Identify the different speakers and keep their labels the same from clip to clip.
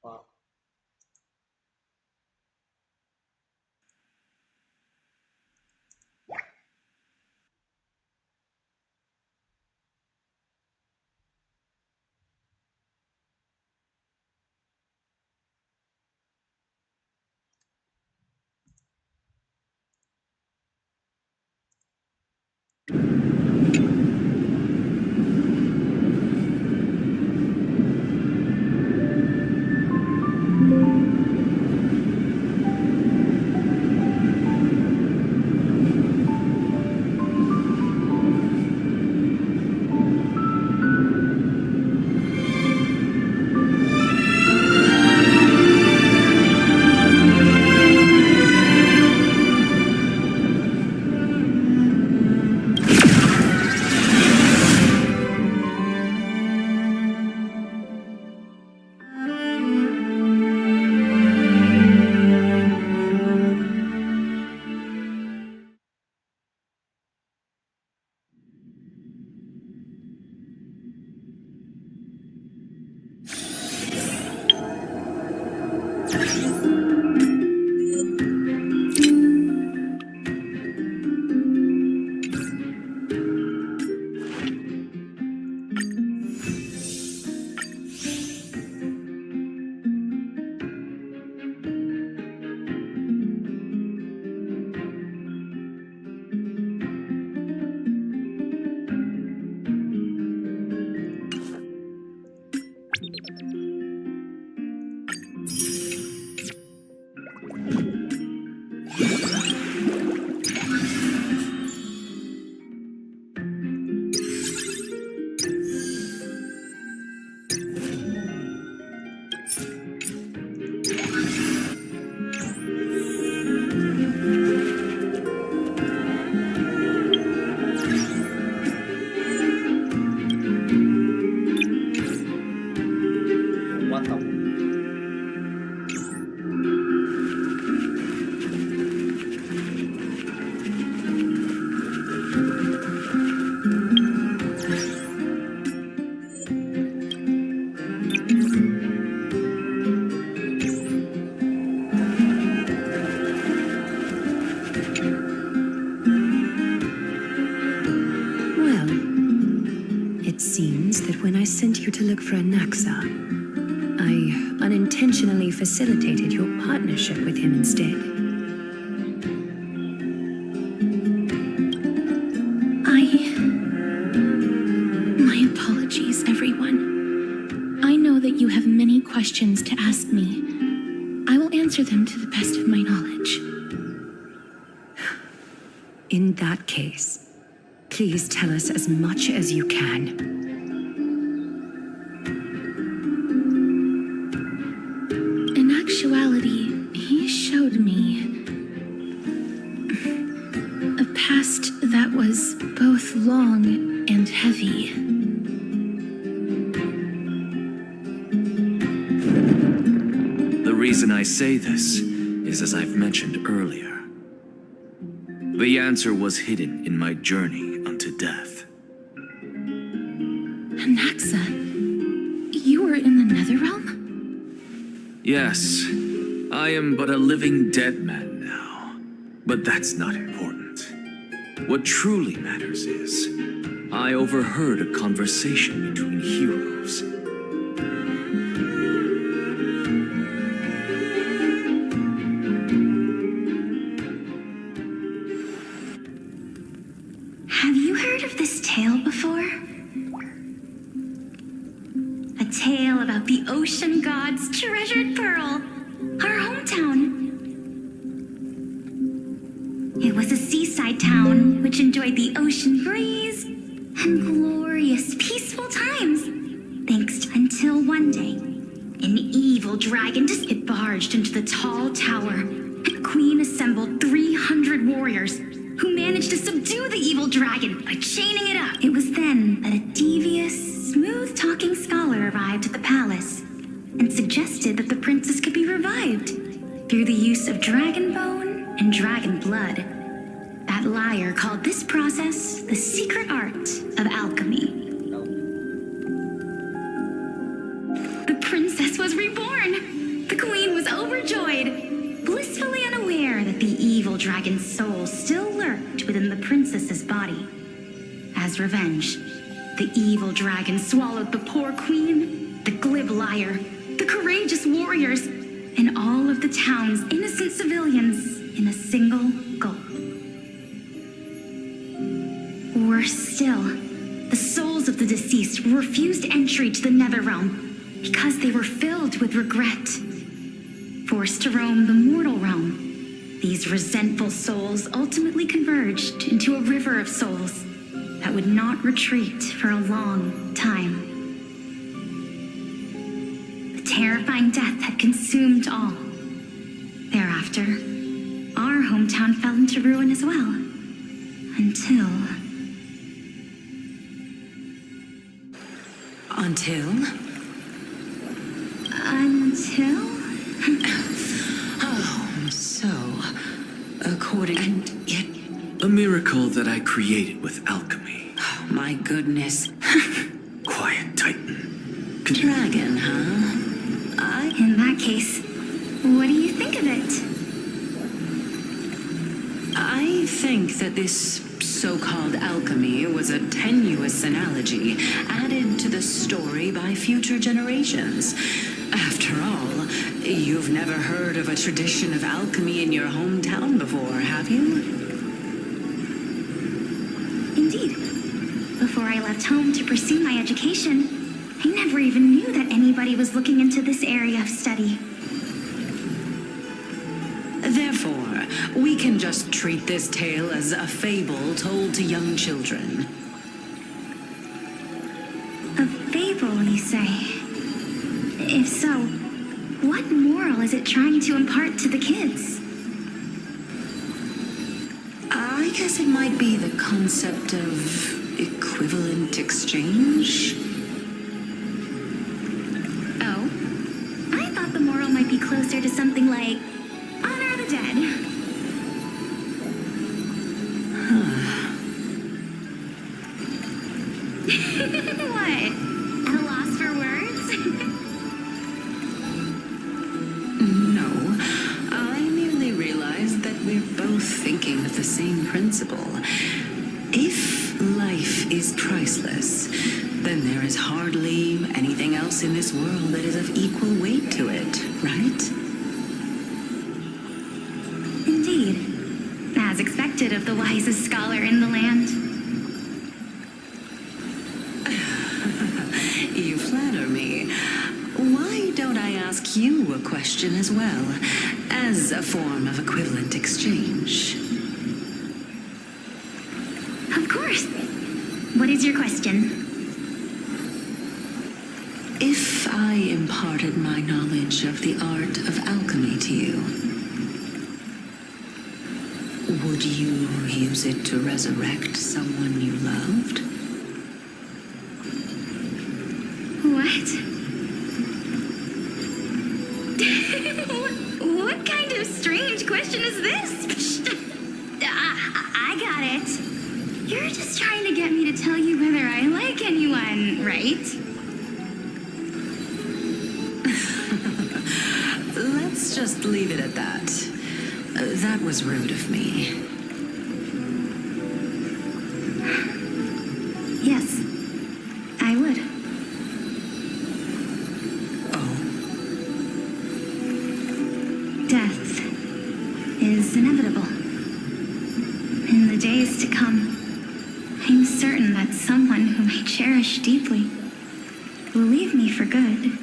Speaker 1: Wow. What the?
Speaker 2: Well, it seems that when I sent you to look for Anaxa, I unintentionally facilitated your partnership with him instead. My apologies, everyone. I know that you have many questions to ask me. I will answer them to the best of my knowledge. In that case, please tell us as much as you can. In actuality, he showed me a past that was both long and heavy.
Speaker 3: The reason I say this is as I've mentioned earlier. The answer was hidden in my journey unto death.
Speaker 2: Anaxa, you were in the Netherrealm?
Speaker 3: Yes, I am but a living dead man now. But that's not important. What truly matters is, I overheard a conversation between heroes.
Speaker 4: Have you heard of this tale before? A tale about the ocean god's treasured pearl, our hometown. It was a seaside town which enjoyed the ocean breeze and glorious, peaceful times. Thanks until one day, an evil dragon just barged into the tall tower. The queen assembled 300 warriors who managed to subdue the evil dragon by chaining it up. It was then that a devious, smooth-talking scholar arrived at the palace and suggested that the princess could be revived through the use of dragon bone and dragon blood. That liar called this process the secret art of alchemy. The princess was reborn. dragon's soul still lurked within the princess's body. As revenge, the evil dragon swallowed the poor queen, the glib liar, the courageous warriors, and all of the town's innocent civilians in a single gulp. Worse still, the souls of the deceased refused entry to the Netherrealm because they were filled with regret. Forced to roam the mortal realm, these resentful souls ultimately converged into a river of souls that would not retreat for a long time. The terrifying death had consumed all. Thereafter, our hometown fell into ruin as well. Until...
Speaker 2: Oh, so... according... And yet...
Speaker 3: A miracle that I created with alchemy.
Speaker 2: Oh, my goodness.
Speaker 3: Quiet, Titan.
Speaker 2: Dragon, huh?
Speaker 4: In that case, what do you think of it?
Speaker 2: I think that this so-called alchemy was a tenuous analogy added to the story by future generations. After all, you've never heard of a tradition of alchemy in your hometown before, have you?
Speaker 4: Indeed. Before I left home to pursue my education, I never even knew that anybody was looking into this area of study.
Speaker 2: Therefore, we can just treat this tale as a fable told to young children.
Speaker 4: A fable, you say? If so, what moral is it trying to impart to the kids?
Speaker 2: I guess it might be the concept of equivalent exchange.
Speaker 4: Oh? I thought the moral might be closer to something like honor the dead. What? At a loss for words?
Speaker 2: No, I merely realized that we're both thinking of the same principle. If life is priceless, then there is hardly anything else in this world that is of equal weight to it, right?
Speaker 4: Indeed. As expected of the wisest scholar in the land.
Speaker 2: You flatter me. Why don't I ask you a question as well, as a form of equivalent exchange?
Speaker 4: Of course. What is your question?
Speaker 2: If I imparted my knowledge of the art of alchemy to you, would you use it to resurrect someone you loved?
Speaker 4: What? What kind of strange question is this? I got it. You're just trying to get me to tell you whether I like anyone, right?
Speaker 2: Let's just leave it at that. That was rude of me.
Speaker 4: Yes, I would.
Speaker 2: Oh,
Speaker 4: Death is inevitable. In the days to come, I'm certain that someone whom I cherish deeply will leave me for good.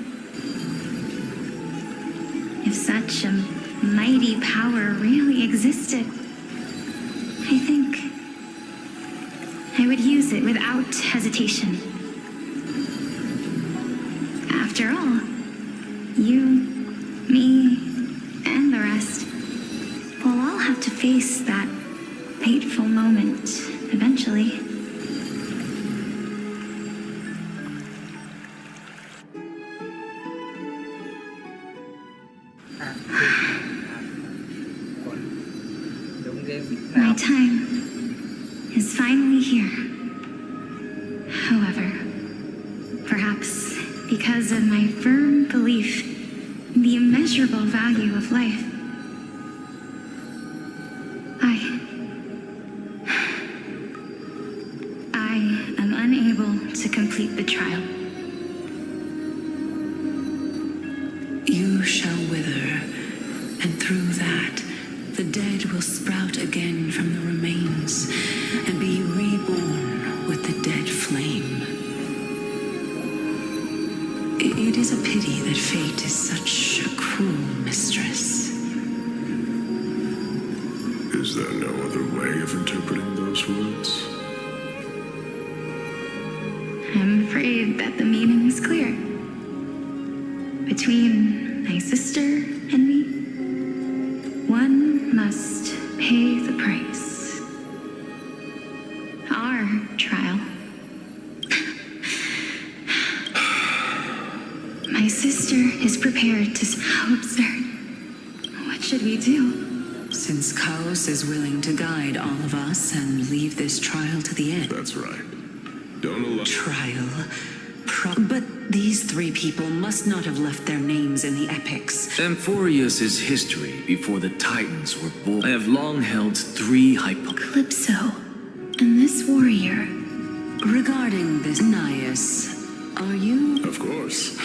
Speaker 4: If such a mighty power really existed, I think I would use it without hesitation. After all, you, me, and the rest will all have to face that fateful moment eventually. My time is finally here. However, perhaps because of my firm belief in the immeasurable value of life, unable to complete the trial.
Speaker 2: You shall wither, and through that, the dead will sprout again from the remains and be reborn with the dead flame. It is a pity that fate is such a cruel mistress.
Speaker 5: Is there no other way of interpreting those words?
Speaker 4: I'm afraid that the meaning is clear. Between my sister and me, one must pay the price. Our trial. My sister is prepared to... How absurd. What should we do?
Speaker 2: Since Chaos is willing to guide all of us and leave this trial to the end.
Speaker 5: That's right. Don't allow...
Speaker 2: Trial? But these three people must not have left their names in the epics.
Speaker 3: Amphorius' history before the Titans were born. I have long held three hypotheses.
Speaker 4: Calypso and this warrior.
Speaker 2: Regarding this, Nias, are you...
Speaker 5: Of course.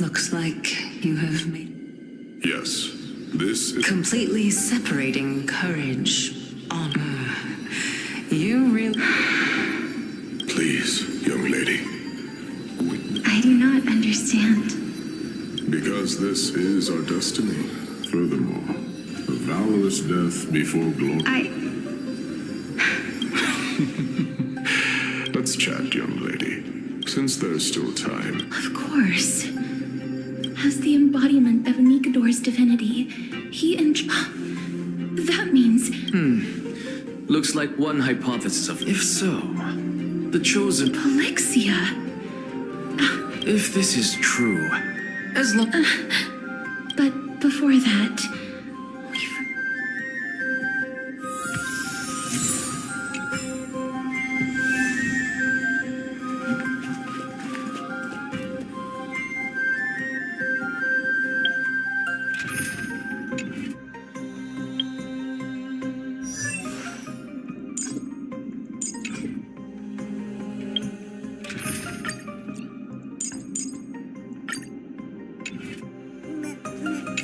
Speaker 2: Looks like you have made...
Speaker 5: Yes. This is...
Speaker 2: Completely separating courage, honor. You really...
Speaker 5: Please, young lady.
Speaker 4: I do not understand.
Speaker 5: Because this is our destiny. Furthermore, a valorous death before glory. Let's chat, young lady. Since there's still time.
Speaker 4: Of course. As the embodiment of Nikador's divinity, he that means...
Speaker 3: Looks like one hypothesis of... If so, the chosen...
Speaker 4: Polixia.
Speaker 3: If this is true, as long...
Speaker 4: But before that, we've...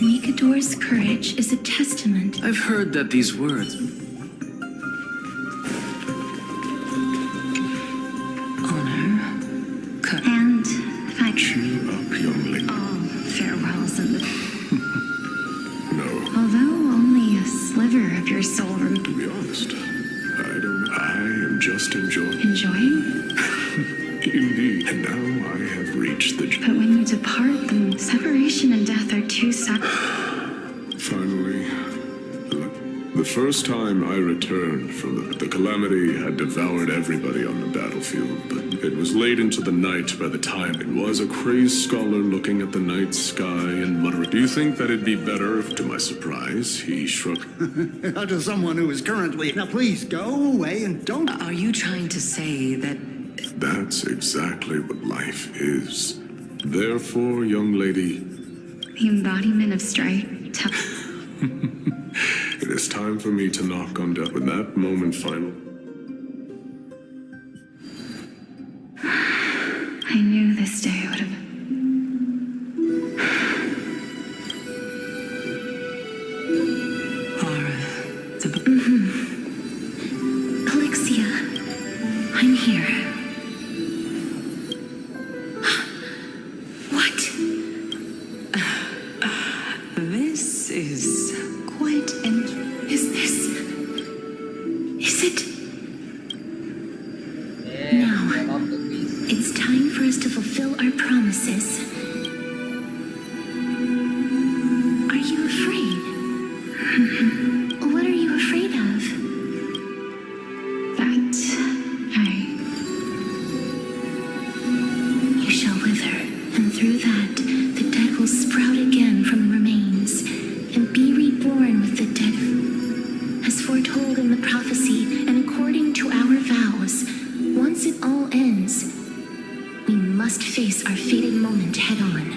Speaker 4: Nikador's courage is a testament.
Speaker 3: I've heard that these words...
Speaker 2: honor,
Speaker 4: And
Speaker 5: Cheer up, young lady.
Speaker 4: all farewells in the...
Speaker 5: No,
Speaker 4: Although only a sliver of your soul
Speaker 5: to be honest, I am just enjoying.
Speaker 4: enjoying,
Speaker 5: Indeed. And now I have reached the...
Speaker 4: but when you depart, the separation and death are two sides.
Speaker 5: Finally, the first time I returned from the calamity had devoured everybody on the battlefield, but it was late into the night by the time it was a crazed scholar looking at the night sky and muttering, "Do you think that it'd be better if, to my surprise, he shrugged..."
Speaker 1: To someone who is currently... Now please, go away and don't...
Speaker 2: Are you trying to say that...
Speaker 5: That's exactly what life is. Therefore, young lady,
Speaker 4: The embodiment of strife.
Speaker 5: it is time for me to knock on death. When that moment finally...
Speaker 4: I knew this day would have...
Speaker 2: Are the...
Speaker 4: Polixia, I'm here. What?
Speaker 2: This is quite
Speaker 4: Is this... Is it... Now, it's time for us to fulfill our promises. Are you afraid? What are you afraid of? That you shall wither, and through that, the dead will sprout again from the remains, and be reborn with the dead. As foretold in the prophecy, and according to our vows, once it all ends, we must face our fated moment head on.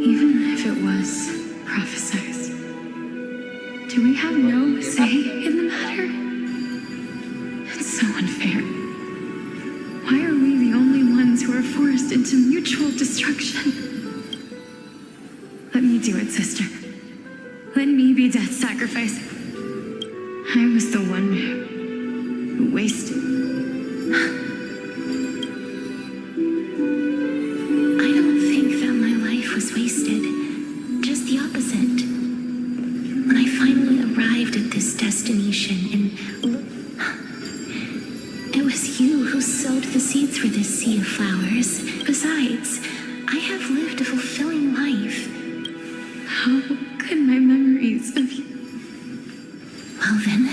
Speaker 2: Even if it was prophesized, do we have no say in the matter? It's so unfair. Why are we the only ones who are forced into mutual destruction? Let me do it, sister. Let me be death sacrifice. I was the one who wasted.
Speaker 4: I don't think that my life was wasted. Just the opposite. When I finally arrived at this destination and look, it was you who sowed the seeds for this sea of flowers. Besides, I have lived a fulfilling life.
Speaker 2: How could my memories of you?
Speaker 4: Well then,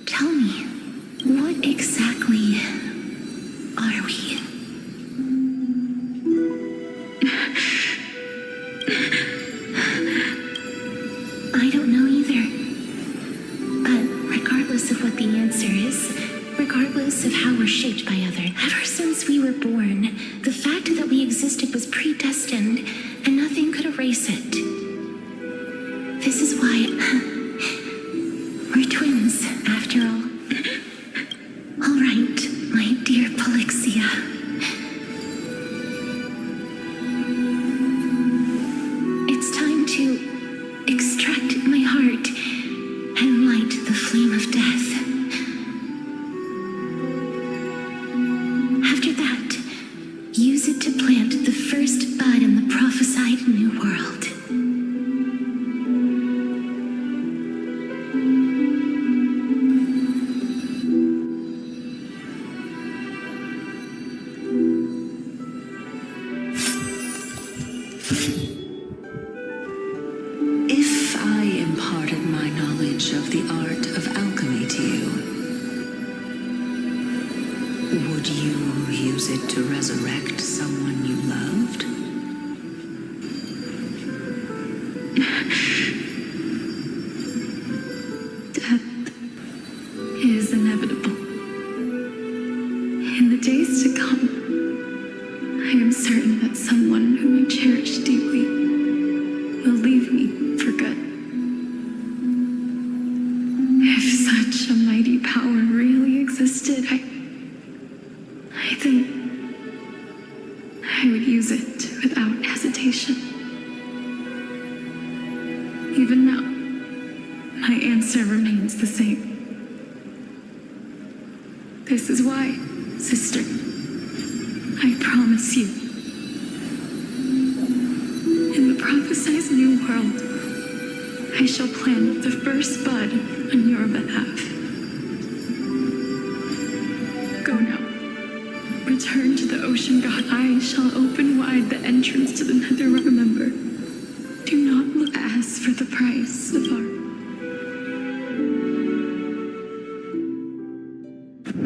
Speaker 4: tell me, what exactly are we? I don't know either. But regardless of what the answer is, regardless of how we're shaped by others, ever since we were born, the fact that we existed was predestined, and nothing could erase it. This is why we're twins, after all. All right, my dear Polixia. It's time to extract my heart and light the flame of death. After that, use it to plant the first bud in the prophesied new world.
Speaker 2: If I imparted my knowledge of the art of alchemy to you, would you use it to resurrect someone you loved? Death is inevitable. In the days to come, I am certain that someone whom I cherish deeply will leave me for good. If such a mighty power really existed, I think I would use it without hesitation. Even now, my answer remains the same. This is why, sister, I promise you, in the prophesied new world, I shall plant the first bud on your behalf. Go now. Return to the ocean god. I shall open wide the entrance to the nether. Remember, do not look as for the price of our...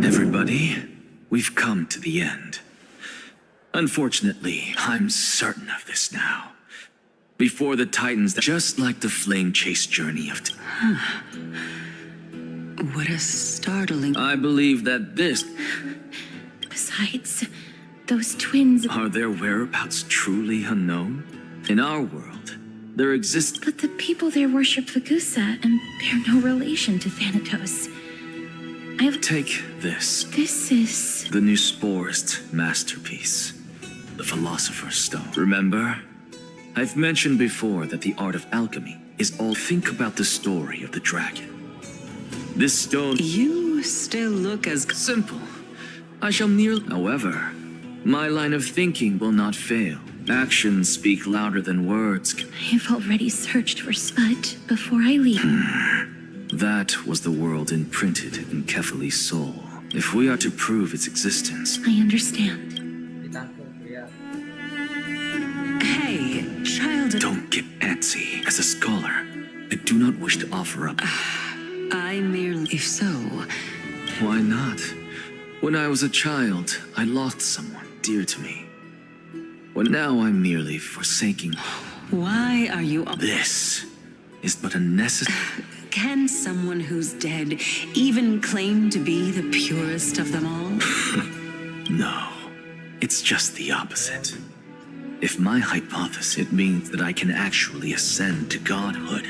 Speaker 3: Everybody, we've come to the end. Unfortunately, I'm certain of this now. Before the Titans, just like the flame chase journey of...
Speaker 2: What a startling...
Speaker 3: I believe that this...
Speaker 4: Besides, those twins...
Speaker 3: Are their whereabouts truly unknown? In our world, there exists...
Speaker 4: But the people there worship Vagusa and bear no relation to Thanatos.
Speaker 3: Take this.
Speaker 4: This is...
Speaker 3: The new Sporist masterpiece. The Philosopher's Stone. Remember? I've mentioned before that the art of alchemy is all... Think about the story of the dragon. This stone...
Speaker 2: You still look as...
Speaker 3: Simple. I shall nearly... However, my line of thinking will not fail. Actions speak louder than words.
Speaker 4: I've already searched for Sput before I leave.
Speaker 3: That was the world imprinted in Kefali's soul. If we are to prove its existence...
Speaker 4: I understand.
Speaker 2: Hey, child...
Speaker 3: Don't get antsy. As a scholar, I do not wish to offer up...
Speaker 2: I merely... If so...
Speaker 3: Why not? When I was a child, I lost someone dear to me. Well, now I'm merely forsaking...
Speaker 2: Why are you...
Speaker 3: This is but a necessary...
Speaker 2: Can someone who's dead even claim to be the purest of them all?
Speaker 3: No, it's just the opposite. If my hypothesis means that I can actually ascend to godhood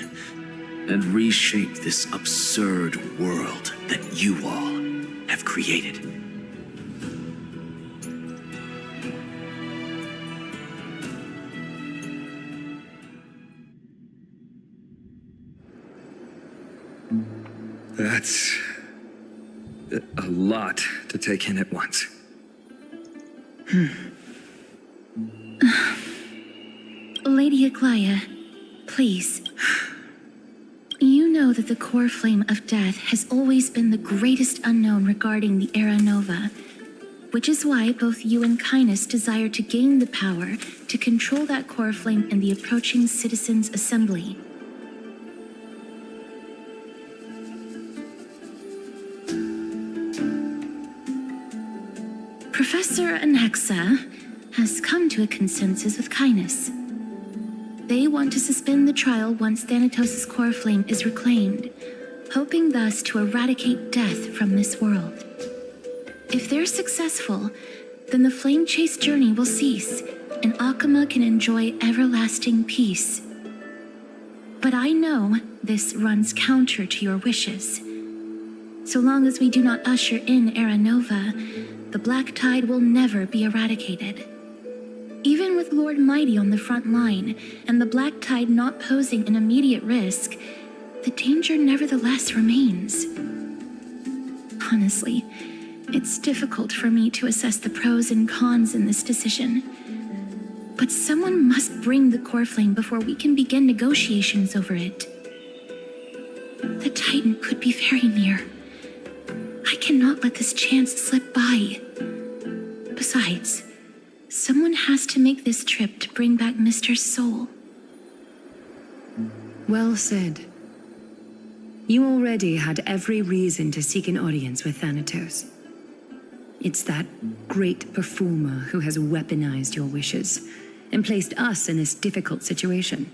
Speaker 3: and reshape this absurd world that you all have created.
Speaker 6: That's a lot to take in at once.
Speaker 7: Lady Aglaya, please. You know that the core flame of death has always been the greatest unknown regarding the Era Nova, which is why both you and Kindness desire to gain the power to control that core flame in the approaching Citizens' Assembly. Professor Anexa has come to a consensus with Kindness. They want to suspend the trial once Thanatos' core flame is reclaimed, hoping thus to eradicate death from this world. If they're successful, then the flame chase journey will cease, and Akama can enjoy everlasting peace. But I know this runs counter to your wishes. So long as we do not usher in Era Nova, the Black Tide will never be eradicated. Even with Lord Mighty on the front line, and the Black Tide not posing an immediate risk, the danger nevertheless remains. Honestly, it's difficult for me to assess the pros and cons in this decision. But someone must bring the core flame before we can begin negotiations over it. The Titan could be very near. I cannot let this chance slip by. Besides, someone has to make this trip to bring back Mr. Soul.
Speaker 2: Well said. You already had every reason to seek an audience with Thanatos. It's that great performer who has weaponized your wishes and placed us in this difficult situation.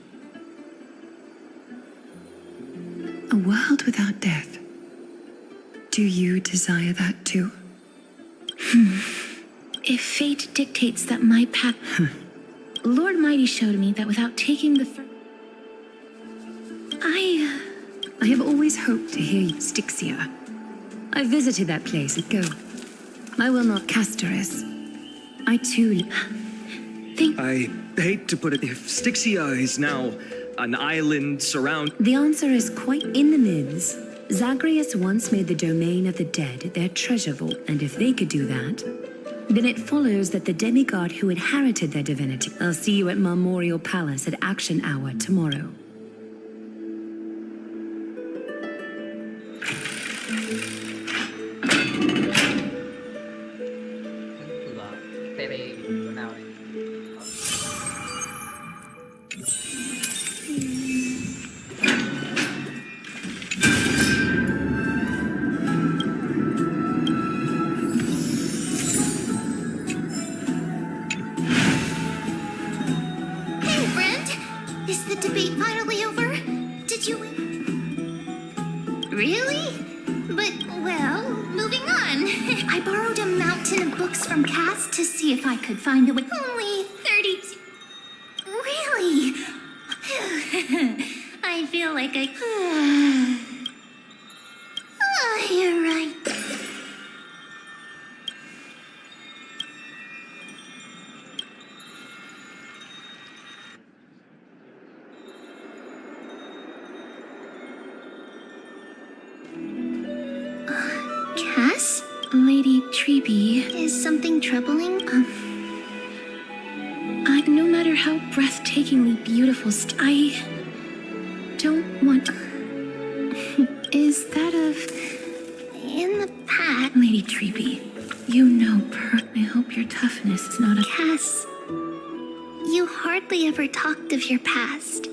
Speaker 2: A world without death. Do you desire that too?
Speaker 7: If fate dictates that my path... Lord Mighty showed me that without taking the
Speaker 2: I have always hoped to hear you, Styxia. I visited that place. Go. I will not Castoris. I too...
Speaker 6: I hate to put it, if Styxia is now an island surrounded...
Speaker 2: The answer is quite in the mids. Zagreus once made the domain of the dead their treasure vault, and if they could do that, then it follows that the demigod who inherited their divinity... I'll see you at Memorial Palace at Action Hour tomorrow.
Speaker 4: Hey, friend! Is the debate finally over? Did you... Really? But, well, moving on. I borrowed a mountain of books from Cass to see if I could find a way. Only 30... Really? I feel like I... Oh, you're right. Cass?
Speaker 7: Lady Treby...
Speaker 4: Is something troubling?
Speaker 7: No matter how breathtakingly beautiful I don't want... Is that
Speaker 4: In the past...
Speaker 7: Lady Treby, you know I hope your toughness is not a...
Speaker 4: Cass, you hardly ever talked of your past.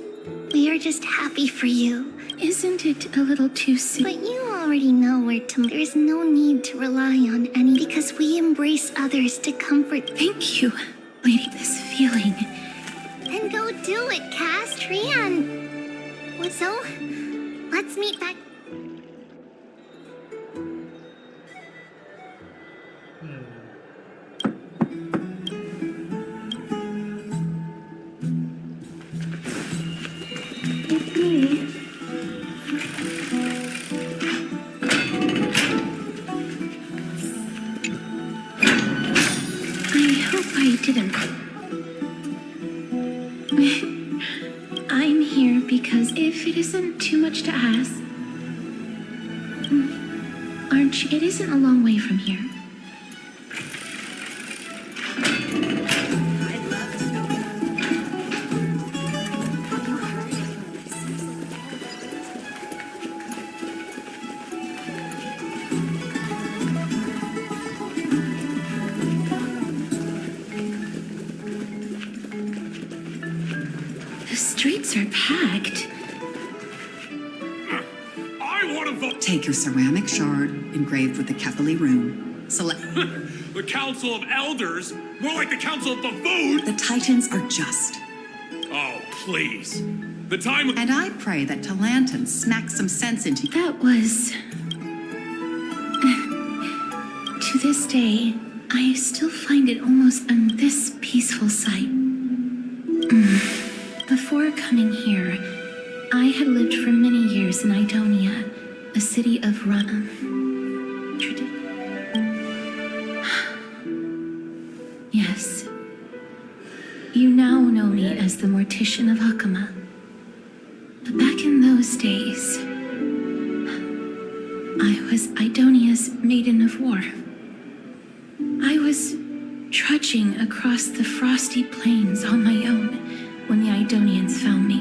Speaker 4: We are just happy for you.
Speaker 7: Isn't it a little too soon?
Speaker 4: But you already know where to... There's no need to rely on any... Because we embrace others to comfort...
Speaker 7: Thank you, Lady. This feeling...
Speaker 4: Then go do it, Cass. Trian. So, let's meet back...
Speaker 7: I hope I didn't. I'm here because if it isn't too much to ask, aren't you? It isn't a long way from here. The streets are packed.
Speaker 1: I want to vote.
Speaker 8: Take your ceramic shard engraved with the Kefali rune. Select.
Speaker 1: The Council of Elders? More like the Council of Buffoons?
Speaker 8: The Titans are just.
Speaker 1: Oh, please. The time of...
Speaker 8: And I pray that Talanton smacks some sense into you.
Speaker 7: That was. To this day, I still find it almost this peaceful sight. Before coming here, I had lived for many years in Idonia, a city of Yes. You now know me as the Mortician of Hakama. But back in those days, I was Idonia's Maiden of War. I was trudging across the frosty plains on my own when the Idonians found me.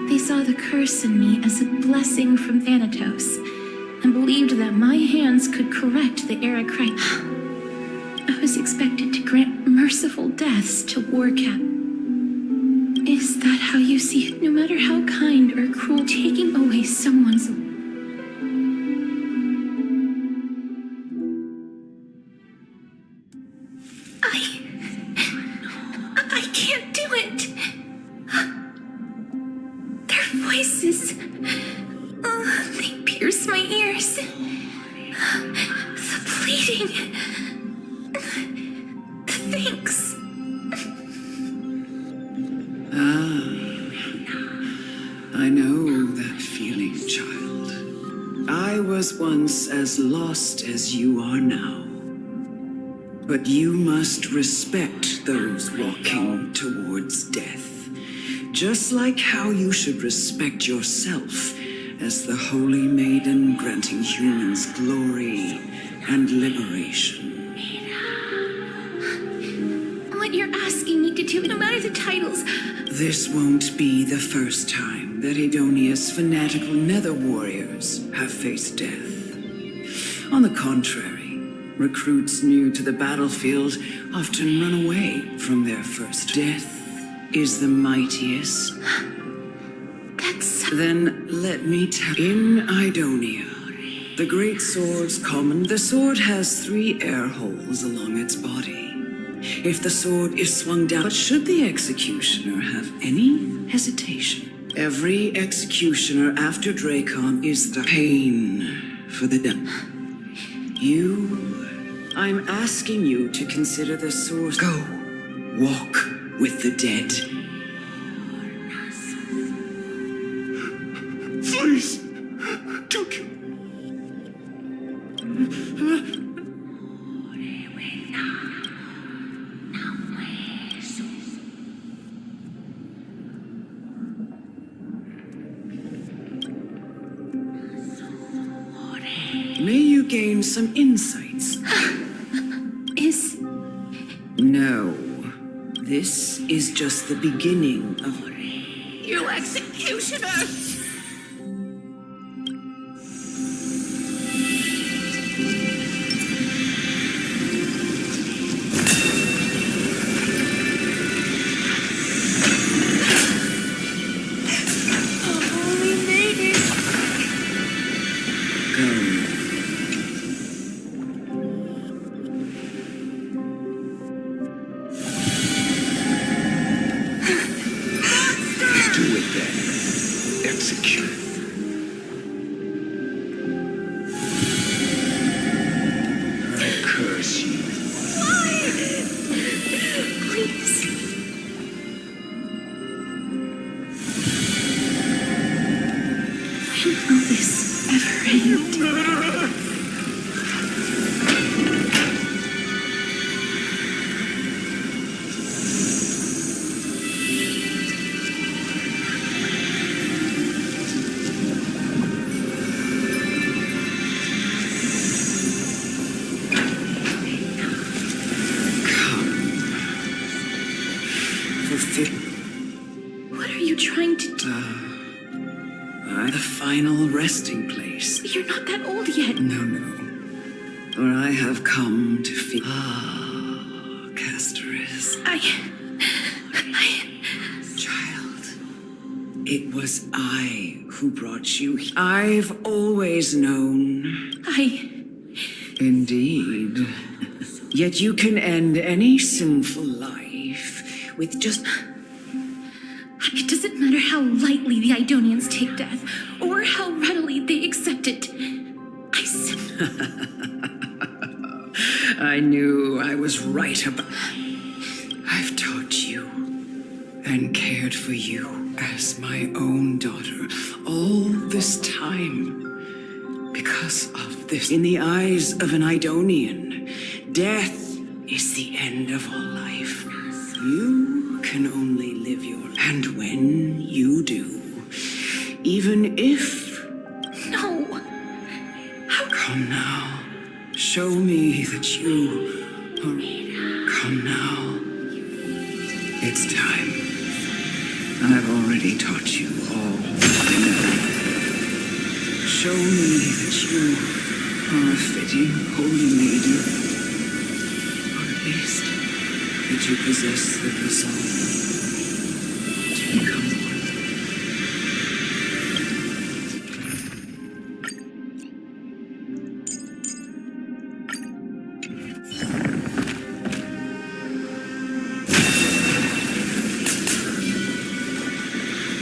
Speaker 7: They saw the curse in me as a blessing from Thanatos and believed that my hands could correct the Erechite. I was expected to grant merciful deaths to war-cap. Is that how you see it? No matter how kind or cruel, taking away someone's... I can't do it. Their voices, they pierce my ears. The pleading, the thanks.
Speaker 9: I know that feeling, child. I was once as lost as you are now. But you must respect those walking towards death, just like how you should respect yourself as the Holy Maiden granting humans glory and liberation.
Speaker 7: What you're asking me to do, no matter the titles...
Speaker 9: This won't be the first time that Idonia's fanatical nether warriors have faced death. On the contrary, recruits new to the battlefield often run away from their first. Death is the mightiest.
Speaker 7: That's...
Speaker 9: Then let me tell you. In Idonia, the great sword's common. The sword has 3 air holes along its body. If the sword is swung down, but should the executioner have any hesitation, every executioner after Dracon is the pain for the dead. I'm asking you to consider the source. Go, walk with the dead.
Speaker 1: Please! Don't kill...
Speaker 9: May you gain some insights. No. This is just the beginning of...
Speaker 7: You executioner! What are you trying to do?
Speaker 9: The final resting place.
Speaker 7: You're not that old yet.
Speaker 9: No. For I have come to feel. Castoris. Child, it was I who brought you here. I've always known. Indeed. Yet you can end any sinful life with just.
Speaker 7: It doesn't matter how lightly the Idonians take death, or how readily they accept it.
Speaker 9: I knew I was right about. I've taught you and cared for you as my own daughter all this time. Because of this, in the eyes of an Idonian, death is the end of all life. You can only live your life. And when you do, even if...
Speaker 7: No.
Speaker 9: Come now. Show me that you are... Come now. It's time. I've already taught you all I know. Show me that you are a fitting holy maiden. Or at least that you possess the resolve to become one.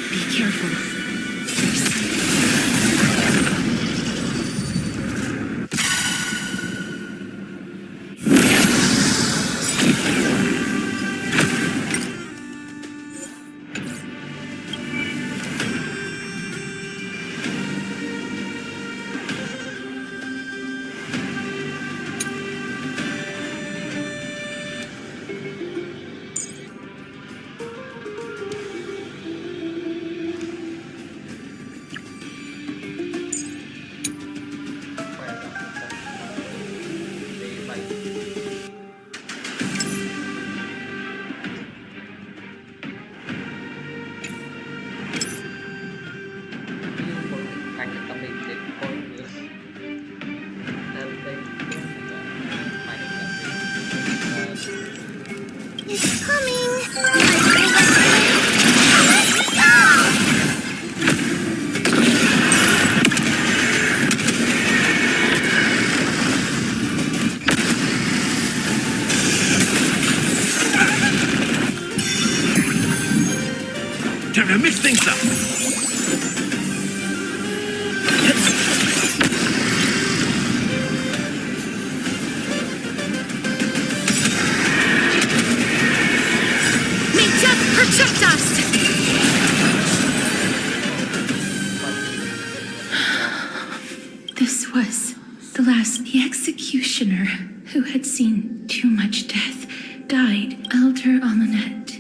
Speaker 7: Be careful.
Speaker 4: It's coming.
Speaker 3: Time to mix things up.
Speaker 7: Protect us! This was the last. The executioner, who had seen too much death, died. Elder Amunet.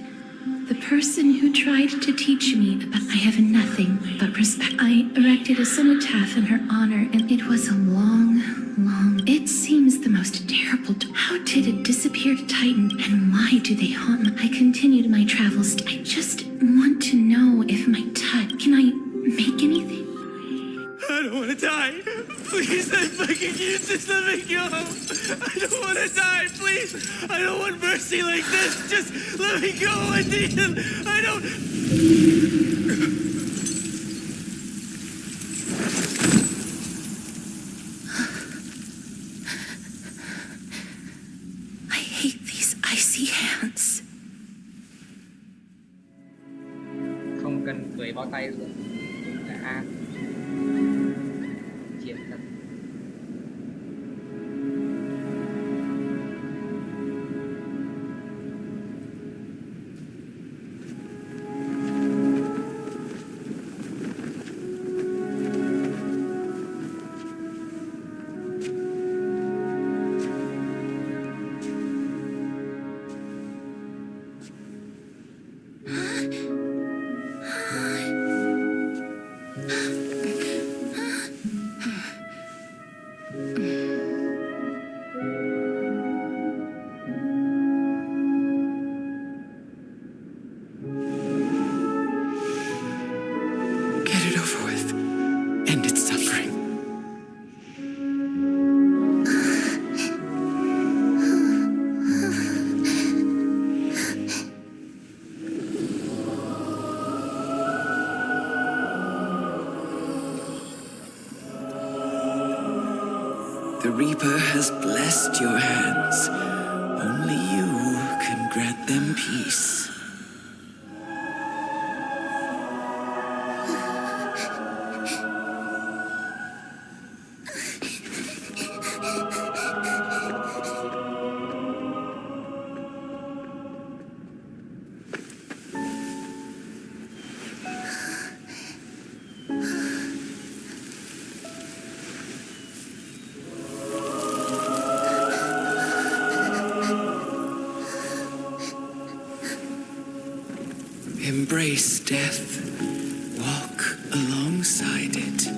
Speaker 7: The person who tried to teach me about. I have nothing but respect. I erected a cenotaph in her honor, and it was a long. It seems the most terrible. How did it disappear to Titan, and why do they haunt me? I continued my travels. I just want to know if my touch. Can I make anything?
Speaker 10: I don't want to die. Please, I fucking you just let me go. I don't want to die, please. I don't want mercy like this. Just let me go. I need it. I don't.
Speaker 7: I hate these icy hands.
Speaker 11: Không cần cởi bao tay rồi. Là A. Chiến thật.
Speaker 9: end its suffering. The Reaper has blessed your hands. Only you can grant them peace. Embrace death. Walk alongside it.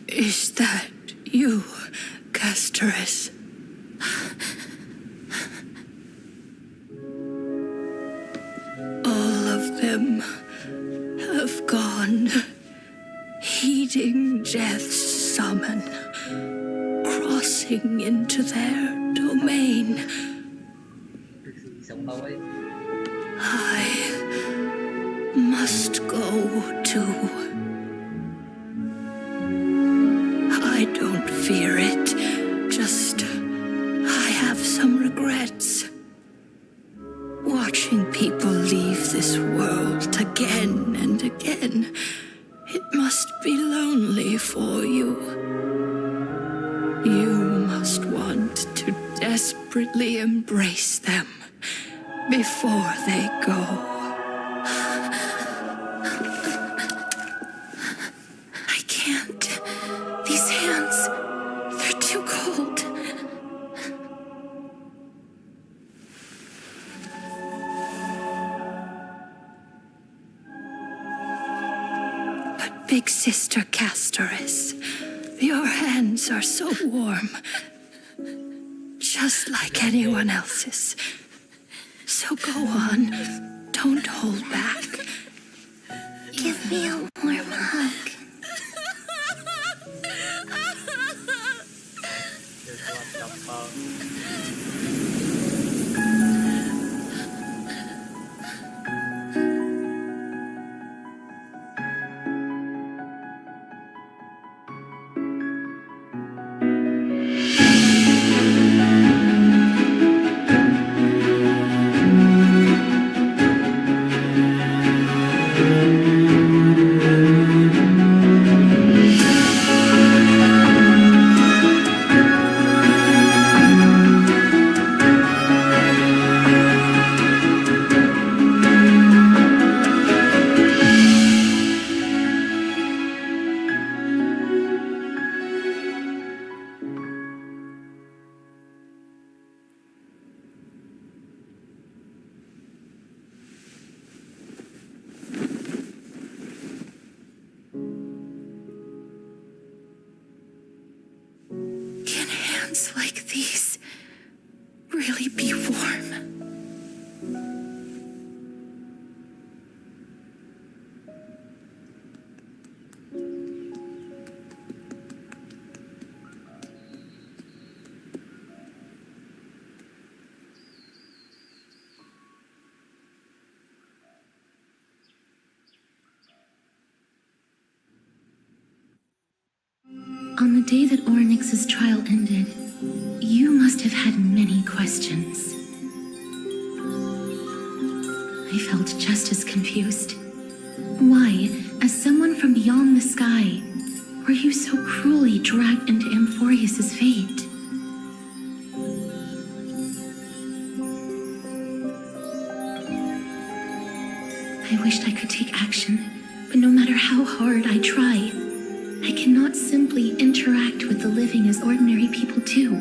Speaker 9: Is that you, Castorus? All of them have gone, heeding death's summon, crossing into their domain.
Speaker 11: Sống lâu ấy.
Speaker 9: I must go too. I don't fear it, just I have some regrets. Watching people leave this world again and again, it must be lonely for you. You must want to desperately embrace them before they go. I can't. These hands, they're too cold. But Big Sister Castorus, your hands are so warm, just like anyone else's. So go on, don't hold back.
Speaker 4: Give me a warm hug.
Speaker 7: day that Ornyx's trial ended, you must have had many questions. I felt just as confused. Why, as someone from beyond the sky, were you so cruelly dragged into Amphorius's fate? I wished I could take action, but no matter how hard I try, I cannot simply interact with the living as ordinary people do.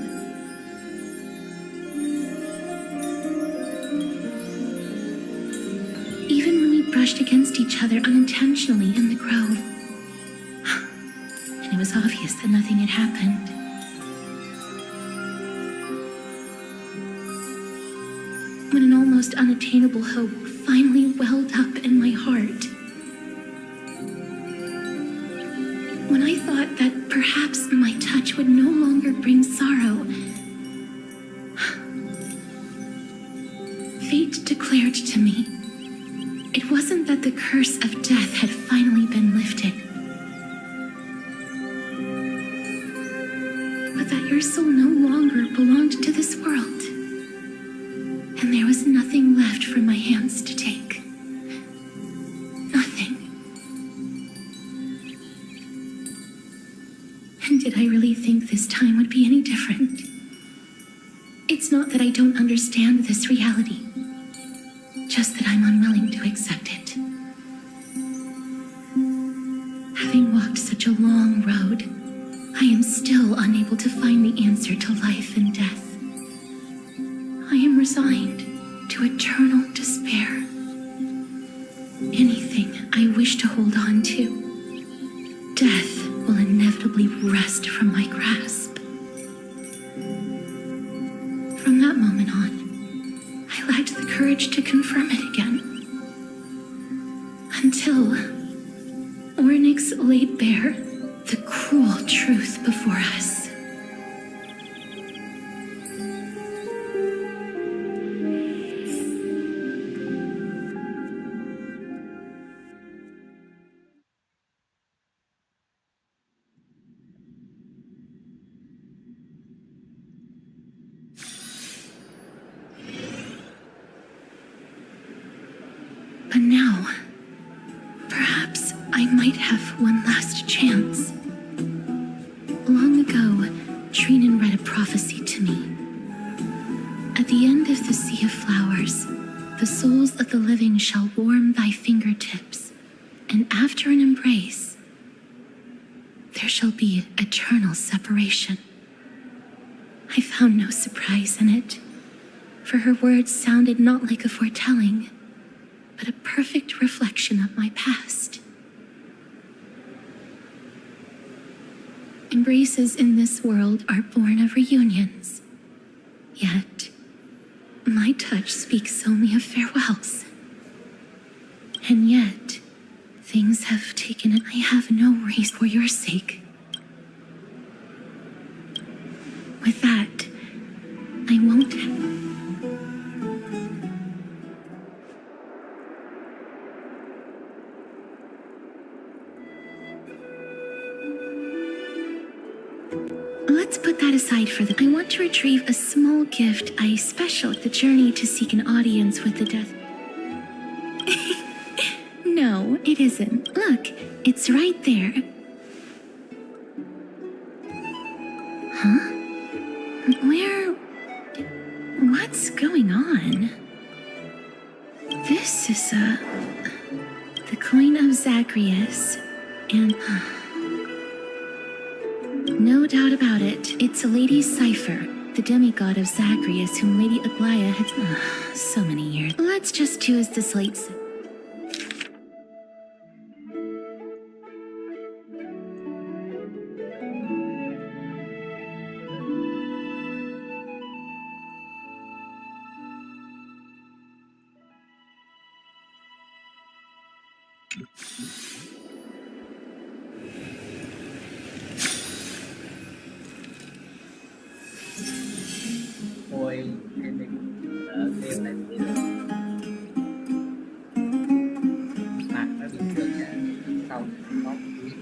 Speaker 7: Even when we brushed against each other unintentionally in the grove, and it was obvious that nothing had happened. When an almost unattainable hope finally welled up in my heart. When I thought that perhaps my touch would no longer bring sorrow, fate declared to me it wasn't that the curse of death had finally been lifted, but that your soul no longer belonged to this world, and there was nothing left for my hands to take. Nothing. And did I really think this time would be any different? It's not that I don't understand this reality, just that I'm unwilling to accept it. Having walked such a long road, I am still unable to find the answer to life and death. I am resigned to eternal despair. Anything I wish to hold on to, death will inevitably wrest from my grasp. From that moment on, I lacked the courage to confirm it again. Until Ornyx laid bare the cruel truth before us. But now, perhaps I might have one last chance. Long ago, Trinan read a prophecy to me. At the end of the Sea of Flowers, the souls of the living shall warm thy fingertips, and after an embrace, there shall be eternal separation. I found no surprise in it, for her words sounded not like a foretelling, but a perfect reflection of my past. Embraces in this world are born of reunions, yet my touch speaks only of farewells. And yet, things have taken it. I have no reason for your sake. With that, I won't. Let's put that aside for the. I want to retrieve a small gift I special the journey to seek an audience with the death. No, it isn't. Look, it's right there. Huh? Where? What's going on? This is the coin of Zagreus, and no doubt about it, it's a lady's cipher, the demigod of Zagreus, whom Lady Aglaia had so many years. Let's just do as this late.
Speaker 11: Ôi, em định game này thì phạt nó bình thường nha, sau nó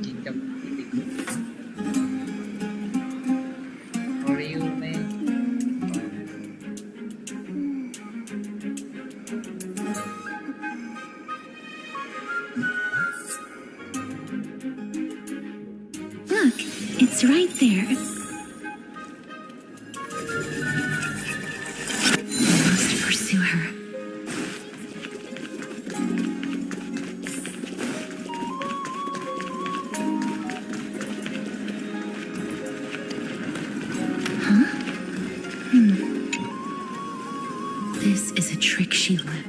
Speaker 11: 900 cái tình
Speaker 7: She's right there. Must pursue her. This is a trick she learned.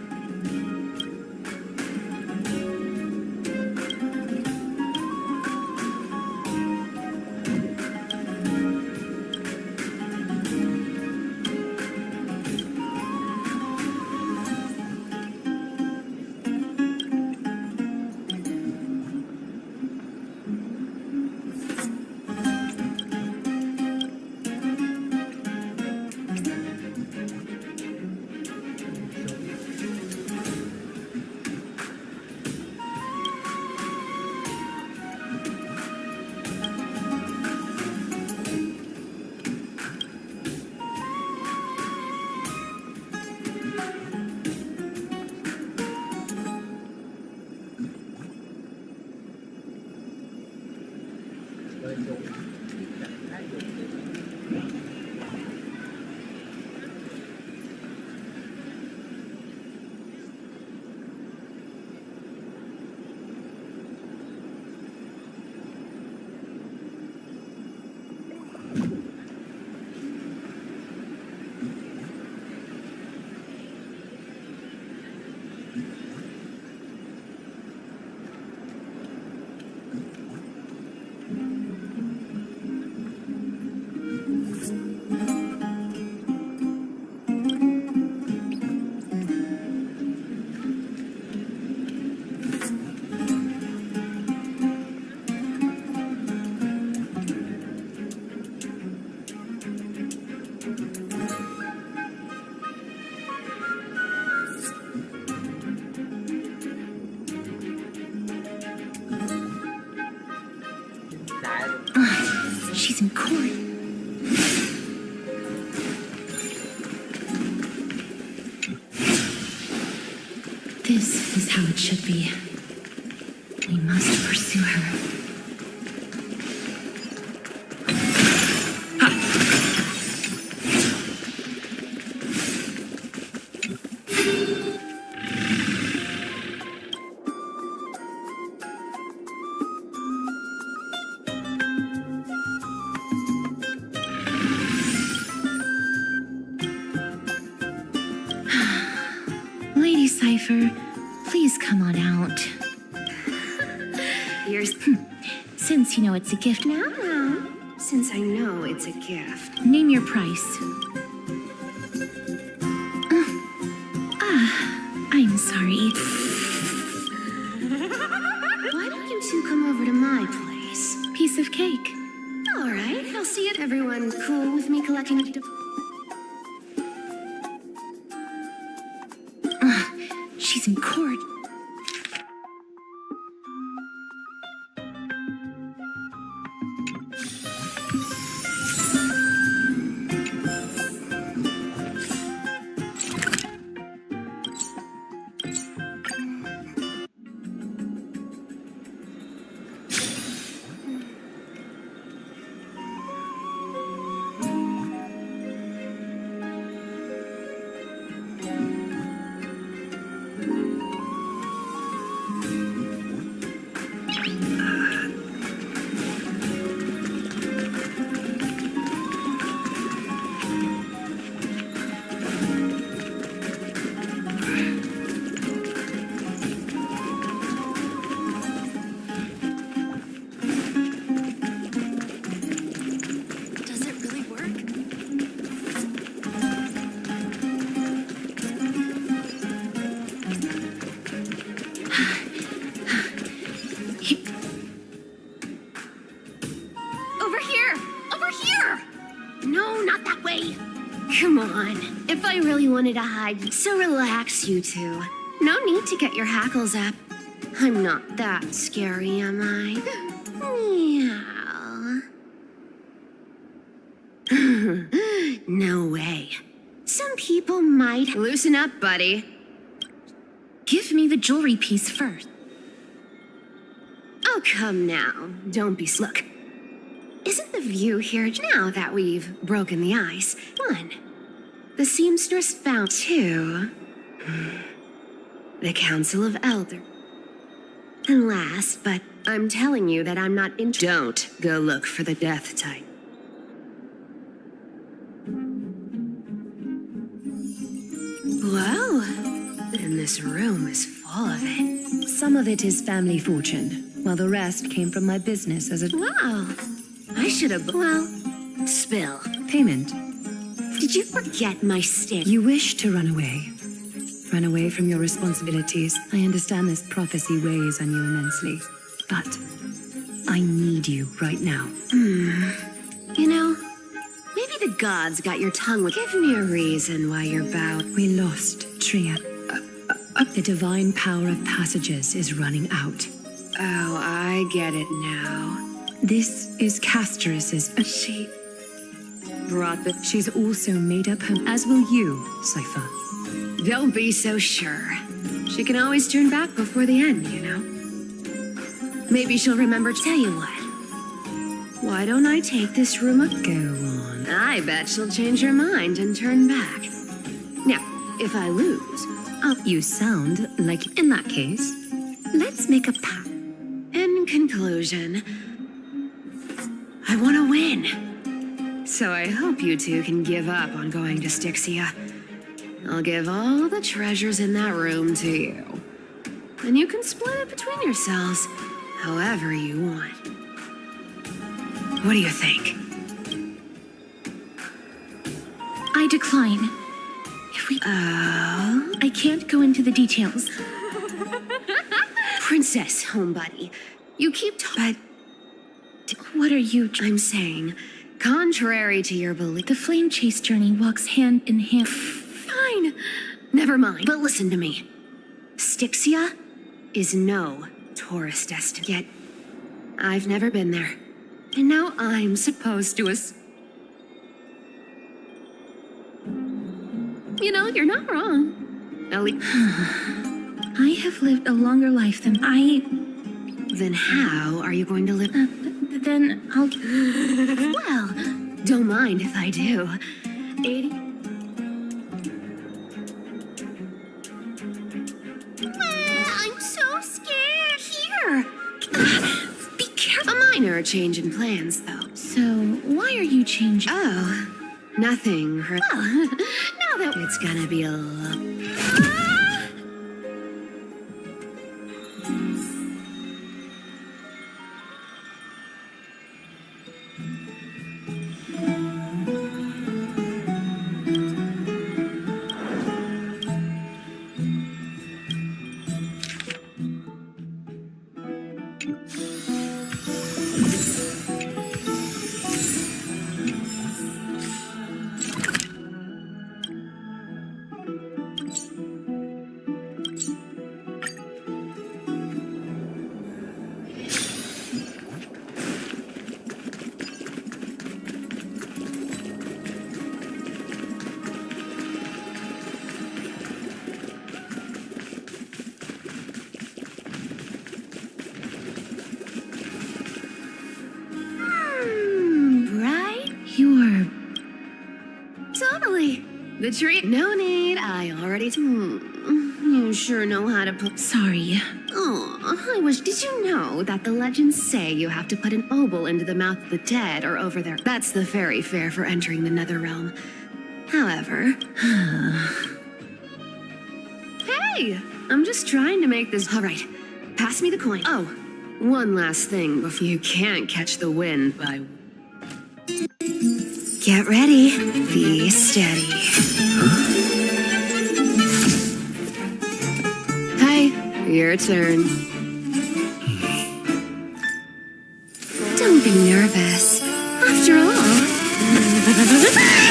Speaker 7: She's in court. This is how it should be. We must pursue her. Lady Cypher, please come on out.
Speaker 12: Yours.
Speaker 7: Since you know it's a gift now,
Speaker 12: Since I know it's a gift.
Speaker 7: name your price. I'm sorry.
Speaker 12: Why don't you two come over to my place?
Speaker 7: Piece of cake.
Speaker 12: All right, I'll see it. Everyone cool with me collecting a
Speaker 7: She's in court.
Speaker 12: Does it really work? Over here! Over here! No, not that way! Come on. If I really wanted to hide, so relax, you two. No need to get your hackles up. I'm not that scary, am I? Meow. No way. Some people might. Loosen up, buddy.
Speaker 7: Give me the jewelry piece first.
Speaker 12: Oh, come now. Don't be slick. Isn't the view here now that we've broken the ice? 1. The seamstress found. 2. The Council of Elders. And last, but I'm telling you that I'm not in. Don't go look for the death type. Well, and this room is full of it.
Speaker 13: Some of it is family fortune, while the rest came from my business as a...
Speaker 12: Wow. I should have. Well, spill.
Speaker 13: Payment.
Speaker 12: Did you forget my stick?
Speaker 13: You wish to run away. Run away from your responsibilities. I understand this prophecy weighs on you immensely. But I need you right now.
Speaker 12: You know, maybe the gods got your tongue. Give me a reason why you're bowed.
Speaker 13: We lost Tria. The divine power of passages is running out.
Speaker 12: Oh, I get it now.
Speaker 13: This is Castoris's.
Speaker 12: She
Speaker 13: brought the... She's also made up her... As will you, Cypher.
Speaker 12: Don't be so sure. She can always turn back before the end, you know? Maybe she'll remember. Tell you what. Why don't I take this room up?
Speaker 13: Go on.
Speaker 12: I bet she'll change her mind and turn back. Now, if I lose,
Speaker 13: You sound like... In that case, let's make a pact.
Speaker 12: in conclusion, I want to win. So I hope you two can give up on going to Styxia. I'll give all the treasures in that room to you. And you can split it between yourselves however you want. What do you think?
Speaker 7: I decline. If we... I can't go into the details.
Speaker 12: Princess, homebuddy, you keep talking.
Speaker 7: What are you...
Speaker 12: I'm saying, contrary to your belief...
Speaker 7: The flame chase journey walks hand in hand.
Speaker 12: Fine. Never mind. But listen to me. Styxia is no tourist destination. Yet, I've never been there. And now I'm supposed to You know, you're not wrong. At least...
Speaker 7: I have lived a longer life than I...
Speaker 12: Then how are you going to live?
Speaker 7: Then I'll...
Speaker 12: Well, don't mind if I do. 80... I'm so scared. Here. Be careful. A minor change in plans, though.
Speaker 7: So, why are you changing?
Speaker 12: Oh, nothing. Well, now that it's gonna be a... The tree? No need. I already... You sure know how to put...
Speaker 7: Sorry.
Speaker 12: Oh, I wish... Did you know that the legends say you have to put an obol into the mouth of the dead or over there? That's the fairy fare for entering the nether realm. However... Hey! I'm just trying to make this... All right. Pass me the coin. Oh, one last thing before you can't catch the wind by... Get ready. Be steady. Hey, your turn. Don't be nervous. After all,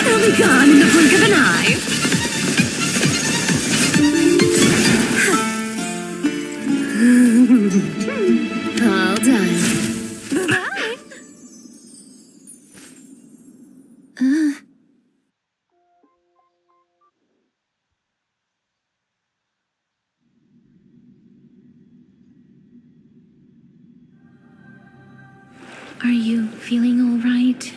Speaker 12: it'll be gone in the blink of an eye. All done. Bye-bye.
Speaker 7: Are you feeling all right?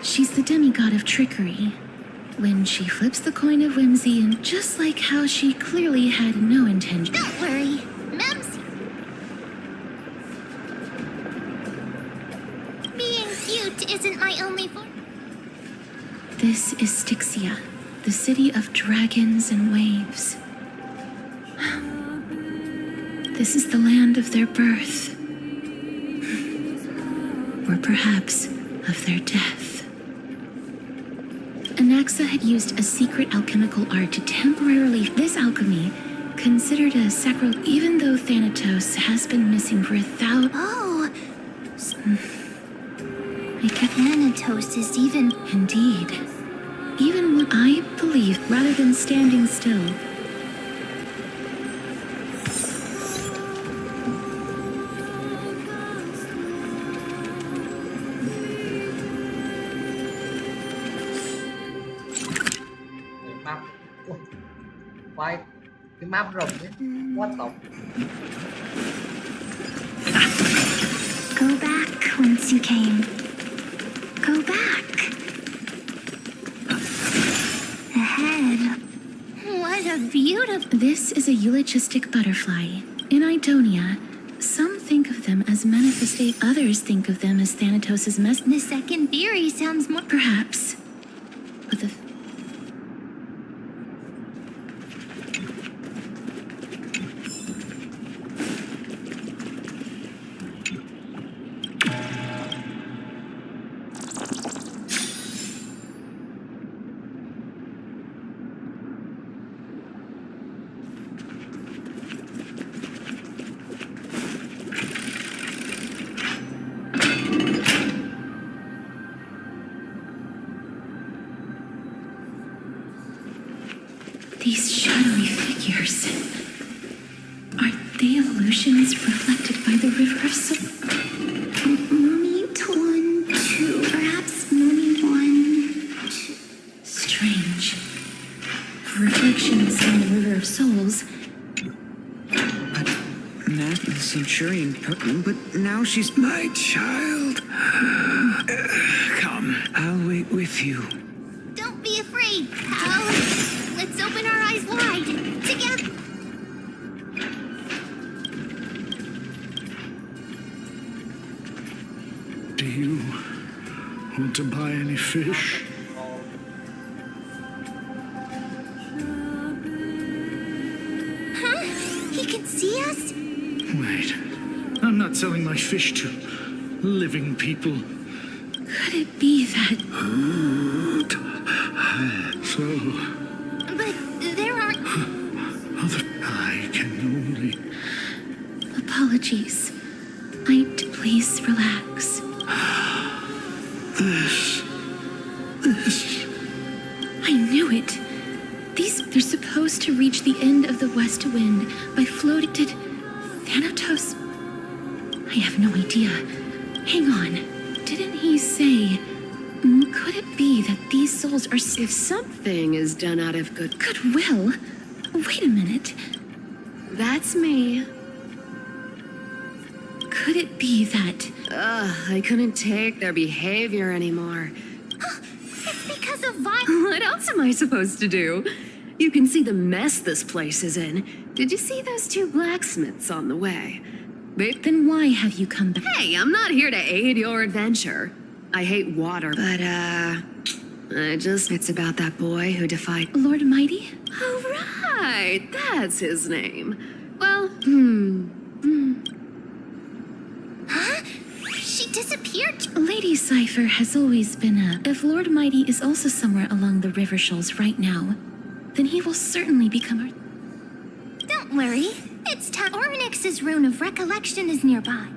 Speaker 7: She's the demigod of trickery. When she flips the coin of whimsy, and just like how she clearly had no intention.
Speaker 4: Don't worry, Mumsy. Being cute isn't my only form.
Speaker 7: This is Styxia, the city of dragons and waves. This is the land of their birth. Or perhaps of their death. Anaxa had used a secret alchemical art to temporarily... This alchemy, considered a sacral... Even though Thanatos has been missing for 1,000...
Speaker 4: Oh,
Speaker 7: I get...
Speaker 4: Thanatos is even...
Speaker 7: Indeed. Even what I believe, rather than standing still.
Speaker 11: Map. Ui, quay cái map rộng ấy. What the?
Speaker 4: Go back whence you came. Go back. Ahead. What a beautiful...
Speaker 7: This is a eulogistic butterfly. In Idonia, some think of them as manifestate, others think of them as Thanatos' mess.
Speaker 4: The second theory sounds more...
Speaker 7: Perhaps. But the... These shadowy figures. Are they illusions reflected by the river of soul?
Speaker 4: Mermaid 1, 2. Perhaps Mermaid 1, 2.
Speaker 7: Strange. Reflections in the river of souls.
Speaker 6: But Nat, the Centurion, but now she's my child. Come, I'll wait with you.
Speaker 4: Don't be afraid, pal. Let's open our eyes wide. Together.
Speaker 1: Do you want to buy any fish?
Speaker 4: Huh? He can see us?
Speaker 1: Wait. I'm not selling my fish to living people.
Speaker 7: Could it be that...
Speaker 1: So...
Speaker 4: But there aren't...
Speaker 1: I can only...
Speaker 7: Apologies. Please relax.
Speaker 1: This...
Speaker 7: I knew it. They're supposed to reach the end of the west wind by floating. Did Thanatos... I have no idea. Hang on. Didn't he say... Could it be that these souls are...
Speaker 2: If something is done out of
Speaker 7: goodwill? Wait a minute.
Speaker 2: That's me.
Speaker 7: Could it be that...
Speaker 2: I couldn't take their behavior anymore.
Speaker 4: It's because of violence.
Speaker 2: What else am I supposed to do? You can see the mess this place is in. Did you see those two blacksmiths on the way?
Speaker 7: Then why have you come back?
Speaker 2: Hey, I'm not here to aid your adventure. I hate water, but, it's about that boy who defied...
Speaker 7: Lord Mighty?
Speaker 2: Oh, right, that's his name. Well,
Speaker 4: Huh? She disappeared.
Speaker 7: Lady Cypher has always been a... If Lord Mighty is also somewhere along the river shoals right now, then he will certainly become our...
Speaker 4: Don't worry. It's time. Ornyx's rune of recollection is nearby.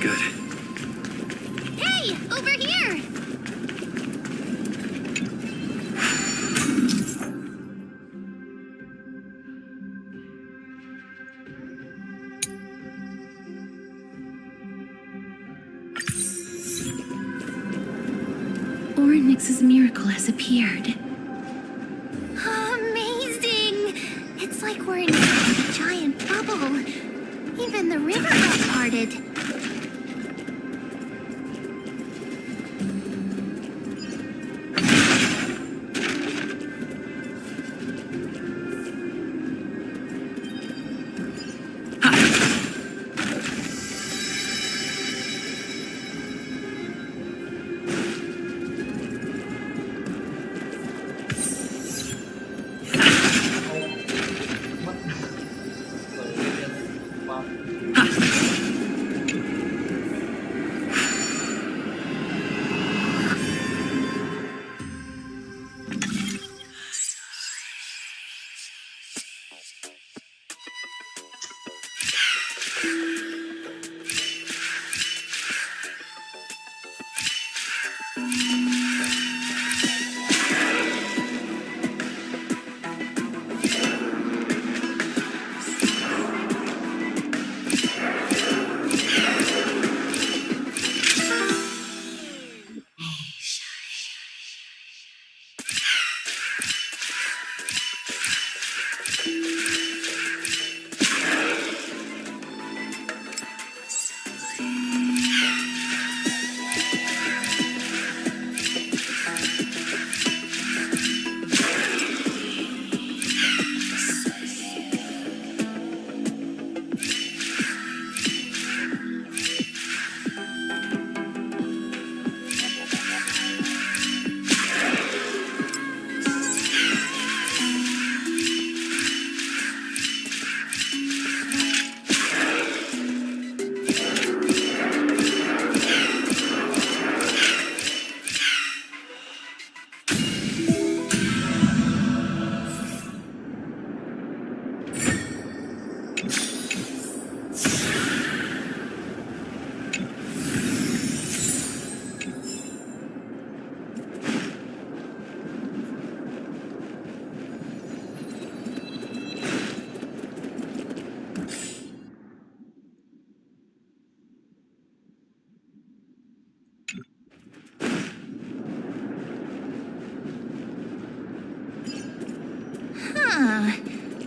Speaker 6: good.
Speaker 12: Hey, over here!
Speaker 7: Ornyx's miracle has appeared.
Speaker 12: Amazing! It's like we're inside a giant bubble. Even the river got parted.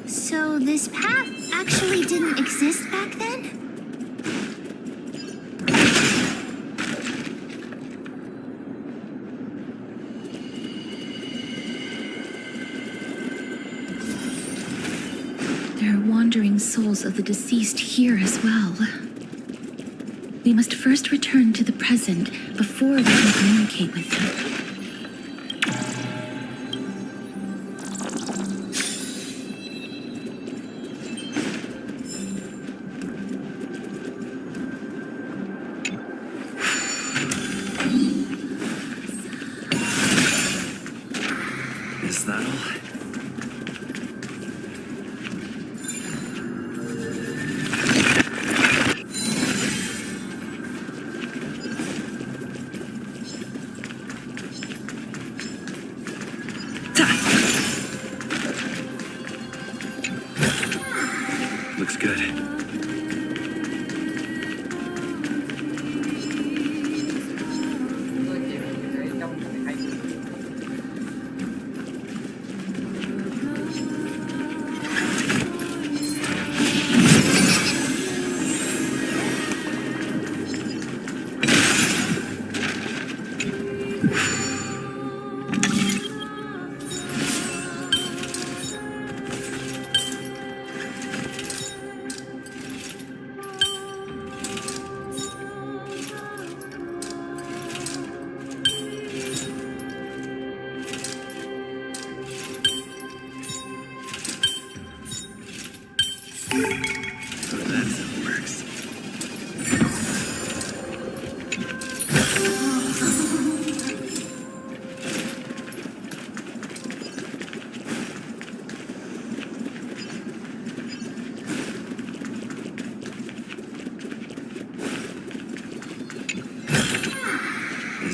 Speaker 4: So this path actually didn't exist back then?
Speaker 7: There are wandering souls of the deceased here as well. We must first return to the present before we can communicate with them.
Speaker 6: Is that all?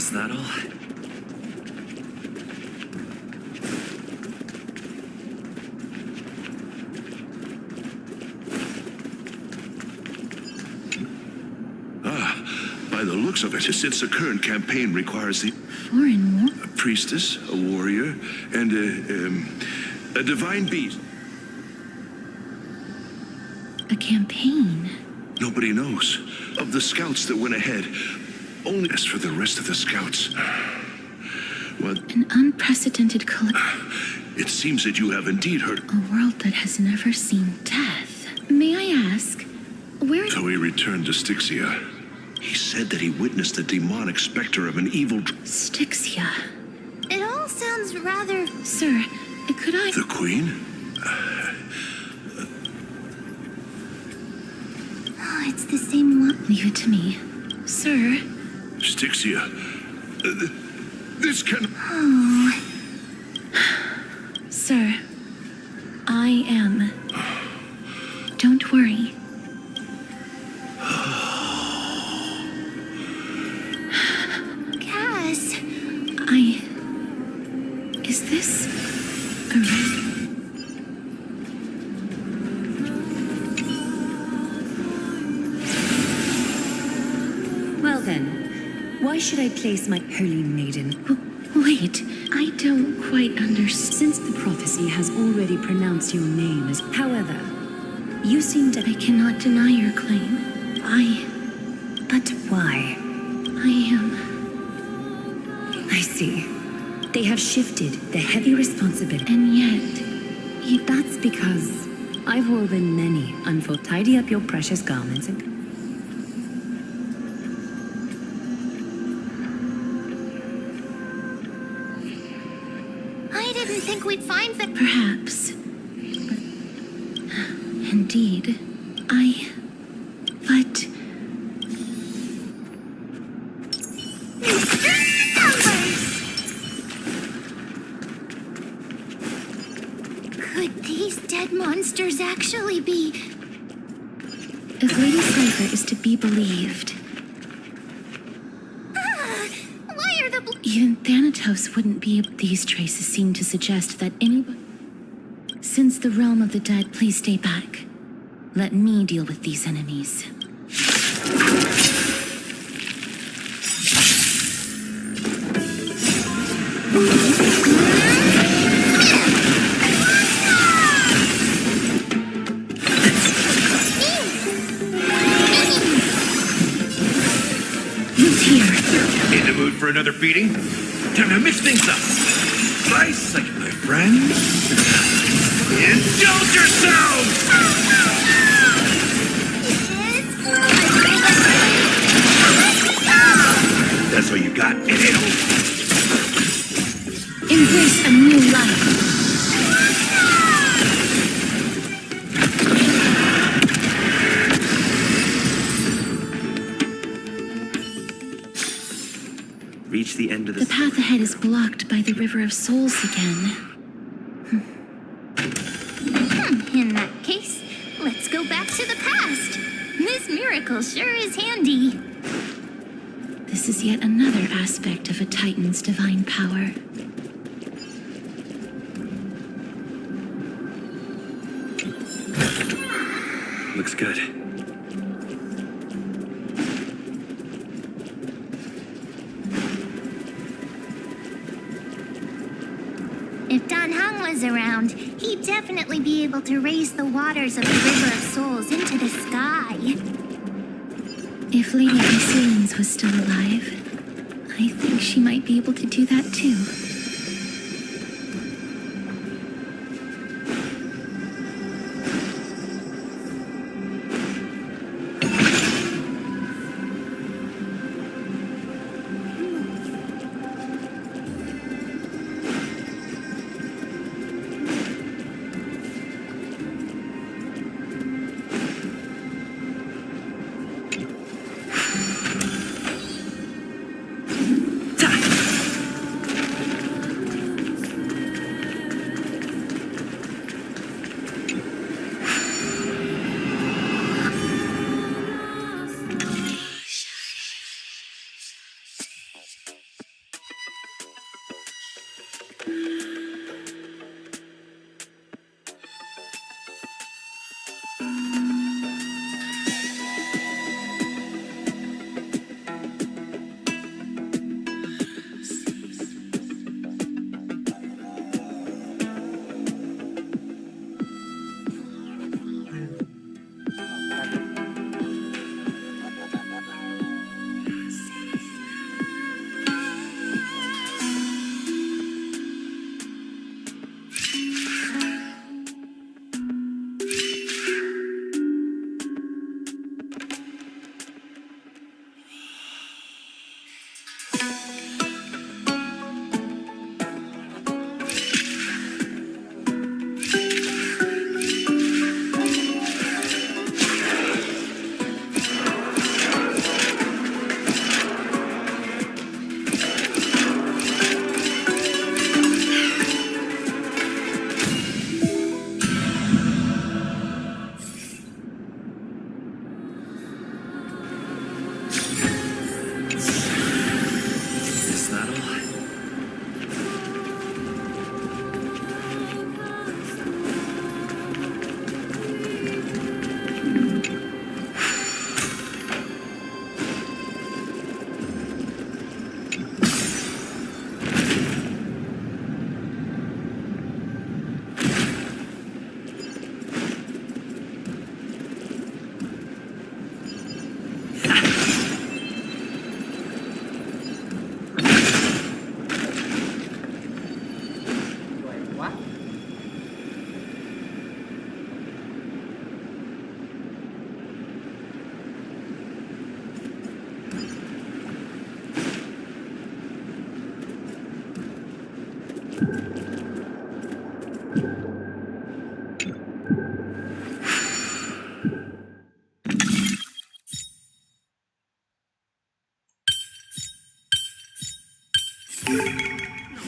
Speaker 3: Is that all?
Speaker 14: By the looks of it, since the current campaign requires the
Speaker 7: Foreign war?
Speaker 14: a priestess, a warrior, and a divine beast.
Speaker 7: A campaign?
Speaker 14: Nobody knows of the scouts that went ahead. Only as for the rest of the scouts. Well,
Speaker 7: An unprecedented
Speaker 14: it seems that you have indeed heard.
Speaker 7: A world that has never seen death. May I ask, where...
Speaker 14: So he returned to Styxia. He said that he witnessed the demonic specter of an evil...
Speaker 7: Styxia.
Speaker 12: It all sounds rather...
Speaker 7: Sir, could I...
Speaker 14: The Queen?
Speaker 4: Oh, it's the same one.
Speaker 7: Leave it to me. Sir.
Speaker 14: Styxia. This can...
Speaker 4: Oh.
Speaker 7: Sir, I am. Don't worry.
Speaker 4: Cass.
Speaker 7: Is this a
Speaker 13: Well then, why should I place my holy maiden?
Speaker 7: Wait, I don't quite understand.
Speaker 13: Since the prophecy has already pronounced your name as... However, you seem to...
Speaker 7: I cannot deny your claim.
Speaker 13: But why?
Speaker 7: I am...
Speaker 13: I see. They have shifted the heavy responsibility.
Speaker 7: And yet...
Speaker 13: That's because I've woven many unfold. Tidy up your precious garments and...
Speaker 12: I didn't think we'd find the...
Speaker 7: Perhaps. Indeed. But...
Speaker 12: Could these dead monsters actually be...
Speaker 7: If Lady Cypher is to be believed...
Speaker 12: Why are the...
Speaker 7: Even Thanatos wouldn't be... These traces seem to suggest that anybody... Since the realm of the dead, please stay back. Let me deal with these enemies. Who's here?
Speaker 15: In the mood for another beating? Time to mix things up. Slice like my friends. Indulge yourselves! That's all you got, idiot.
Speaker 7: Embrace a new life.
Speaker 6: Reach the end of
Speaker 7: The path ahead is blocked by the River of Souls again.
Speaker 4: In that case, let's go back to the past. This miracle sure is handy.
Speaker 7: This is yet another aspect of a Titan's divine power.
Speaker 6: Looks good.
Speaker 4: If Dan Heng was around, he'd definitely be able to raise the waters of the River of Souls into the sky.
Speaker 7: If Lady Basilians was still alive, I think she might be able to do that too.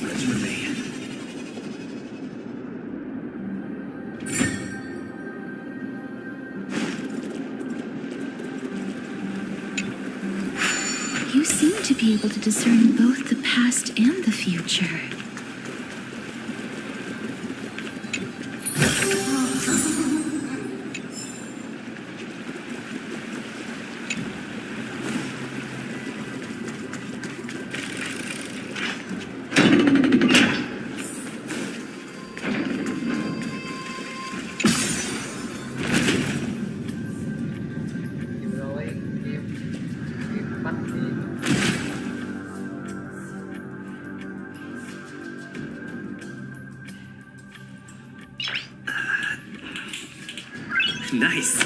Speaker 3: That's for me.
Speaker 7: You seem to be able to discern both the past and the future.
Speaker 11: Rồi em bắt đi.
Speaker 3: Nice.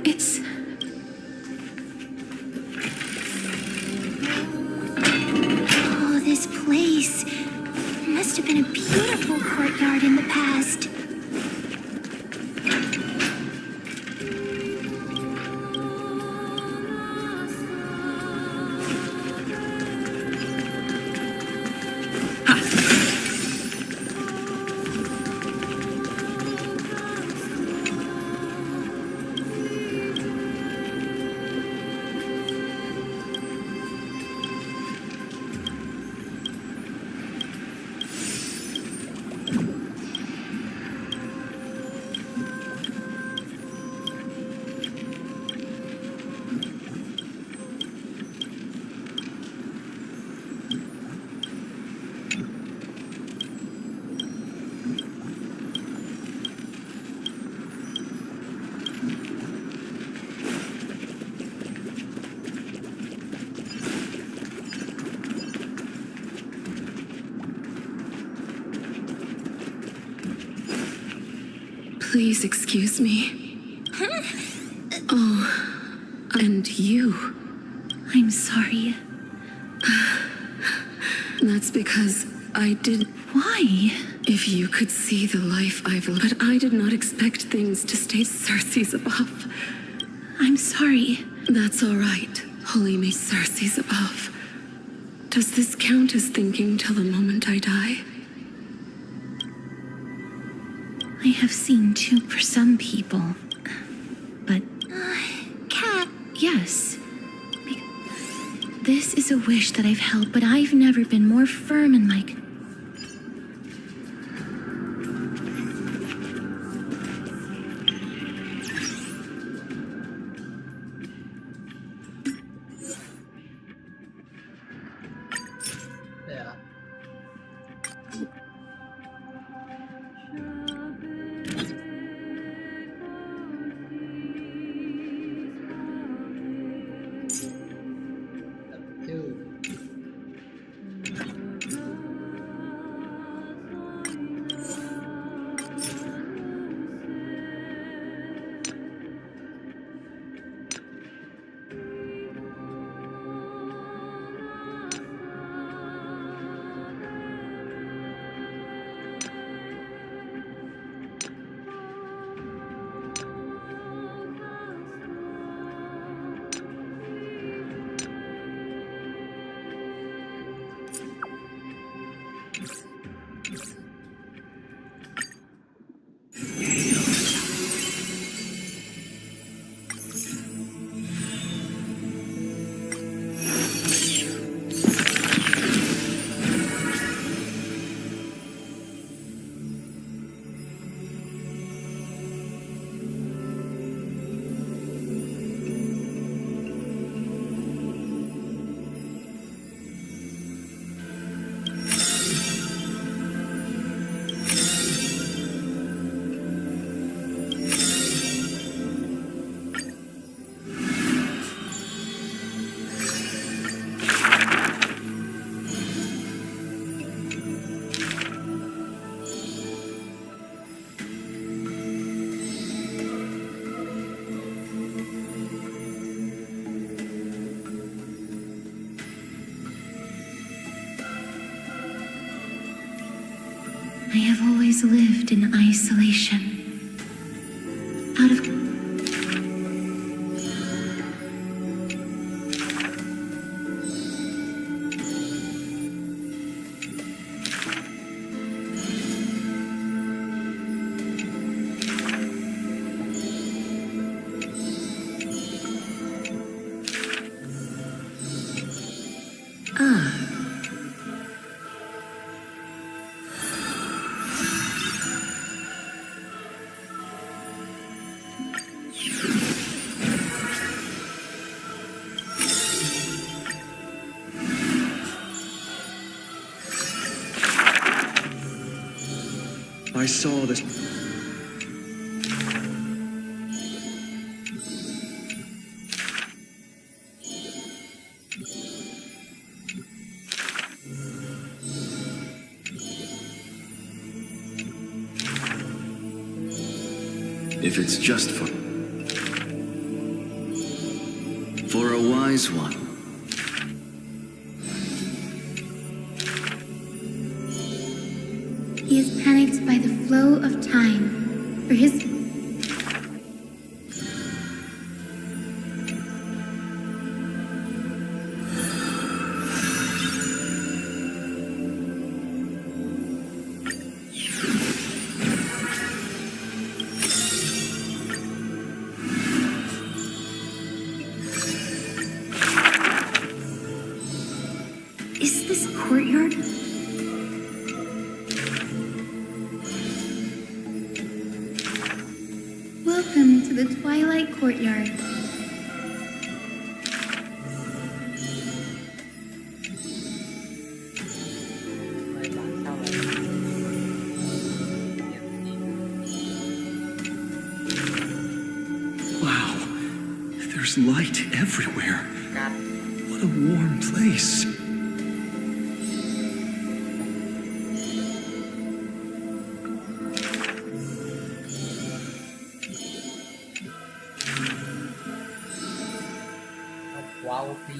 Speaker 7: It's... Oh, this place must have been a beautiful courtyard in the past.
Speaker 2: Please excuse me. Oh, and you.
Speaker 7: I'm sorry.
Speaker 2: That's because I did.
Speaker 7: Why?
Speaker 2: If you could see the life I've lived. But I did not expect things to stay Cersei's above.
Speaker 7: I'm sorry.
Speaker 2: That's all right. Holy may Cersei's above. Does this count as thinking till the moment I die?
Speaker 7: I have seen too for some people. But...
Speaker 4: Cat.
Speaker 7: Yes. This is a wish that I've held, but I've never been more firm in my...
Speaker 11: Yeah. Two.
Speaker 7: I have always lived in isolation. Out of
Speaker 6: I saw this.
Speaker 3: If it's just for a wise one.
Speaker 7: he is panicked by the flow of time, for his Is this courtyard? Welcome to the Twilight Courtyard.
Speaker 11: Mời bạn sau lại.
Speaker 15: Wow, there's light everywhere.
Speaker 11: Cắt.
Speaker 15: What a warm place.
Speaker 11: Wow, phi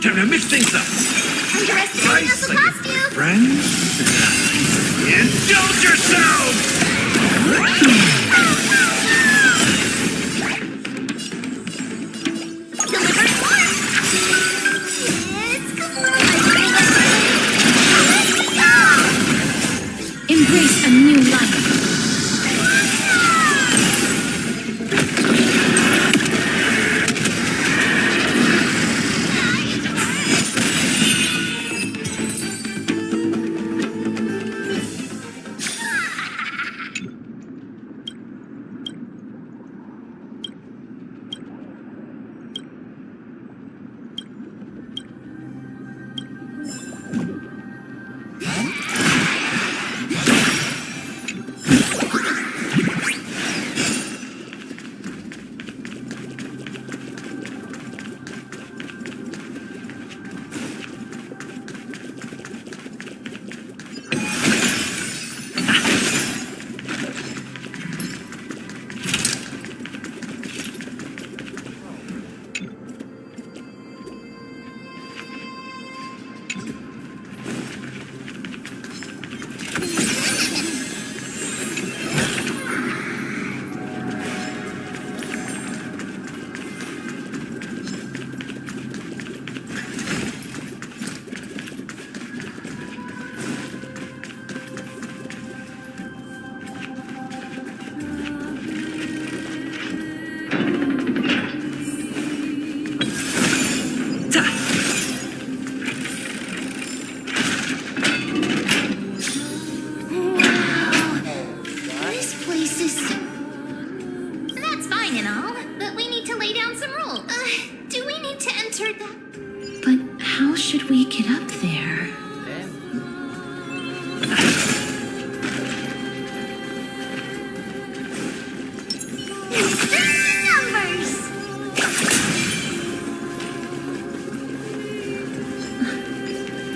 Speaker 15: Time to mix things up.
Speaker 12: Underestimating us will cost you.
Speaker 15: Friends? Indulge yourselves!
Speaker 12: Delivering more. It's
Speaker 7: Embrace a new life.
Speaker 12: This place is... That's fine and all, but we need to lay down some rules. Do we need to enter the...
Speaker 7: But how should we get up there?
Speaker 12: Numbers!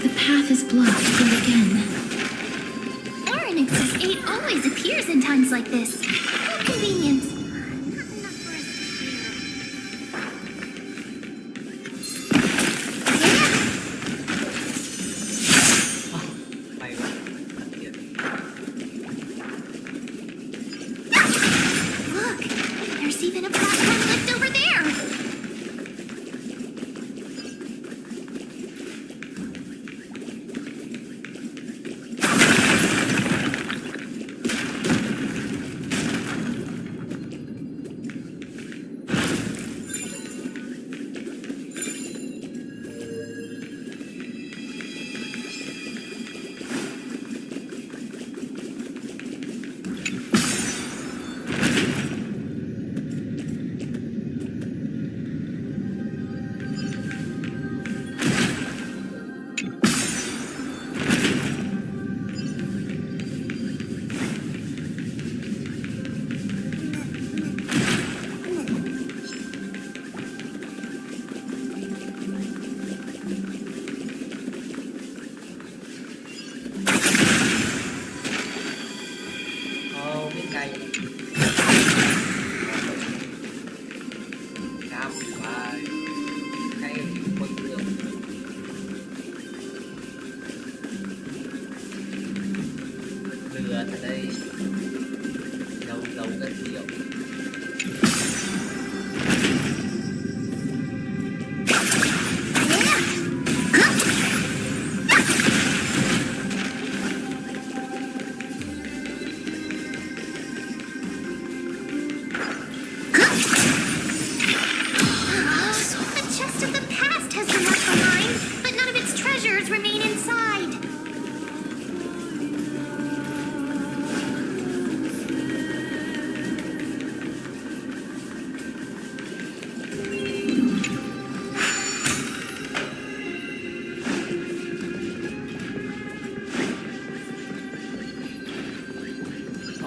Speaker 7: The path is blocked yet again.
Speaker 12: Oronix's 8 always appears in times like this. How convenient.
Speaker 11: May quá.
Speaker 12: Look, there's even a platform lift over there.
Speaker 11: Biết cây. Cam và cây bật được. Lừa ở đây. Đầu đầu cái rượu.
Speaker 12: The chest of the past has been left behind, but none of its treasures remain inside.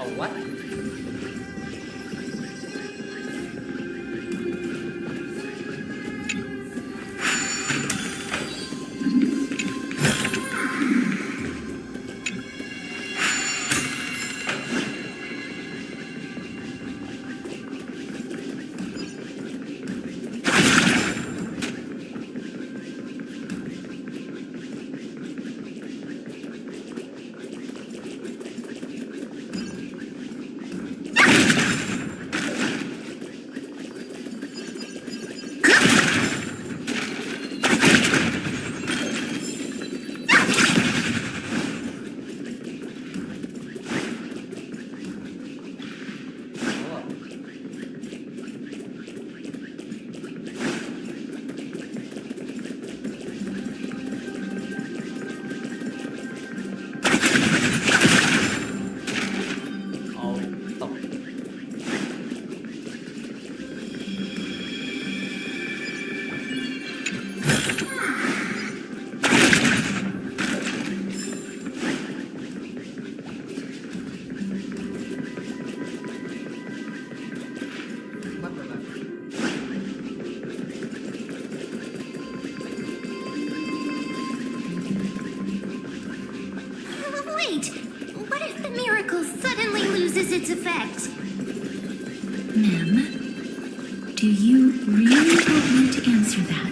Speaker 11: Oh, what?
Speaker 4: its effect.
Speaker 7: Ma'am, do you really want me to answer that?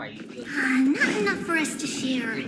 Speaker 4: Not enough for us to share.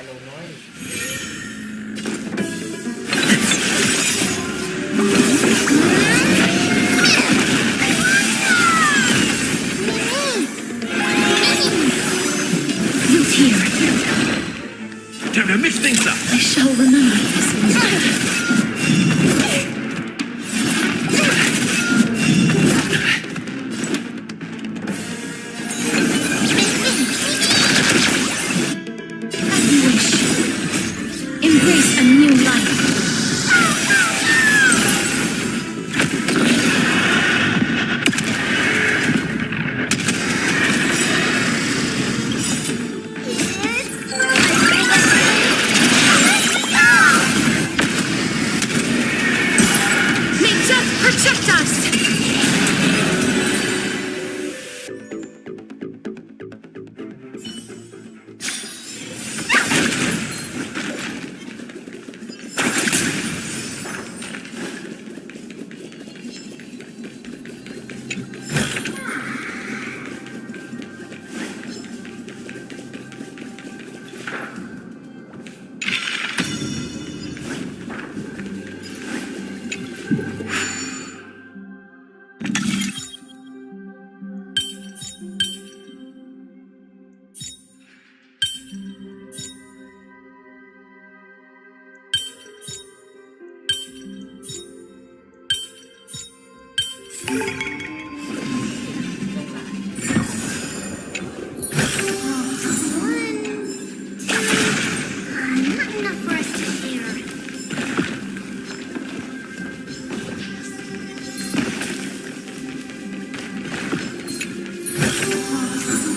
Speaker 11: lùn nói đi.
Speaker 7: Look here.
Speaker 15: Time to mix things up.
Speaker 7: I shall remember this. Embrace a new life. May death protect us!
Speaker 4: Not enough for us to share.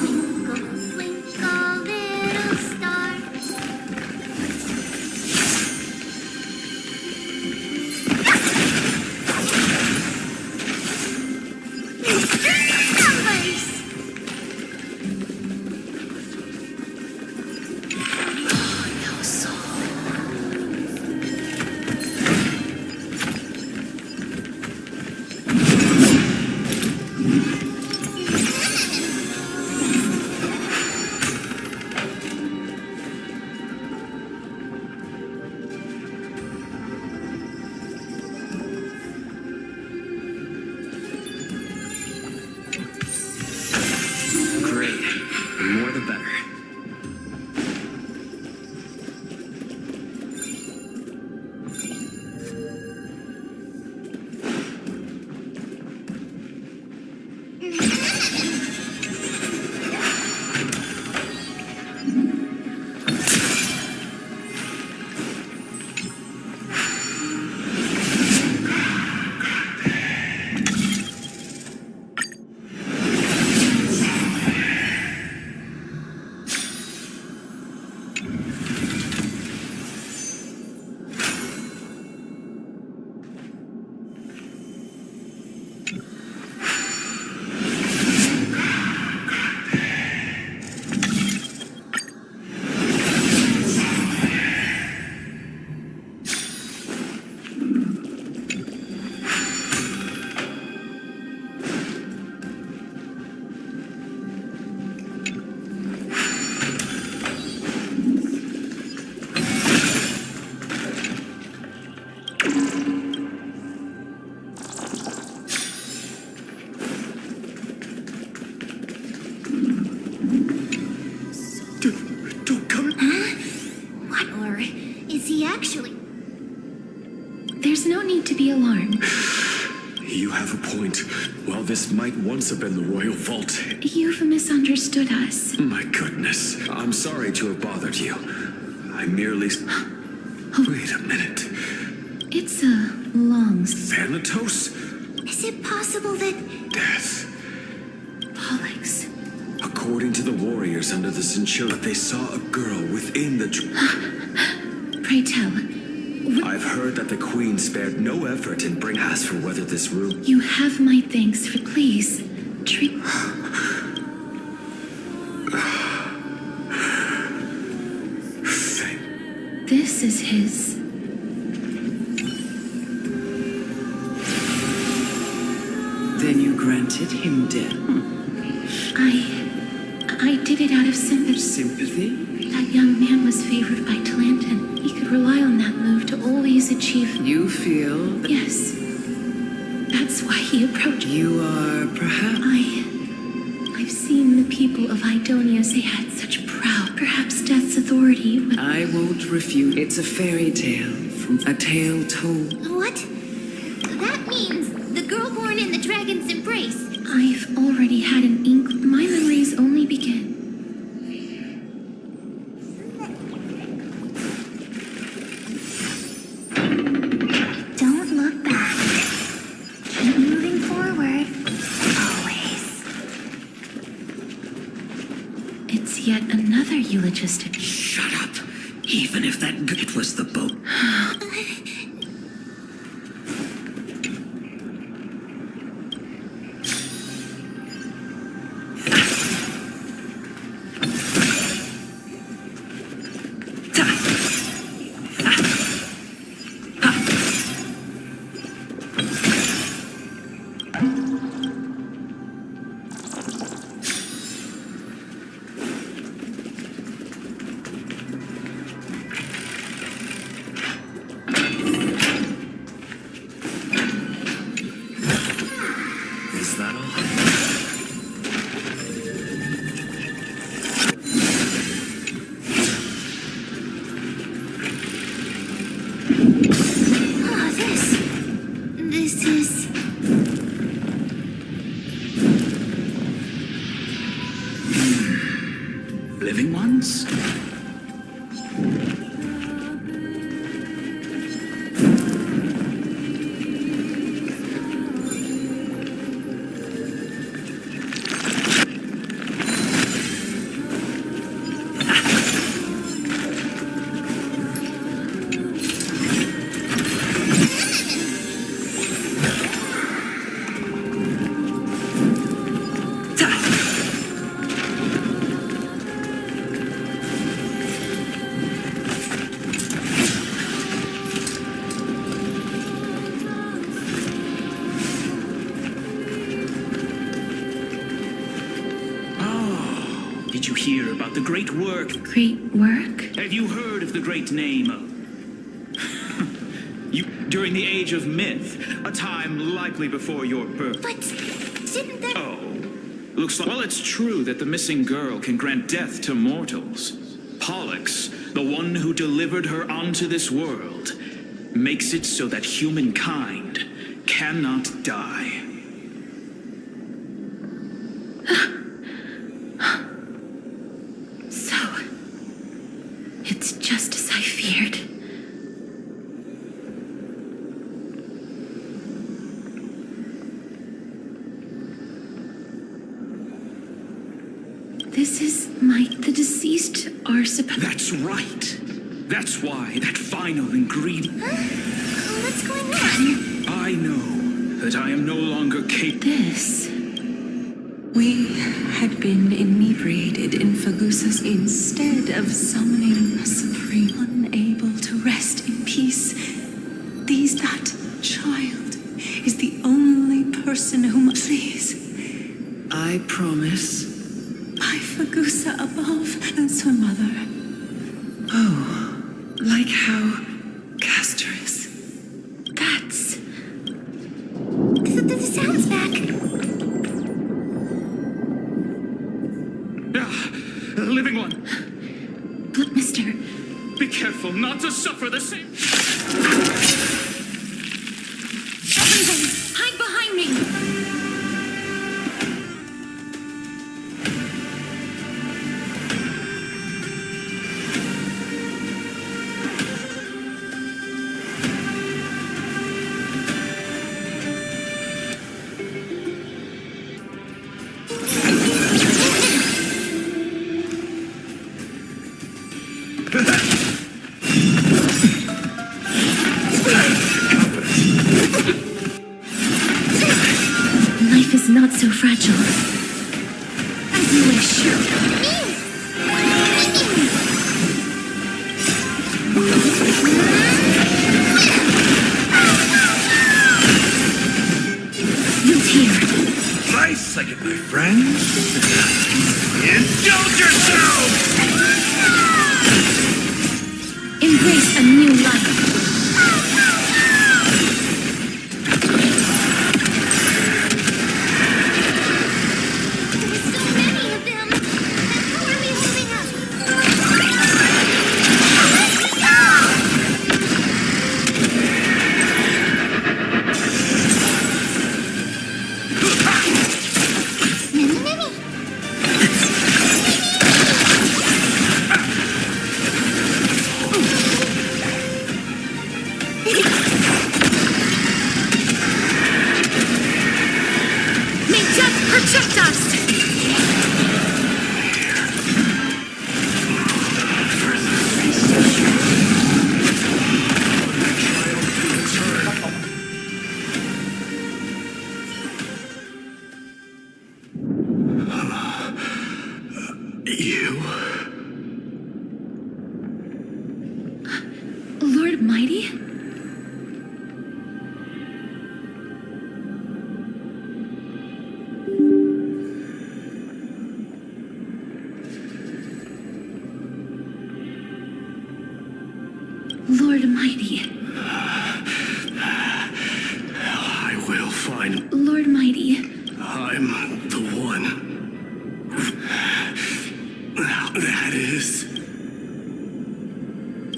Speaker 4: Twinkle, twinkle, little star. Numbers.
Speaker 6: Great. The more the better.
Speaker 5: Don't come.
Speaker 4: What, or is he actually?
Speaker 7: There's no need to be alarmed.
Speaker 5: You have a point. Well, this might once have been the royal vault.
Speaker 7: You've misunderstood us.
Speaker 5: My goodness. I'm sorry to have bothered you. I merely... Wait a minute.
Speaker 7: It's a long...
Speaker 5: Thanatos?
Speaker 4: Is it possible that...
Speaker 5: Death.
Speaker 7: Pollux.
Speaker 5: According to the warriors under the Cinchilla, they saw a girl within the...
Speaker 7: Pray tell.
Speaker 5: I've heard that the Queen spared no effort in bringing us for whether this room...
Speaker 7: You have my thanks for please. Treat... This is his...
Speaker 9: Then you granted him death.
Speaker 7: I did it out of sympathy.
Speaker 9: sympathy?
Speaker 7: That young man was favored by Talanton. He could rely on that move to always achieve.
Speaker 9: You feel that
Speaker 7: Yes. That's why he approached.
Speaker 9: you are perhaps...
Speaker 7: I've seen the people of Idonia say had such proud, perhaps death's authority, but
Speaker 9: I won't refute. It's a fairy tale from a tale told.
Speaker 4: What? That means the girl born in the dragon's embrace.
Speaker 7: I've already had an inkling. My memories only begin.
Speaker 4: Don't look back. Keep moving forward. Always.
Speaker 7: It's yet another eulogistic.
Speaker 10: Shut up. Even if it was the boat.
Speaker 3: Is that all?
Speaker 4: Ah, this is...
Speaker 10: Living ones?
Speaker 1: Did you hear about the great work?
Speaker 7: Great work?
Speaker 1: Have you heard of the great name? During the age of myth, a time likely before your birth.
Speaker 4: But didn't there...
Speaker 1: Oh. Looks like... Well, it's true that the missing girl can grant death to mortals. Pollux, the one who delivered her onto this world, makes it so that humankind cannot die.
Speaker 7: So, it's just as I feared. This is the deceased are supposed...
Speaker 1: That's right. That's why that final ingredient...
Speaker 4: Huh? What's going on?
Speaker 1: I know that I am no longer capable...
Speaker 7: This...
Speaker 2: We had been inebriated in Fagusa's instead of summoning a supreme, unable to rest in peace. That child is the only person whom... Please.
Speaker 9: I promise.
Speaker 2: By Fagusa above, that's her mother.
Speaker 9: Oh, like how Castorus.
Speaker 7: That's...
Speaker 4: The sound's back.
Speaker 1: Living one.
Speaker 7: But, mister...
Speaker 1: Be careful not to suffer the same...
Speaker 4: Everyone, hide behind me!
Speaker 7: Life is not so fragile. As you wish. Loot here.
Speaker 15: Nice, like it, my friend. Indulge yourself!
Speaker 7: Lord Mighty? Lord Mighty.
Speaker 5: I will find.
Speaker 7: Lord Mighty.
Speaker 5: I'm the one. That is.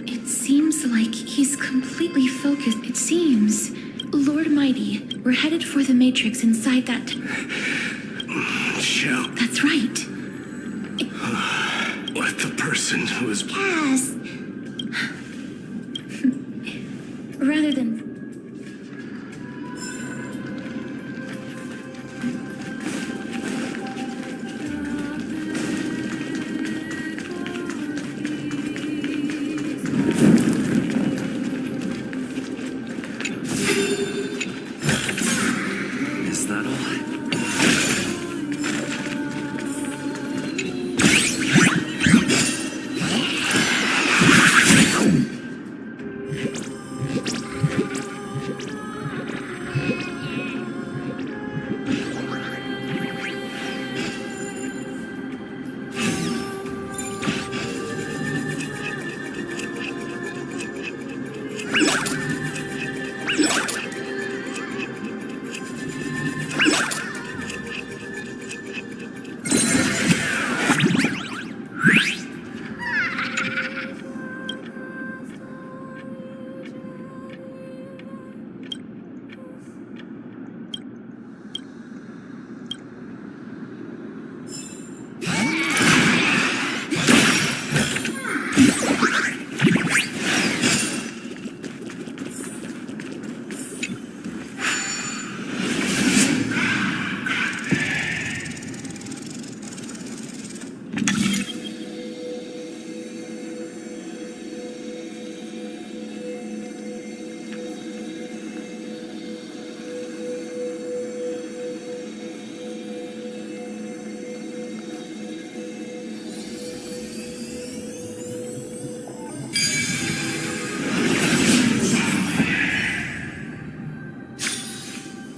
Speaker 7: It seems like he's completely focused. It seems. Lord Mighty, we're headed for the Matrix inside that.
Speaker 5: Shell.
Speaker 7: That's right.
Speaker 5: What the person who is.
Speaker 7: Yes. Rather than.
Speaker 6: Is that all?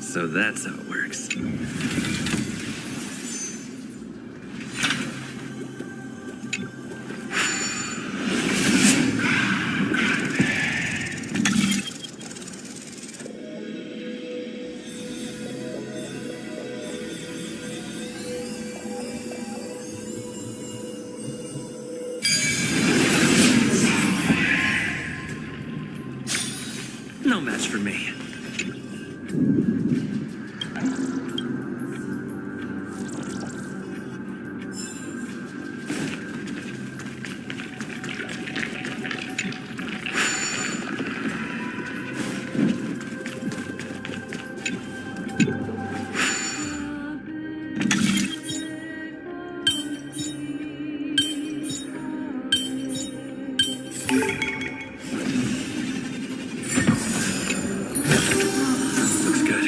Speaker 6: So that's how it works. No match for me. Looks good.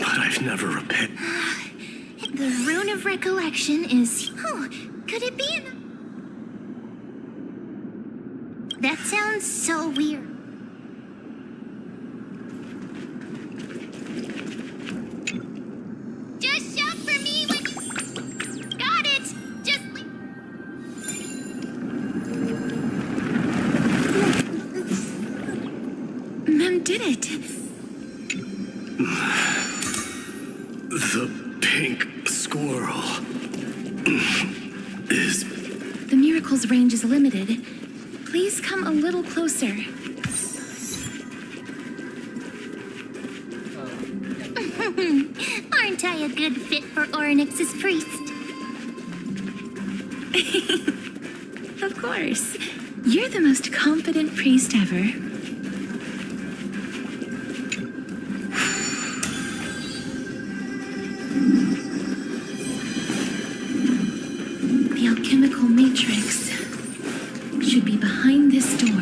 Speaker 5: But I've never repented.
Speaker 4: The rune of recollection is. Oh, could it be? That sounds so weird. Just shout for me when you. Got it! Just.
Speaker 7: Mem did it.
Speaker 5: The pink
Speaker 3: squirrel is...
Speaker 7: The miracle's range is limited. Please come a little closer.
Speaker 4: Aren't I a good fit for Ornyx's priest?
Speaker 7: Of course. You're the most competent priest ever. The alchemical matrix should be behind this door.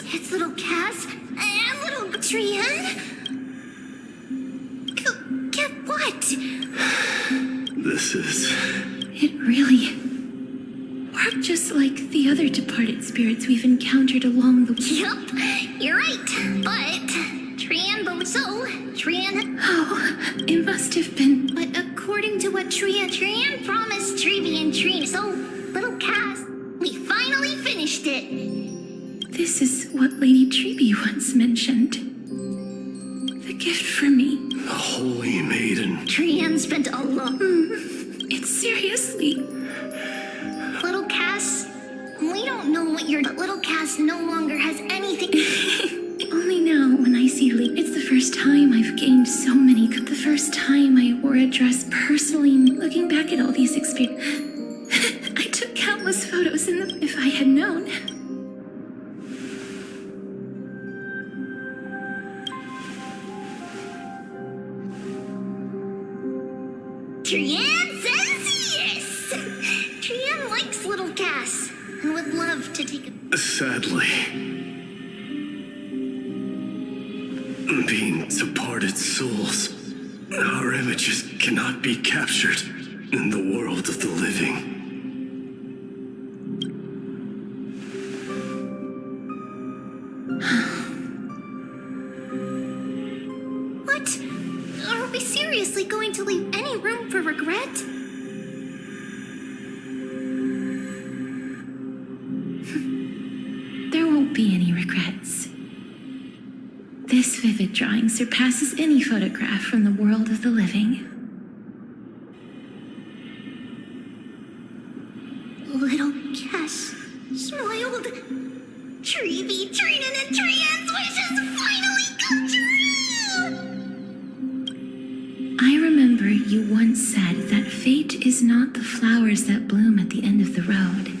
Speaker 4: It's little Cass and little Trian. Get what?
Speaker 3: This is...
Speaker 7: It really worked just like the other departed spirits we've encountered along the way.
Speaker 4: Yup, you're right. But Trian, Trian...
Speaker 7: Oh, it must have been...
Speaker 4: But according to what Trian promised Treevy and Trina, so little Cass, we finally finished it.
Speaker 7: This is what Lady Treeby once mentioned. The gift for me.
Speaker 3: The Holy Maiden.
Speaker 4: Trian spent a lot...
Speaker 7: It's seriously...
Speaker 4: Little Cass, we don't know what you're... But little Cass no longer has anything...
Speaker 7: Only now, when I see Lee, it's the first time I've gained so many... The first time I wore a dress personally. Looking back at all these experiences... I took countless photos in them if I had known.
Speaker 4: Trian says yes! Trian likes little Cass and would love to take a...
Speaker 3: Sadly, being departed souls, our images cannot be captured in the world of the living.
Speaker 4: What? Are we seriously going to leave any room for regret?
Speaker 7: There won't be any regrets. This vivid drawing surpasses any photograph from the world of the living.
Speaker 4: Little Cass smiled. Treevy, Trina, and Trian's wishes finally come true!
Speaker 7: I remember you once said that fate is not the flowers that bloom at the end of the road,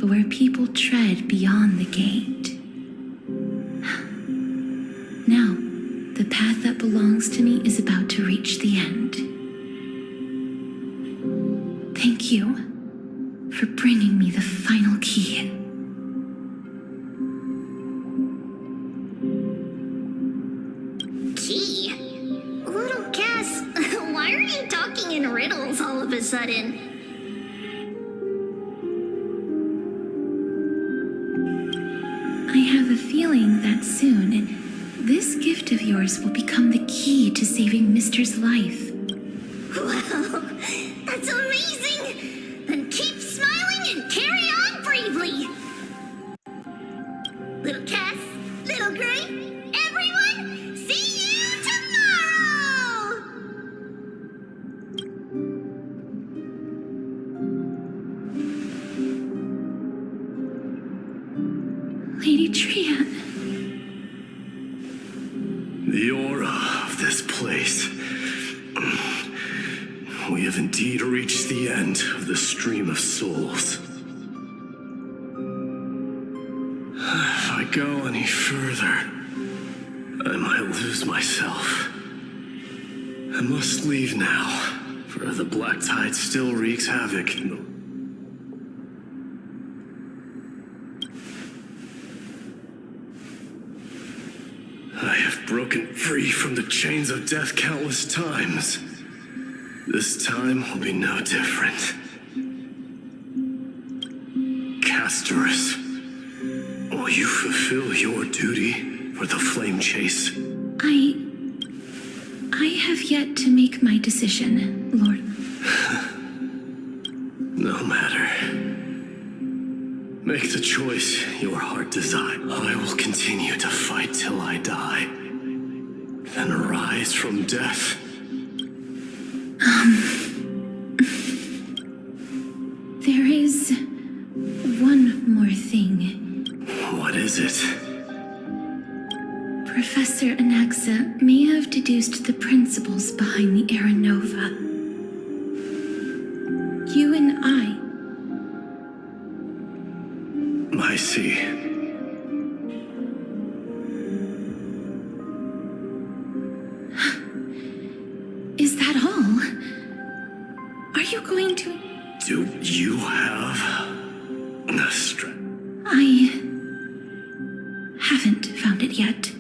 Speaker 7: but where people tread beyond the gate. Now, the path that belongs to me is about to reach the end. Thank you for bringing me the final key.
Speaker 4: Key? Little Cass, why are you talking in riddles all of a sudden?
Speaker 7: I have a feeling that soon, this gift of yours will become the key to saving Mister's life.
Speaker 4: Wow, that's amazing! Then keep smiling and carry on bravely! Little Cass, little Gray, everyone, see you tomorrow!
Speaker 7: Lady Trian.
Speaker 3: The aura of this place. We have indeed reached the end of the stream of souls. If I go any further, I might lose myself. I must leave now, for the black tide still wreaks havoc in the... I have broken free from the chains of death countless times. This time will be no different. Castorus, will you fulfill your duty for the flame chase?
Speaker 7: I have yet to make my decision, Lord.
Speaker 3: No matter. Make the choice your heart desires. I will continue to fight till I die. Then rise from death.
Speaker 7: There is one more thing.
Speaker 3: What is it?
Speaker 7: Professor Anaxa may have deduced the principles behind the Era Nova. You and
Speaker 3: I see.
Speaker 7: Is that all? Are you going to...
Speaker 3: Do you have a strength?
Speaker 7: I haven't found it yet.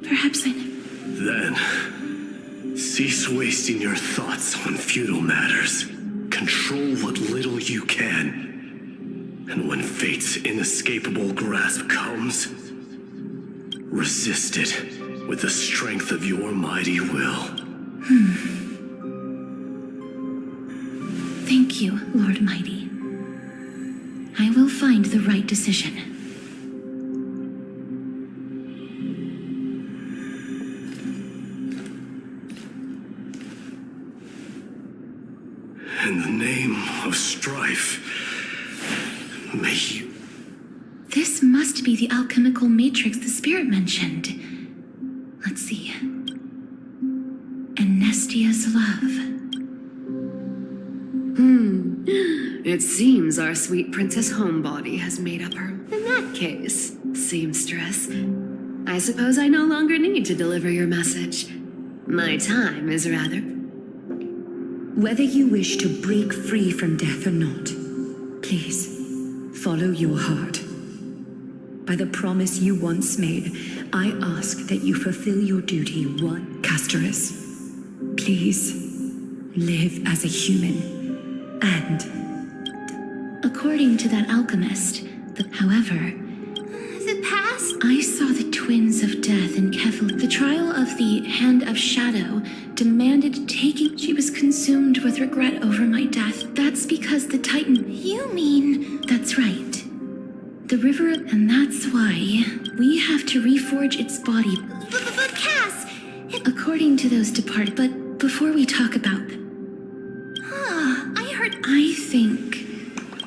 Speaker 7: Perhaps I never...
Speaker 3: Then, cease wasting your thoughts on futile matters. Control what little you can. And when fate's inescapable grasp comes, resist it with the strength of your mighty will.
Speaker 7: Thank you, Lord Mighty. I will find the right decision.
Speaker 3: In the name of strife, may you...
Speaker 7: This must be the alchemical matrix the spirit mentioned. Let's see. Anestia's love.
Speaker 13: It seems our sweet Princess Homebody has made up her. In that case, seamstress, I suppose I no longer need to deliver your message. My time is rather...
Speaker 16: Whether you wish to break free from death or not, please, follow your heart. By the promise you once made, I ask that you fulfill your duty one. Castorus, please, live as a human, and...
Speaker 7: According to that alchemist, however...
Speaker 4: The past?
Speaker 7: I saw the twins of death in Kefil. The trial of the Hand of Shadow demanded taking... She was consumed with regret over my death. That's because the Titan...
Speaker 4: You mean...
Speaker 7: That's right. The river... And that's why we have to reforge its body.
Speaker 4: But Cass...
Speaker 7: According to those departed... But before we talk about...
Speaker 4: I heard...
Speaker 7: I think...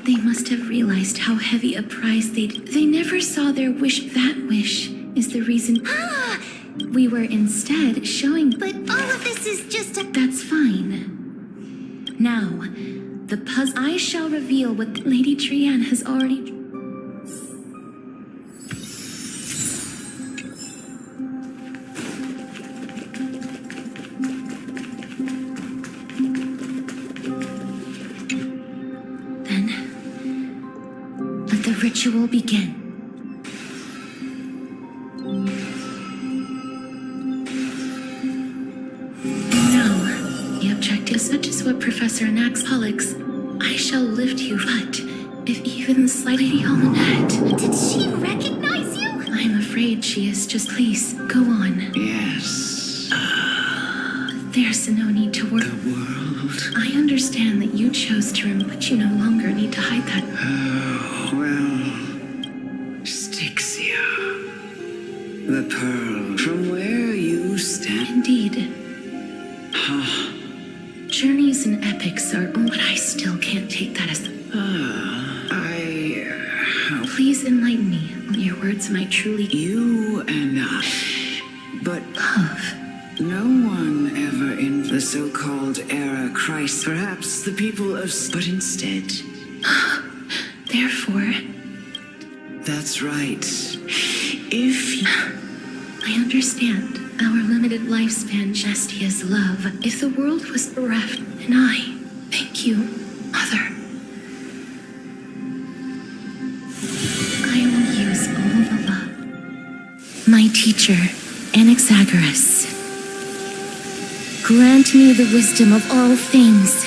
Speaker 7: They must have realized how heavy a price they never saw their wish. That wish is the reason we were instead showing.
Speaker 4: But all of this is just a...
Speaker 7: That's fine. Now, the puzzle... I shall reveal what Lady Trianne has already... Ritual begin. Now, the objective, such as what Professor Anax Pollux, I shall lift you, but if even the slight Lady Almanette...
Speaker 4: Did she recognize you?
Speaker 7: I'm afraid she is. Just please, go on.
Speaker 9: Yes.
Speaker 7: There's no need to worry.
Speaker 9: The world.
Speaker 7: I understand that you chose to remove, but you no longer need to hide that.
Speaker 9: The pearl, from where you stand.
Speaker 7: Indeed. Journeys and epics are... But I still can't take that as... Please enlighten me. Your words might truly...
Speaker 9: You and I. But...
Speaker 7: Love.
Speaker 9: No one ever in the so-called era Christ. Perhaps the people of... But instead...
Speaker 7: Therefore...
Speaker 9: That's right. If you...
Speaker 7: I understand. Our limited lifespan, Anestia's love. If the world was bereft, and I... Thank you, Mother. I will use all the love. My teacher, Anaxagoras. Grant me the wisdom of all things.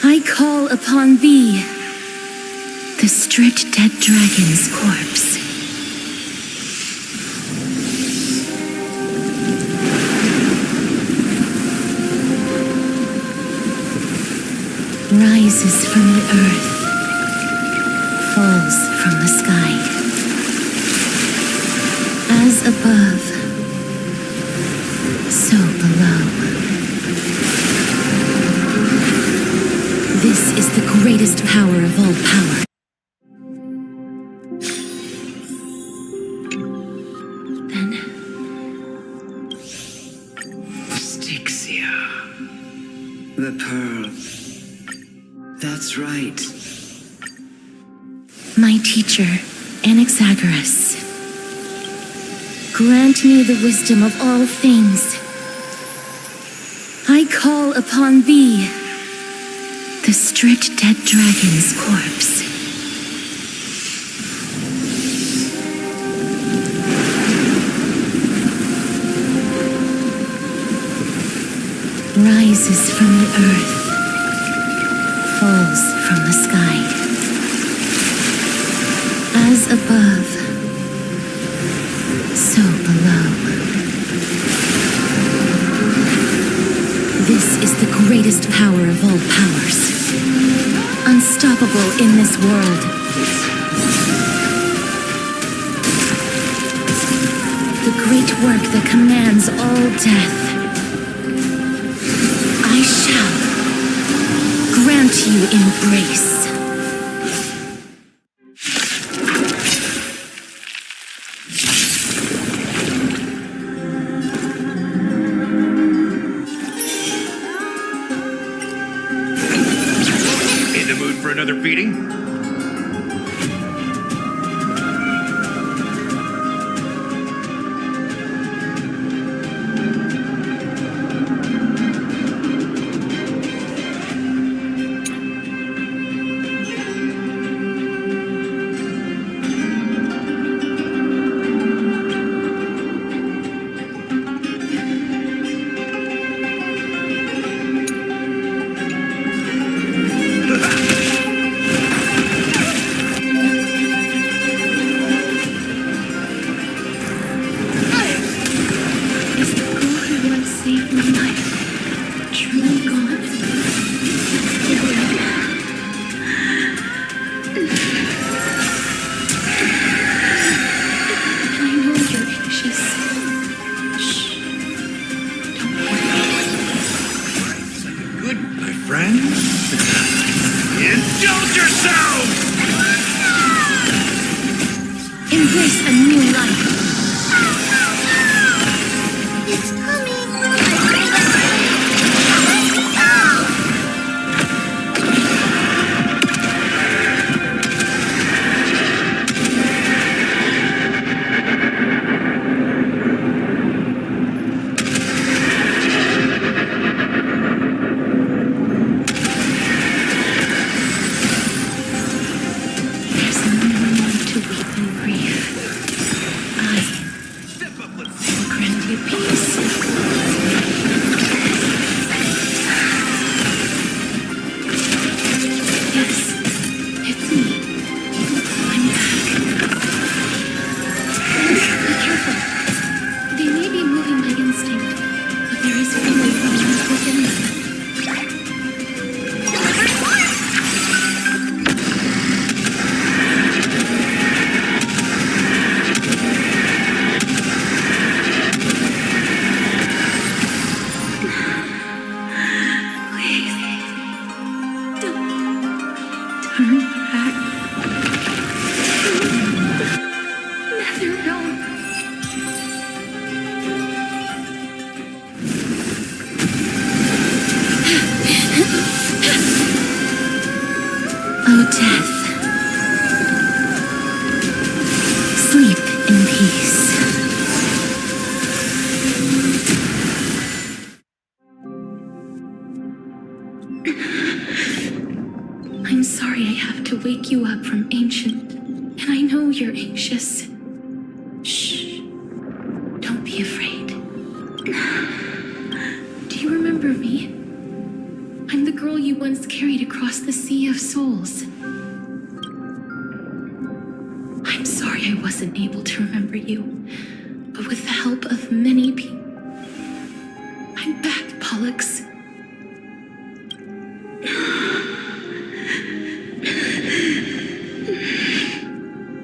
Speaker 7: I call upon thee, the stripped dead dragon's corpse. Rises from the earth, falls from the sky. As above, so below. This is the greatest power of all power. Then,
Speaker 9: Styxia. The pearl. That's right.
Speaker 7: my teacher, Anaxagoras, grant me the wisdom of all things. I call upon thee, the stripped dead dragon's corpse. Rises from the earth, falls from the sky. As above, so below. This is the greatest power of all powers. Unstoppable in this world. The great work that commands all death. I shall grant you embrace.
Speaker 15: In the mood for another beating? Indulge yourselves!
Speaker 7: Embrace a new life.
Speaker 4: It's coming.
Speaker 7: O death, sleep in peace. I'm sorry I have to wake you up from ancient, and I know you're anxious. Shh, don't be afraid. carried across the sea of souls. I'm sorry I wasn't able to remember you, but with the help of many people, I'm back, Pollux.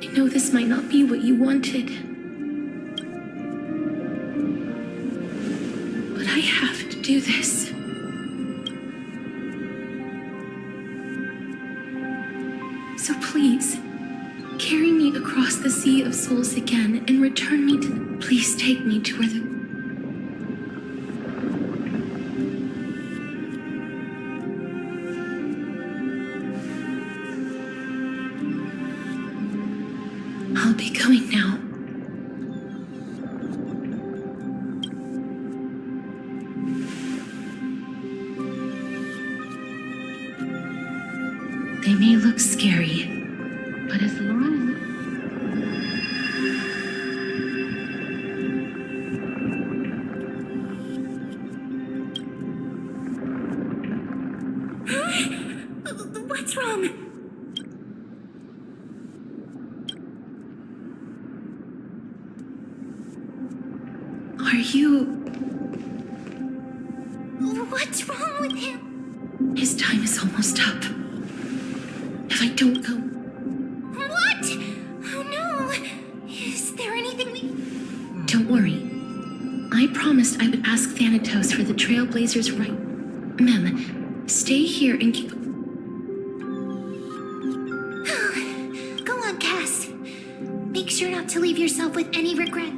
Speaker 7: I know this might not be what you wanted, but I have to do this. So please, carry me across the sea of souls again and return me to... Please take me to where the... I'll be going now. They may look scary, but as long as...
Speaker 4: What's wrong?
Speaker 7: Are you...
Speaker 4: What's wrong with him?
Speaker 7: His time is almost up. If I don't go...
Speaker 4: What? Oh no. Is there anything we...
Speaker 7: Don't worry. I promised I would ask Thanatos for the Trailblazers' right. Mem, stay here and keep...
Speaker 4: Go on, Cass. Make sure not to leave yourself with any regret.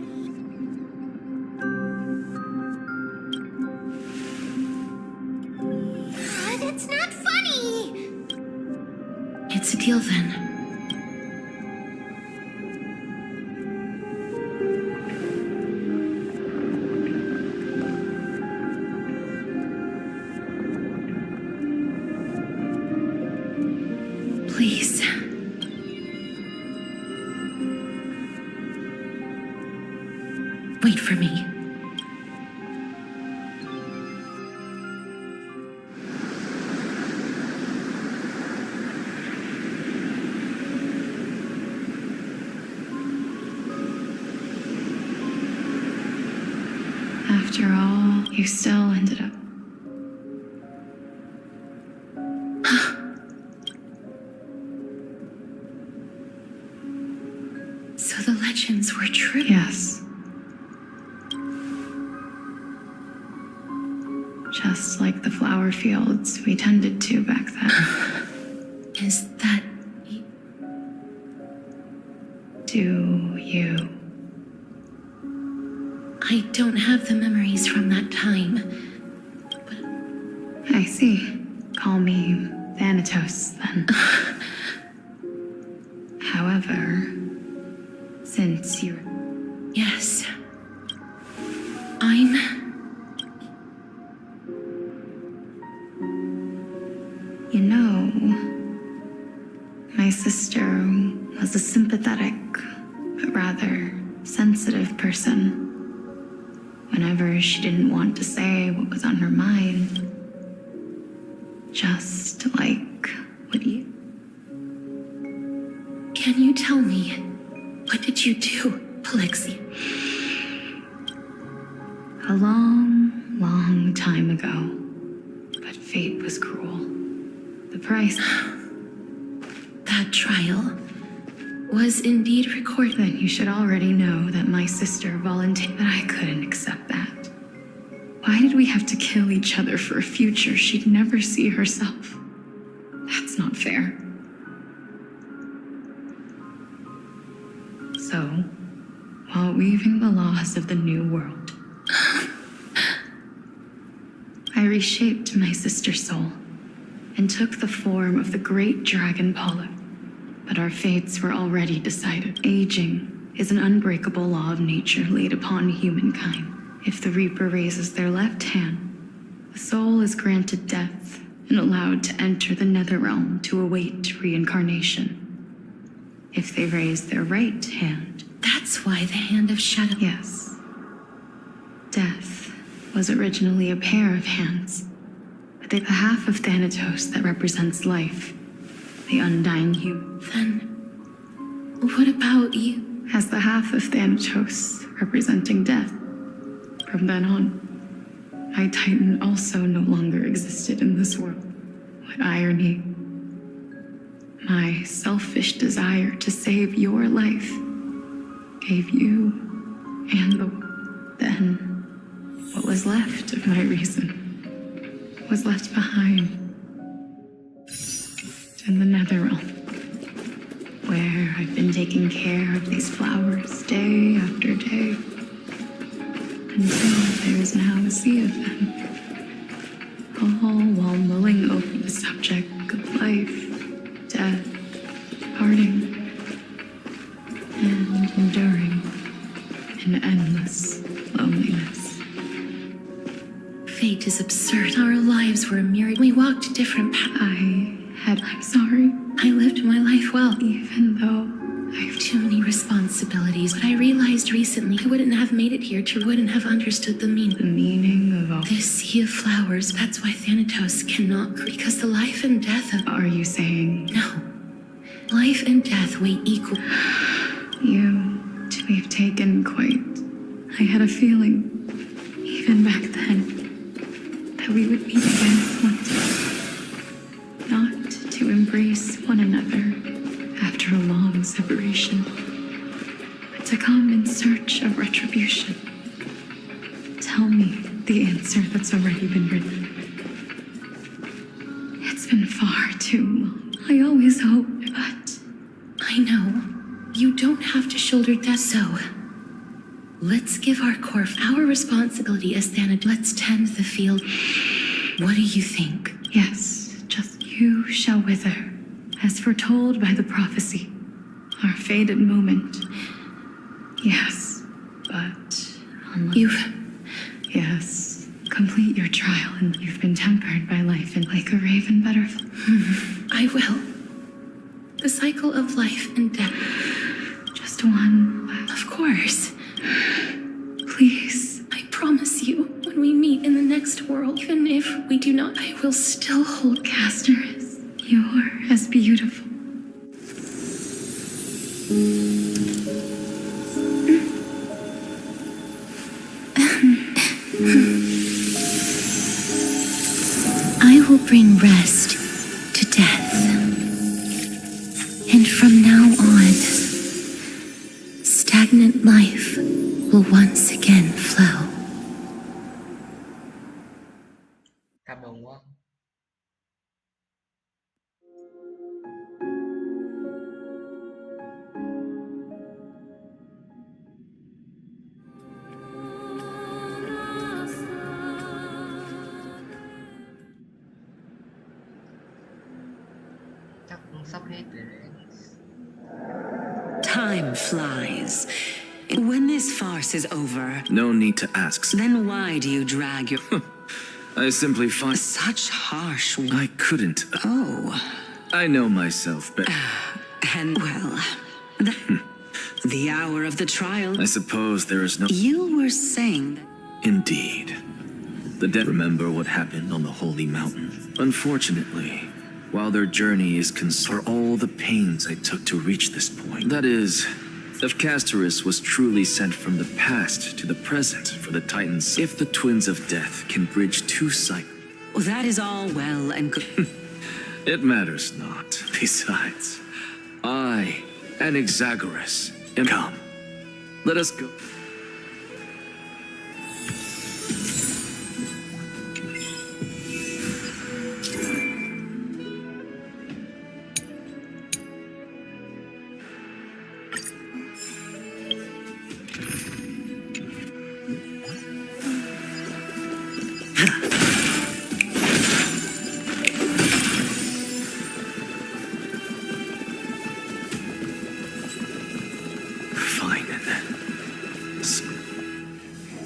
Speaker 4: That's not funny.
Speaker 7: It's a deal then. Please. Wait for me.
Speaker 17: After all, you still ended up.
Speaker 7: So the legends were true.
Speaker 17: Yes. Just like the flower fields we tended to back then.
Speaker 7: Is that...
Speaker 17: Do you?
Speaker 7: I don't have the memories from that time.
Speaker 17: I see. Call me Thanatos, then. However, since you're...
Speaker 7: Yes. I'm...
Speaker 17: You know, my sister was a sympathetic, but rather sensitive person. Whenever she didn't want to say what was on her mind, just like what you...
Speaker 7: Can you tell me, what did you do, Polixi?
Speaker 17: A long, long time ago, but fate was cruel. The price...
Speaker 7: That trial was indeed recorded.
Speaker 17: Then you should already know that my sister volunteered, but I couldn't accept that. Why did we have to kill each other for a future she'd never see herself? That's not fair. So, while weaving the laws of the new world, I reshaped my sister's soul and took the form of the great dragon Pollux. But our fates were already decided. Aging is an unbreakable law of nature laid upon humankind. If the Reaper raises their left hand, the soul is granted death and allowed to enter the Netherrealm to await reincarnation. If they raise their right hand...
Speaker 7: That's why the Hand of Shadow...
Speaker 17: Yes. Death was originally a pair of hands, but The half of Thanatos that represents life, the undying human.
Speaker 7: Then, what about you?
Speaker 17: As the half of Thanatos representing death. From then on, I, Titan, also no longer existed in this world. What irony. My selfish desire to save your life gave you and then what was left of my reason was left behind in the Netherrealm, where I've been taking care of these flowers day after day, until there is now a sea of them, all while mulling over the subject of life, death, parting, and enduring in endless loneliness.
Speaker 7: Fate is absurd. Our lives were a mirror. We walked different paths.
Speaker 17: I'm sorry.
Speaker 7: I lived my life well,
Speaker 17: even though
Speaker 7: I have too many responsibilities. But I realized recently I wouldn't have made it here to wouldn't have understood the meaning.
Speaker 17: The meaning of all
Speaker 7: this sea of flowers. That's why Thanatos cannot, because the life and death of...
Speaker 17: Are you saying?
Speaker 7: No. Life and death weigh equal.
Speaker 17: You, to have taken quite... I had a feeling, even back then, that we would meet again one day. Not to embrace one another after a long separation, but to come in search of retribution. Tell me the answer that's already been written. It's been far too long. I always hoped, but...
Speaker 7: I know. You don't have to shoulder that, so... Let's give our Corf our responsibility as Thanatos. Let's tend the field. What do you think?
Speaker 17: Yes, just you shall wither, as foretold by the prophecy. Our fated moment. Yes, but... Yes, complete your trial, and you've been tempered by life and like a raven butterfly.
Speaker 7: I will. The cycle of life and death.
Speaker 17: Just one last.
Speaker 7: Of course.
Speaker 17: Please.
Speaker 7: I promise you, when we meet in the next world, even if we do not, I will still hold
Speaker 17: Casterus. You're as beautiful.
Speaker 7: I will bring rest to death. And from now on, stagnant life will once again flow.
Speaker 11: Cảm động quá. Chắc cũng sắp hết rồi đấy.
Speaker 2: Time flies. When this farce is over,
Speaker 3: No need to ask.
Speaker 2: then why do you drag your...
Speaker 3: I simply find...
Speaker 2: Such harsh...
Speaker 3: I couldn't.
Speaker 2: Oh.
Speaker 3: I know myself, but...
Speaker 2: And, well... The hour of the trial...
Speaker 3: I suppose there is no...
Speaker 2: You were saying...
Speaker 3: Indeed. The dead remember what happened on the Holy Mountain. Unfortunately, while their journey is for all the pains I took to reach this point. That is, if Casterus was truly sent from the past to the present for the Titans, if the Twins of Death can bridge two cycles.
Speaker 2: That is all well and good.
Speaker 3: It matters not. Besides, I and Exagoras am come. Let us go.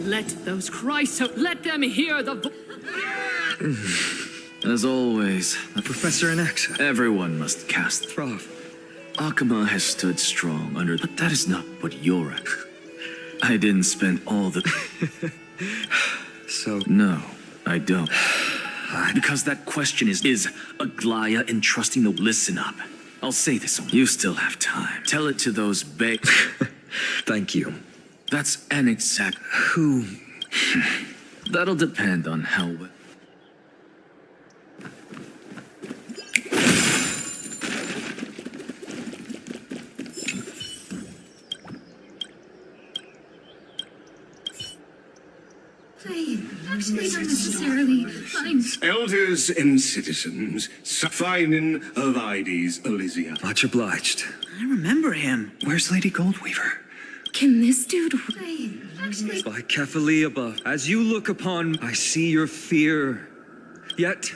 Speaker 18: Let those cry so. Let them hear the
Speaker 3: As always,
Speaker 6: Professor Anaxa.
Speaker 3: Everyone must cast.
Speaker 6: Prof.
Speaker 3: Akama has stood strong under, but that is not what you're at. I didn't spend all the...
Speaker 6: So...
Speaker 3: No, I don't. Because that question is Aglaya entrusting the... Listen up. I'll say this. You still have time. Tell it to those
Speaker 6: Thank you.
Speaker 3: That's an exact...
Speaker 6: Who?
Speaker 3: That'll depend on how...
Speaker 17: Actually, not necessarily. Fine.
Speaker 19: Elders and citizens, Finin of Ides Elysia.
Speaker 6: Much obliged.
Speaker 10: I remember him.
Speaker 6: Where's Lady Goldweaver?
Speaker 17: Can this dude...
Speaker 6: By Kephalia, as you look upon, I see your fear. Yet,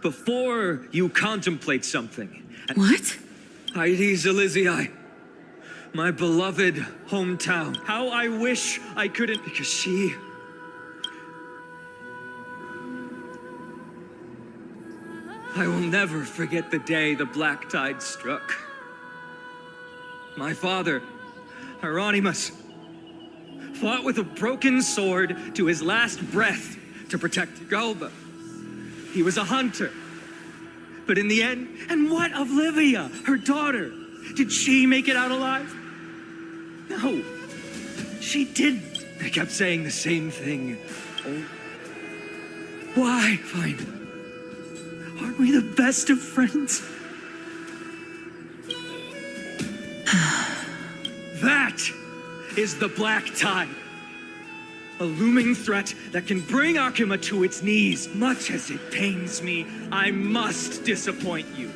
Speaker 6: before you contemplate something...
Speaker 17: What?
Speaker 6: Ides Elysia, my beloved hometown. How I wish I couldn't... Because she... I will never forget the day the black tide struck. My father, Hieronymus, fought with a broken sword to his last breath to protect Galba. He was a hunter. But in the end, and what of Livia, her daughter? Did she make it out alive? No, she didn't. They kept saying the same thing. Oh. Why? Fine. Aren't we the best of friends? That is the black tide. A looming threat that can bring Akima to its knees. Much as it pains me, I must disappoint you.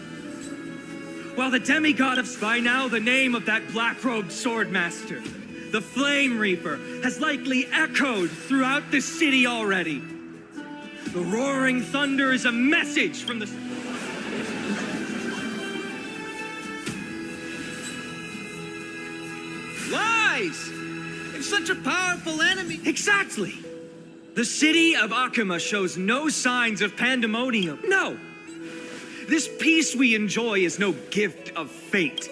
Speaker 6: While the demigod of by now the name of that black-robed swordmaster, the Flame Reaper, has likely echoed throughout the city already. The roaring thunder is a message from the...
Speaker 10: Lies! It's such a powerful enemy.
Speaker 6: Exactly! The city of Akima shows no signs of pandemonium. No! This peace we enjoy is no gift of fate.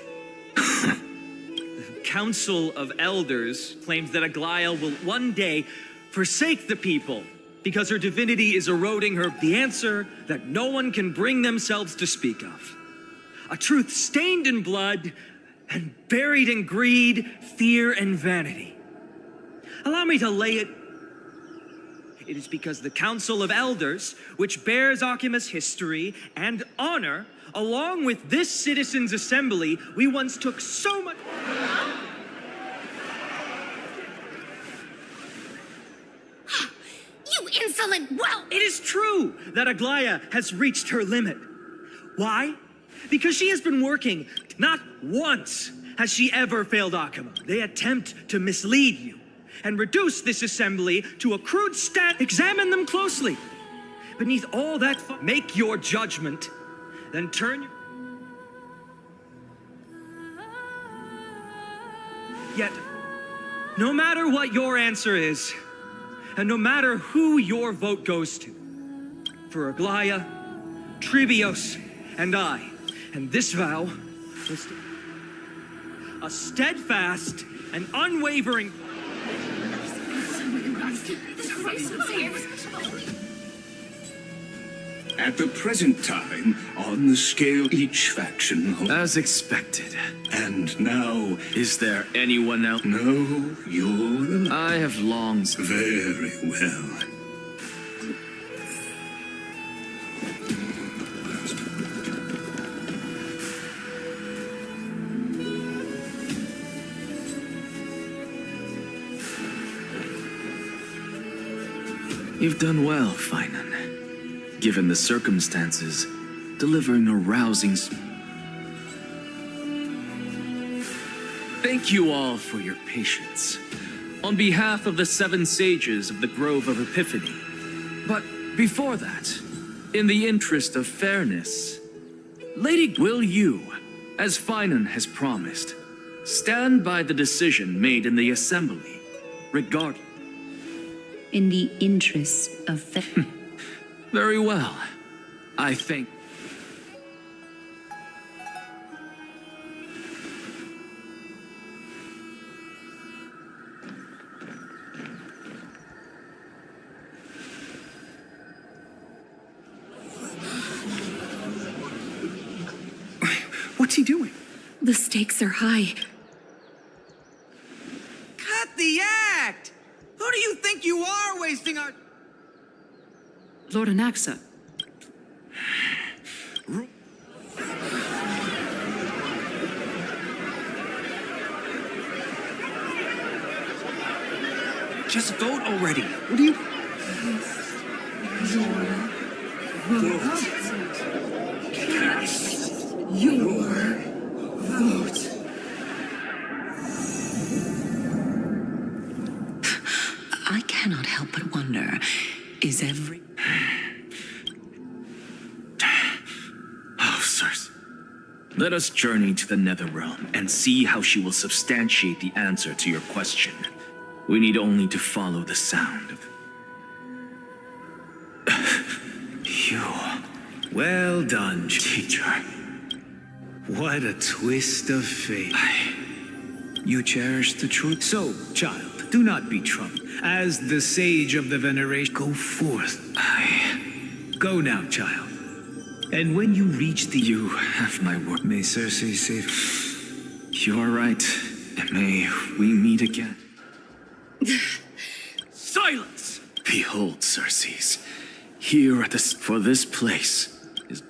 Speaker 6: The Council of Elders claims that Aglaya will one day forsake the people because her divinity is eroding her. The answer that no one can bring themselves to speak of. A truth stained in blood and buried in greed, fear, and vanity. Allow me to lay it. It is because the Council of Elders, which bears Akima's history and honor, along with this citizens' assembly, we once took so much...
Speaker 12: You insolent whelp!
Speaker 6: It is true that Aglaya has reached her limit. Why? Because she has been working. Not once has she ever failed Akima. They attempt to mislead you and reduce this assembly to a crude stat. Examine them closely. Beneath all that, make your judgment, then turn your... Yet, no matter what your answer is, and no matter who your vote goes to, for Aglaya, Tribios, and I, and this vow was a steadfast and unwavering...
Speaker 19: At the present time, on the scale each faction...
Speaker 3: As expected.
Speaker 19: And now...
Speaker 3: Is there anyone else?
Speaker 19: No, you're the...
Speaker 3: I have long...
Speaker 19: Very well.
Speaker 3: You've done well, Finan. Given the circumstances, delivering a rousing... Thank you all for your patience. On behalf of the 7 sages of the Grove of Epiphany. But before that, in the interest of fairness, Lady, will you, as Finan has promised, stand by the decision made in the Assembly, regardless...
Speaker 16: In the interest of
Speaker 3: Very well. I think...
Speaker 2: The stakes are high.
Speaker 6: Cut the act! Who do you think you are wasting our...
Speaker 18: Lord Anaxa.
Speaker 15: Just vote already. What do you...
Speaker 2: Your vote. I cannot help but wonder, is every...
Speaker 1: Oh, sirs. Let us journey to the Netherrealm and see how she will substantiate the answer to your question. We need only to follow the sound of...
Speaker 6: You. Well done, teacher. What a twist of fate. You cherish the truth. So, child, do not be troubled. As the sage of the veneration, go forth. Go now, child. And when you reach the...
Speaker 1: You have my word.
Speaker 6: May Cersei save...
Speaker 1: You are right. And may we meet again.
Speaker 6: Silence!
Speaker 1: Behold, Cersei. Here at this... For this place is...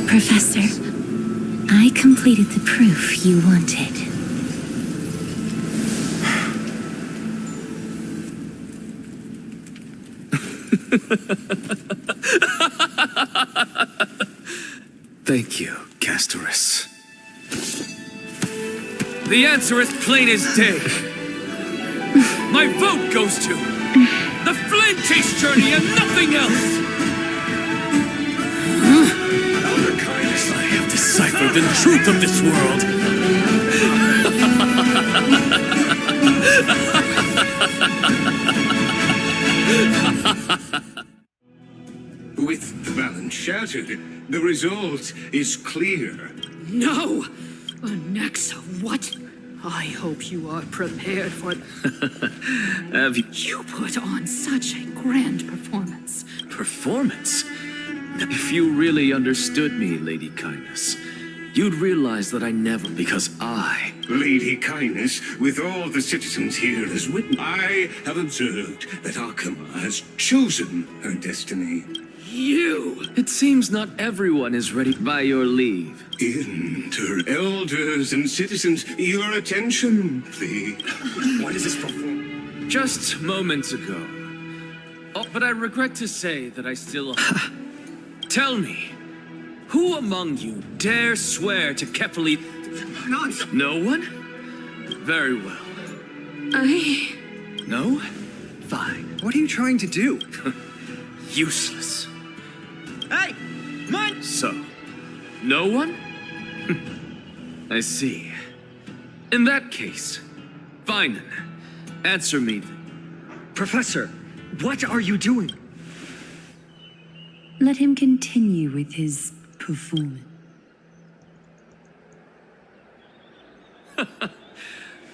Speaker 7: Professor, I completed the proof you wanted.
Speaker 3: Thank you, Castorus. The answer is plain as day. My vote goes to the Flame Chase Journey and nothing else! I have deciphered the truth of this world.
Speaker 19: With the balance shattered, the result is clear.
Speaker 18: No! Anaxa, what? I hope you are prepared for...
Speaker 1: Have you...
Speaker 18: You put on such a grand performance.
Speaker 3: Performance? If you really understood me, Lady Kindness, you'd realize that I never... Because I...
Speaker 19: Lady Kindness, with all the citizens here as witness, I have observed that Arkema has chosen her destiny.
Speaker 3: You! It seems not everyone is ready. By your leave.
Speaker 19: Enter elders and citizens, your attention, please. What is this performance?
Speaker 3: Just moments ago. Oh, but I regret to say that I still... Tell me, who among you dare swear to Kefali...
Speaker 19: Nonsense!
Speaker 3: No one? Very well. No? Fine.
Speaker 6: What are you trying to do?
Speaker 3: Useless.
Speaker 6: Hey! Man!
Speaker 3: So, no one? I see. In that case, fine then. Answer me.
Speaker 6: Professor, what are you doing?
Speaker 16: Let him continue with his performance.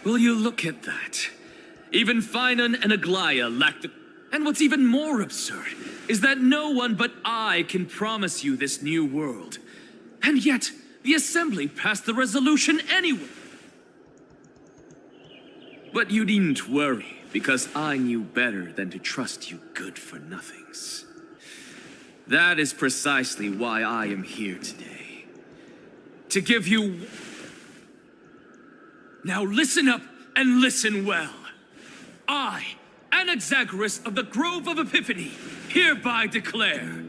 Speaker 3: Will you look at that? Even Finan and Aglaya lack the... And what's even more absurd is that no one but I can promise you this new world. And yet, the Assembly passed the resolution anyway. But you needn't worry, because I knew better than to trust you good-for-nothings. That is precisely why I am here today. To give you... Now listen up and listen well. I, Anaxagoras of the Grove of Epiphany, hereby declare...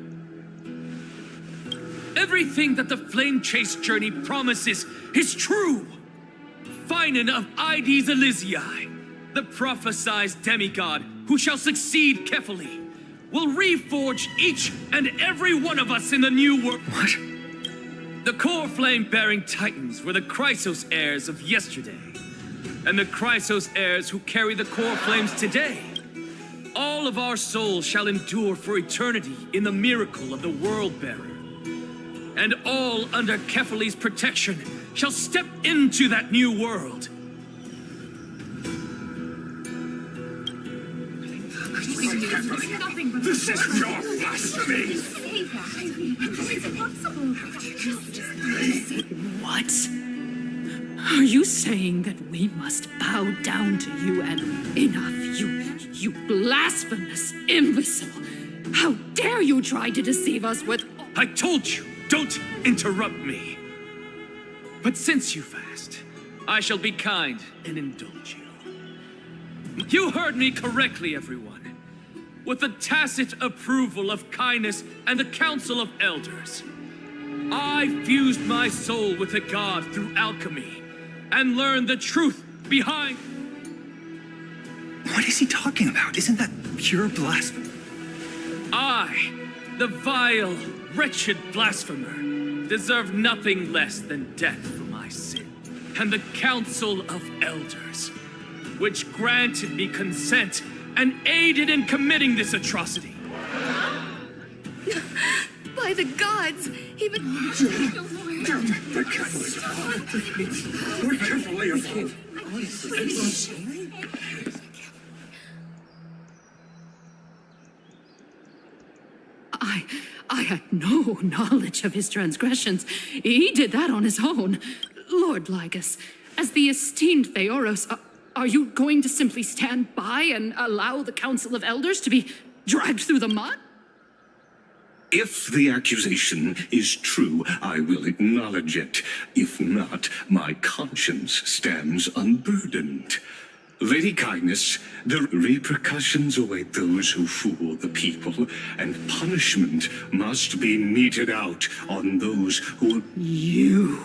Speaker 3: Everything that the Flame Chase Journey promises is true! Finan of Ides Elysiae, the prophesized demigod who shall succeed Kefali, will reforge each and every one of us in the new world.
Speaker 6: What?
Speaker 3: The core flame-bearing titans were the Chrysos heirs of yesterday, and the Chrysos heirs who carry the core flames today. All of our souls shall endure for eternity in the miracle of the World-Bearer. And all under Kefali's protection shall step into that new world.
Speaker 19: This is your blasphemy!
Speaker 18: What? Are you saying that we must bow down to you and enough, you blasphemous imbecile? How dare you try to deceive us with...
Speaker 3: I told you, don't interrupt me. But since you've asked, I shall be kind and indulge you. You heard me correctly, everyone. With the tacit approval of Kindness and the Council of Elders, I fused my soul with the god through alchemy and learned the truth behind...
Speaker 15: What is he talking about? Isn't that pure blasphemy?
Speaker 3: I, the vile, wretched blasphemer, deserve nothing less than death for my sin. And the Council of Elders, which granted me consent and aided in committing this atrocity.
Speaker 7: By the gods, even...
Speaker 18: I had no knowledge of his transgressions. He did that on his own. Lord Lygus, as the esteemed Theoros, are you going to simply stand by and allow the Council of Elders to be dragged through the mud?
Speaker 19: If the accusation is true, I will acknowledge it. If not, my conscience stands unburdened. Lady Kindness, the repercussions await those who fool the people, and punishment must be meted out on those who...
Speaker 18: You...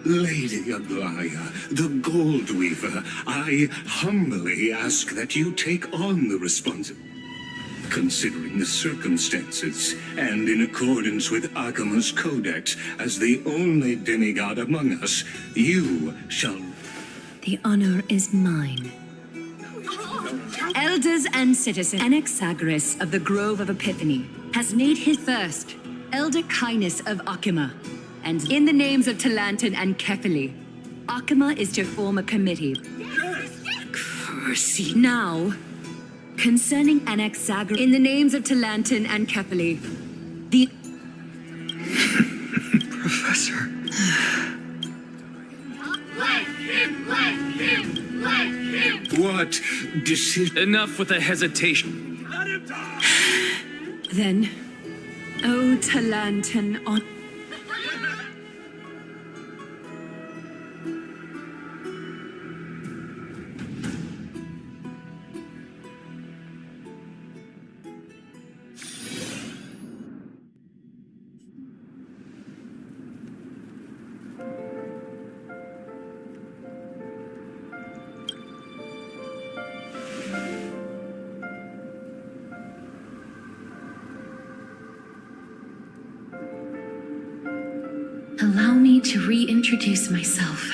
Speaker 19: Lady Aglaya, the Gold Weaver, I humbly ask that you take on the responsibility. Considering the circumstances, and in accordance with Akima's Codex, as the only demigod among us, you shall...
Speaker 16: The honor is mine. Elders and citizens, Anaxagoras of the Grove of Epiphany has made his first Elder Kindness of Akima, and in the names of Talantan and Kefili, Akima is to form a committee.
Speaker 18: Cursey.
Speaker 16: Now, concerning Anaxagoras, in the names of Talantan and Kefili, the...
Speaker 15: Professor.
Speaker 19: What decision?
Speaker 3: Enough with the hesitation.
Speaker 16: Then, O Talantan on...
Speaker 7: Allow me to reintroduce myself.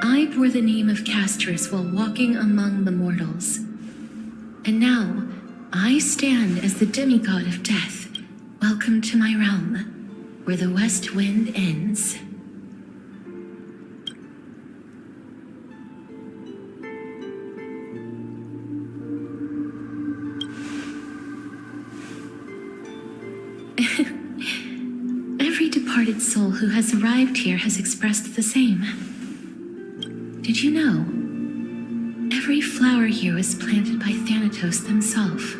Speaker 7: I bore the name of Castris while walking among the mortals. And now, I stand as the demigod of death. Welcome to my realm, where the west wind ends. Every departed soul who has arrived here has expressed the same. Did you know? Every flower here was planted by Thanatos themselves.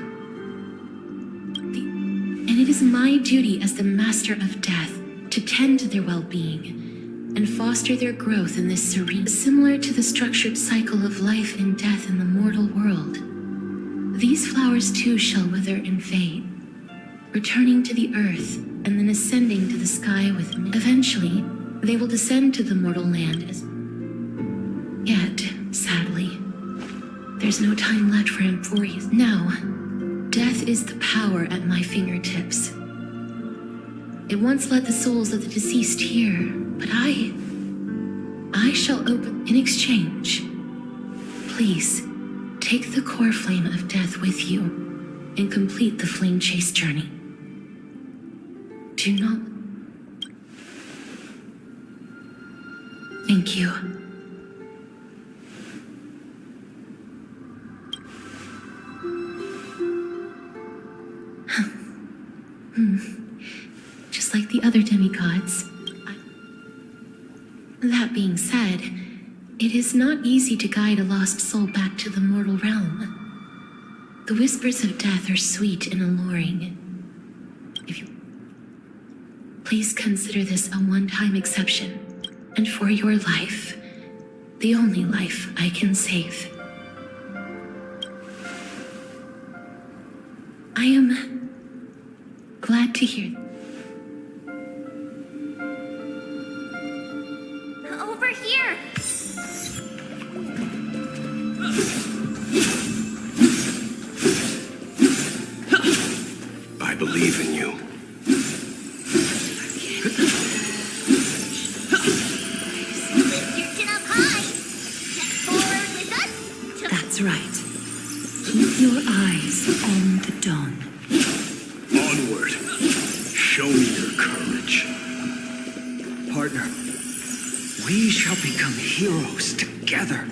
Speaker 7: And it is my duty as the master of death to tend to their well-being and foster their growth in this serene, similar to the structured cycle of life and death in the mortal world. These flowers too shall wither and fade, returning to the earth and then ascending to the sky with me. Eventually, they will descend to the mortal land as... Yet, sadly, there's no time left for Emporius. Now, death is the power at my fingertips. It once led the souls of the deceased here, but I shall open in exchange. Please, take the core flame of death with you and complete the flame chase journey. Do not... Thank you. other demigods. That being said, it is not easy to guide a lost soul back to the mortal realm. The whispers of death are sweet and alluring. If you please consider this a one-time exception, and for your life, the only life I can save. I am glad to hear.
Speaker 4: Over here!
Speaker 19: I believe in you.
Speaker 4: Lift your chin up high. Step forward with us.
Speaker 16: That's right. Keep your eyes on the dawn.
Speaker 19: Onward. Show me your courage.
Speaker 6: Partner, we shall become heroes together.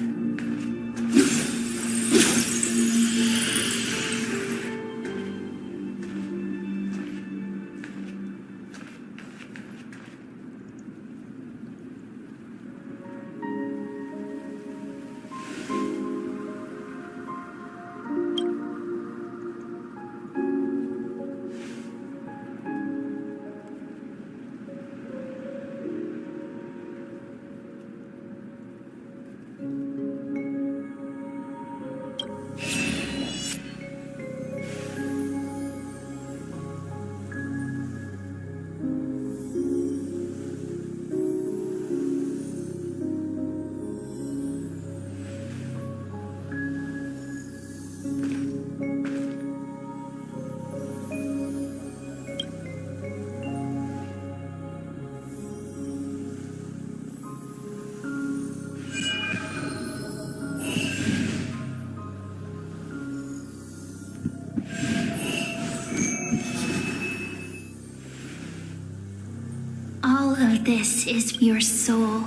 Speaker 4: All of this is your soul,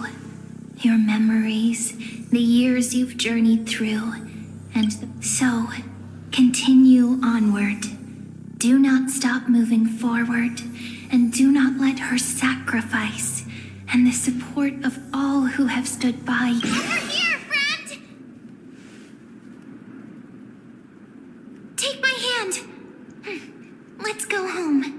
Speaker 4: your memories, the years you've journeyed through, and so continue onward. Do not stop moving forward, and do not let her sacrifice and the support of all who have stood by. Over here, friend! Take my hand. Let's go home.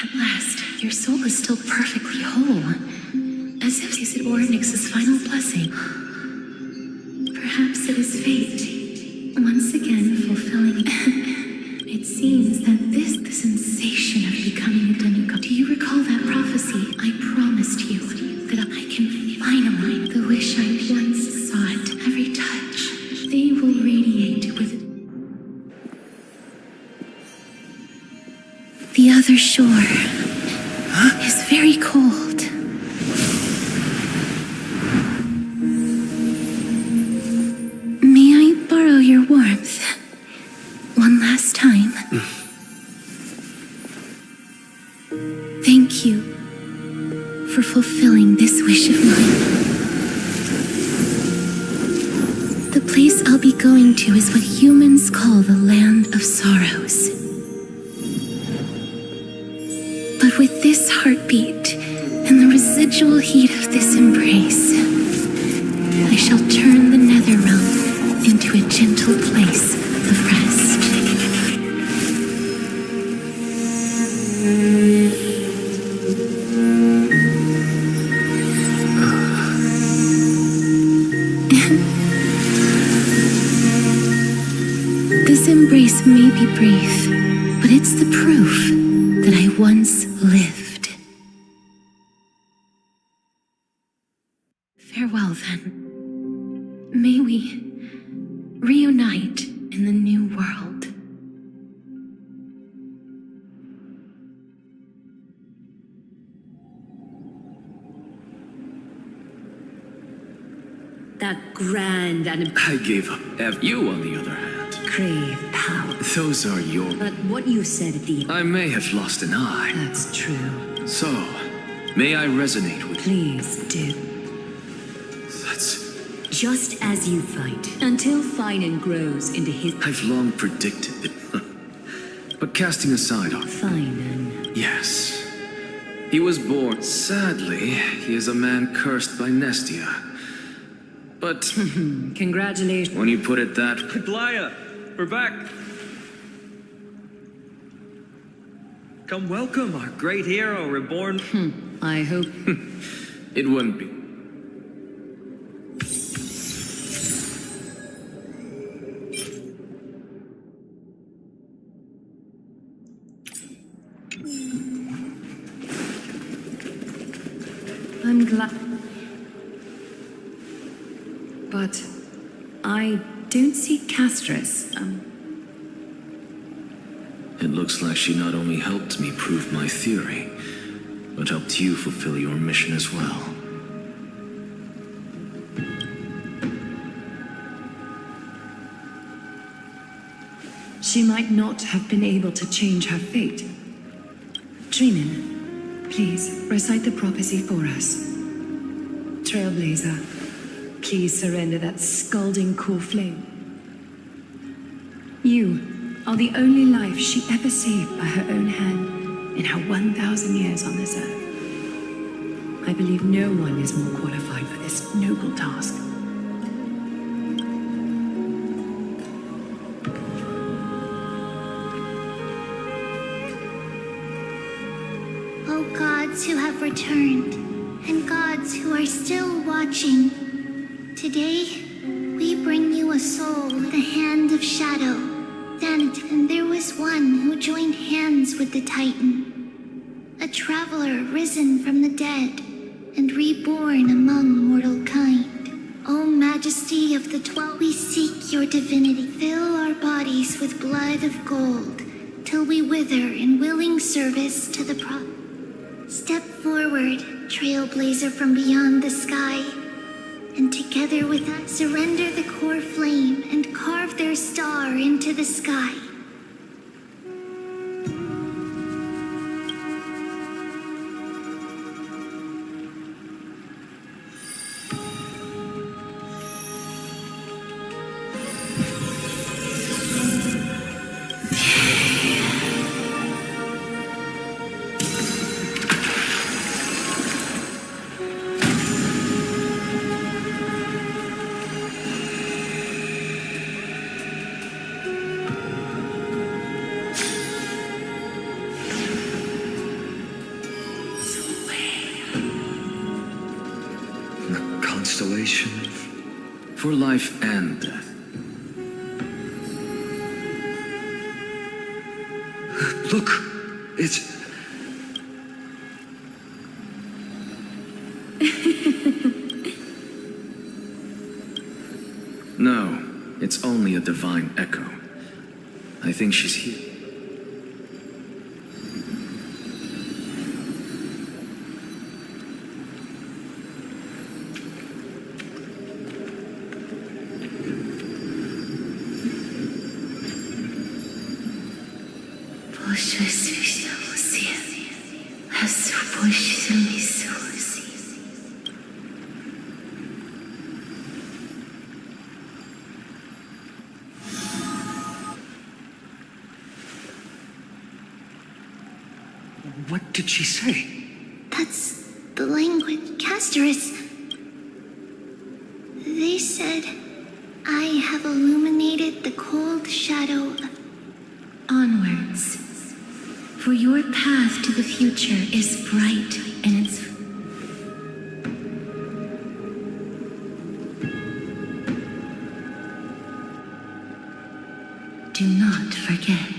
Speaker 7: At last, your soul is still perfectly whole, as if it were Nyx's final blessing. Perhaps it is fate, once again fulfilling. It seems that the sensation of becoming a demigod. Do you recall that prophecy I promised you, that I can finally, the wish I once sought, every touch, they will radiate with the other shore is very cold. May I borrow your warmth one last time? Thank you for fulfilling this wish of mine. The place I'll be going to is what humans call the Land of Sorrows. But with this heartbeat and the residual heat of this embrace, I shall turn the nether realm into a gentle place of rest. This embrace may be brief, but it's the proof that I once lived. Farewell, then. May we reunite in the new world.
Speaker 16: that grand and
Speaker 3: I gave up. You, on the other hand,
Speaker 16: crave power.
Speaker 3: those are your...
Speaker 16: But what you said at the...
Speaker 3: I may have lost an eye.
Speaker 16: That's true.
Speaker 3: So, may I resonate with you?
Speaker 16: Please do.
Speaker 3: That's...
Speaker 16: Just as you fight, until Finan grows into his...
Speaker 3: I've long predicted it. But casting aside our...
Speaker 16: Finan.
Speaker 3: Yes. He was born. Sadly, he is a man cursed by Nestia. But...
Speaker 16: Congratulations.
Speaker 3: when you put it that...
Speaker 6: Glaya, we're back. Come welcome our great hero reborn.
Speaker 16: I hope...
Speaker 3: it wouldn't be.
Speaker 16: I'm glad. But I don't see Castris.
Speaker 3: It looks like she not only helped me prove my theory, but helped you fulfill your mission as well.
Speaker 16: She might not have been able to change her fate. Dreamin, please recite the prophecy for us. Trailblazer, please surrender that scalding core flame. You are the only life she ever saved by her own hand in her 1,000 years on this earth. I believe no one is more qualified for this noble task.
Speaker 4: O gods who have returned, and gods who are still watching, today we bring you a soul, the hand of shadow. And there was one who joined hands with the Titan, a traveler risen from the dead and reborn among mortal kind. O Majesty of the 12, we seek your divinity. Fill our bodies with blood of gold, till we wither in willing service to the Step forward, trailblazer from beyond the sky, and together with us, surrender the core flame and carve their star into the sky.
Speaker 3: Constellation for life and death. Look, it's... No, it's only a divine echo. I think she's here.
Speaker 6: What did she say?
Speaker 4: That's the language. Casterus. They said, I have illuminated the cold shadow of...
Speaker 7: Onwards. For your path to the future is bright and it's... Do not forget.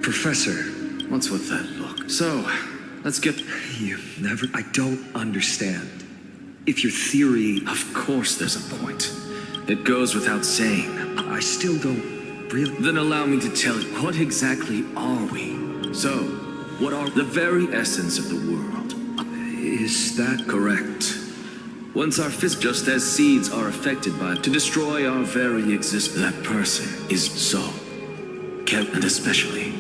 Speaker 6: Professor.
Speaker 3: What's with that look? So, let's get...
Speaker 6: You never... I don't understand. If your theory...
Speaker 3: Of course there's a point. It goes without saying.
Speaker 6: I still don't really...
Speaker 3: Then allow me to tell you, what exactly are we? So, what are the very essence of the world.
Speaker 15: Is that
Speaker 3: correct? Once our fist, just as seeds are affected by to destroy our very existence, that person is so. And especially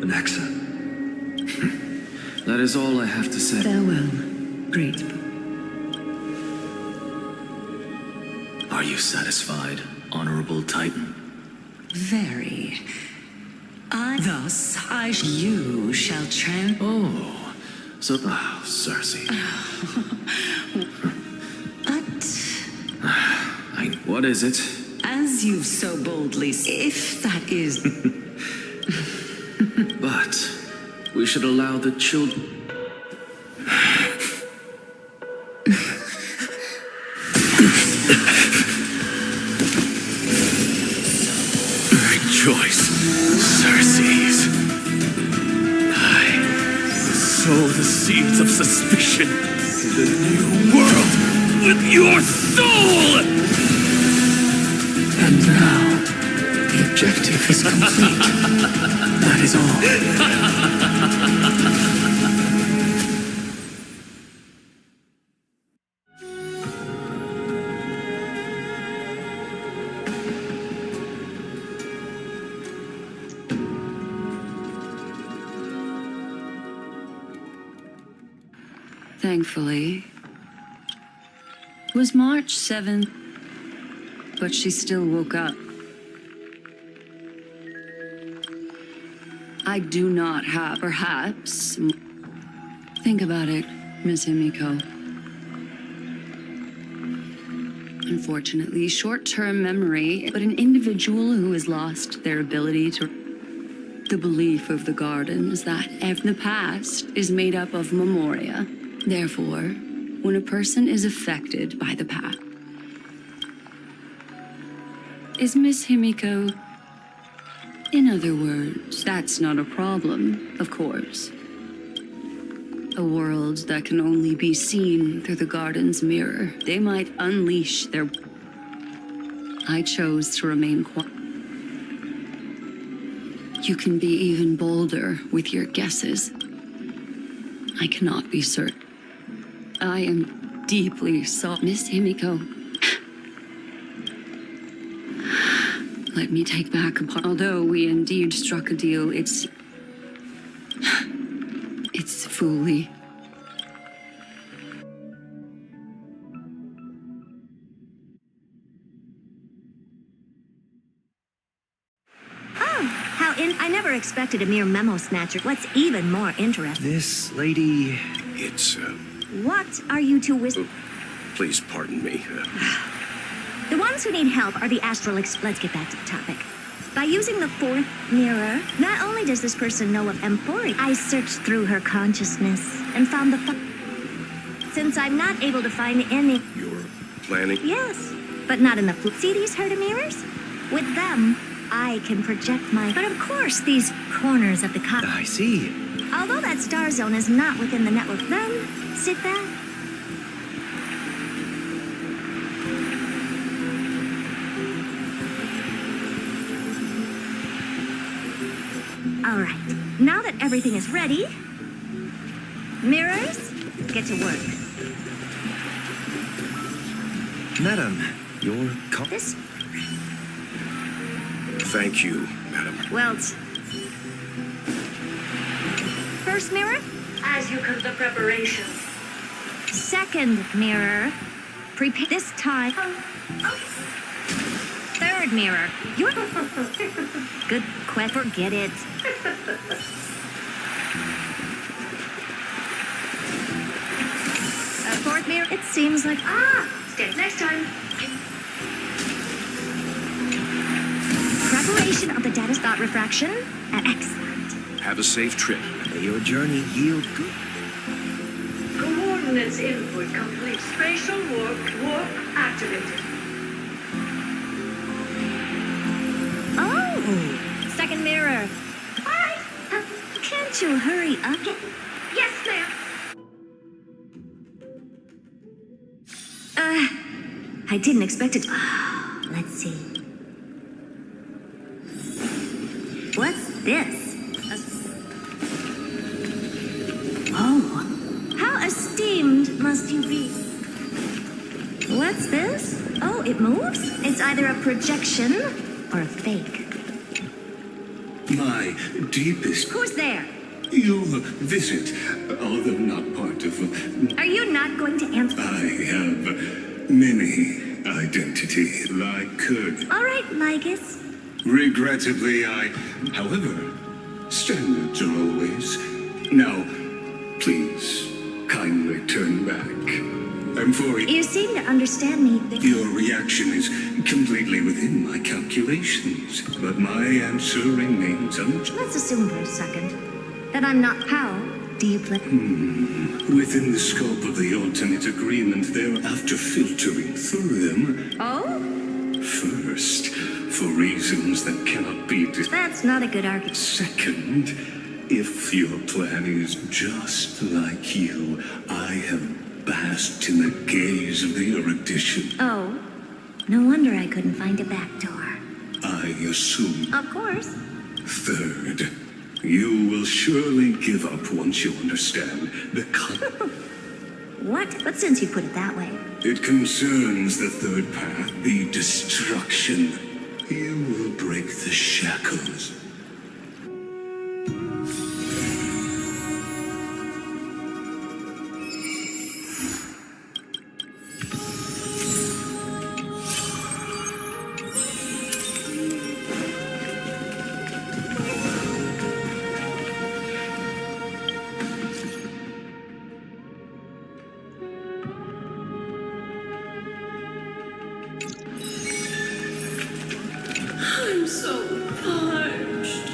Speaker 15: an Exa.
Speaker 3: That is all I have to say.
Speaker 16: Farewell, great.
Speaker 3: Are you satisfied, Honorable Titan?
Speaker 2: Very. Thus, you shall
Speaker 3: Oh, so Cersei. What is it?
Speaker 2: as you've so boldly, if that is.
Speaker 3: But we should allow the children.
Speaker 15: Rejoice, Cersei's. I sow the seeds of suspicion in the new world with your soul!
Speaker 16: And now, the objective is complete. That is all.
Speaker 8: Thankfully, it was March 7th, but she still woke up. I do not have, perhaps. Think about it, Miss Himiko. Unfortunately, short-term memory, but an individual who has lost their ability to. The belief of the Gardens that the past is made up of memoria. Therefore, when a person is affected by the past, is Miss Himiko. In other words, that's not a problem, of course. A world that can only be seen through the garden's mirror. They might unleash their. I chose to remain quiet. You can be even bolder with your guesses. I cannot be certain. I am deeply sorry, Miss Himiko. Let me take back a part. Although we indeed struck a deal, it's fully.
Speaker 20: I never expected a mere memo snatcher. What's even more interesting?
Speaker 15: This lady...
Speaker 14: It's,
Speaker 20: What are you two
Speaker 14: please pardon me.
Speaker 20: The ones who need help are the astral Let's get back to the topic. By using the fourth mirror, not only does this person know of Empori, I searched through her consciousness and found the Since I'm not able to find any...
Speaker 14: You're planning?
Speaker 20: Yes, but not in the See these Herda mirrors? With them, I can project my... But of course, these corners of the
Speaker 15: I see.
Speaker 20: Although that star zone is not within the network, then sit back. All right, now that everything is ready, mirrors, get to work.
Speaker 15: Madam, your
Speaker 20: This,
Speaker 14: Thank you, madam.
Speaker 20: well, first mirror, as you come to preparation. Second mirror, prepare this time. Third mirror, you're good. Forget it. Fourth mirror, it seems like step next time. Preparation of the data dot refraction. Excellent.
Speaker 14: Have a safe trip.
Speaker 15: May your journey yield good.
Speaker 20: Coordinates input complete. Spatial warp activated. Oh, second mirror. Hi. Can't you hurry up? Yes, ma'am. I didn't expect it. Let's see. What's this? must you be? What's this? Oh, it moves? It's either a projection or a fake.
Speaker 19: My deepest...
Speaker 20: Who's there?
Speaker 19: You visit, although not part of...
Speaker 20: Are you not going to answer?
Speaker 19: I have many identity, like Kurd.
Speaker 20: All right, Lygus.
Speaker 19: Regrettably, however, standards are always... Now, please, kindly turn back. I'm for
Speaker 20: You seem to understand me.
Speaker 19: Your reaction is completely within my calculations, but my answer remains unchanged.
Speaker 20: Let's assume for a second that I'm not. How do you play?
Speaker 19: Within the scope of the alternate agreement, thereafter filtering through them.
Speaker 20: Oh?
Speaker 19: First, for reasons that cannot be...
Speaker 20: That's not a good argument.
Speaker 19: Second, if your plan is just like you, I have basked in the gaze of the erudition.
Speaker 20: Oh, no wonder I couldn't find a back door.
Speaker 19: I assume.
Speaker 20: Of course.
Speaker 19: Third, you will surely give up once you understand the
Speaker 20: What? But since you put it that way.
Speaker 19: It concerns the third path, the destruction. You will break the shackles.
Speaker 13: I'm so parched.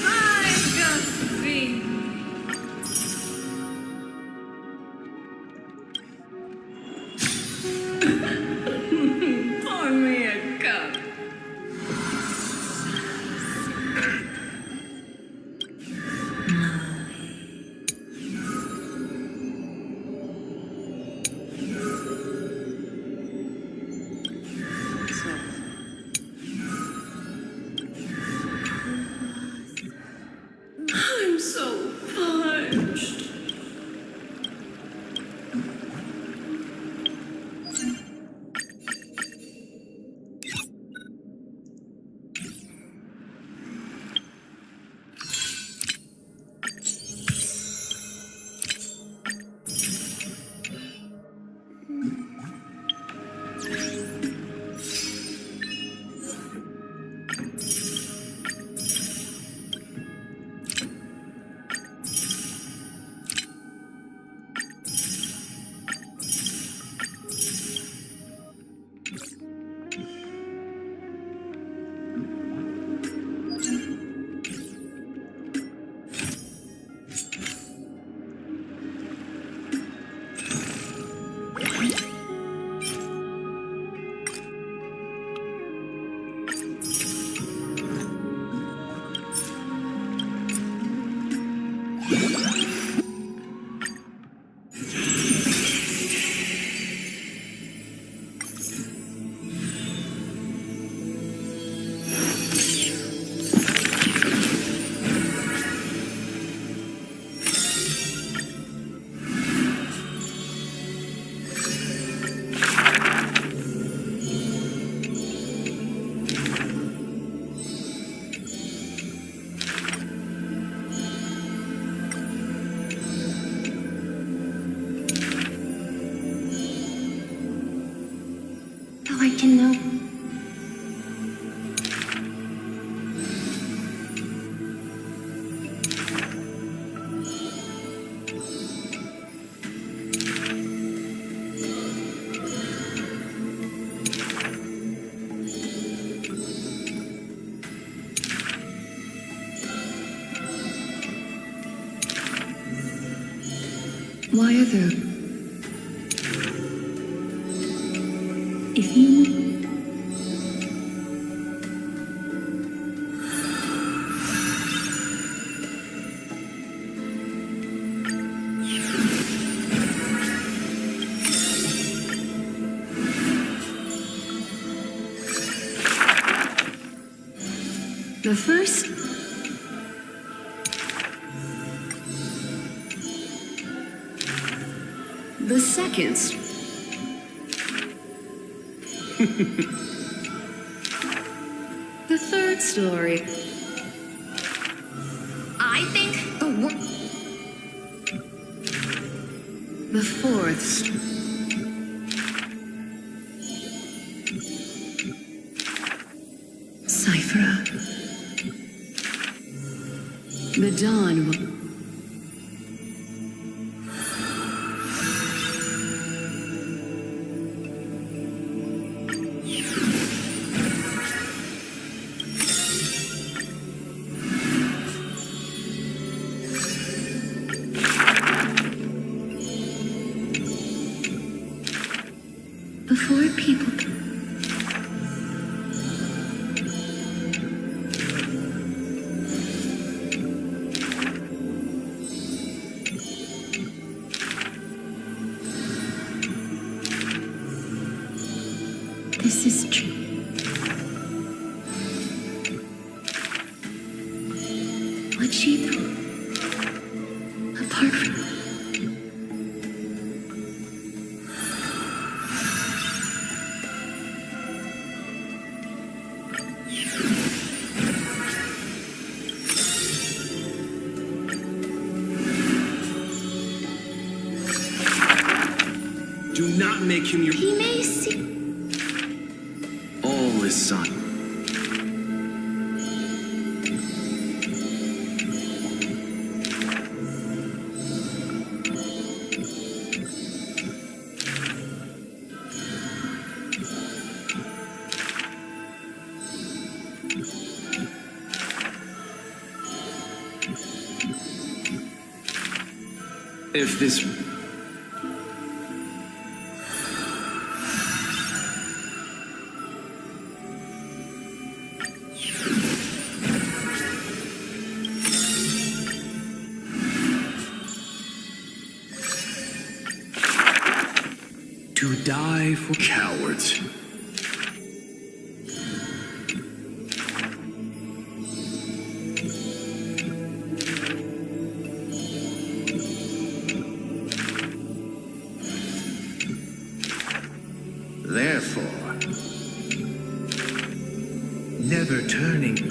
Speaker 13: I've got things. Pour me a cup. I'm so parched.
Speaker 4: Though I can know.
Speaker 16: Why are there... If you... The first...
Speaker 13: The second. The third story.
Speaker 12: I think
Speaker 13: The fourth.
Speaker 16: Cypher.
Speaker 13: The dawn will.
Speaker 16: Before people. This is true. What she thought. Apart from.
Speaker 3: Do not make him your...
Speaker 12: he may see.
Speaker 3: All is son. If this... To die for cowards.
Speaker 15: Therefore, never turning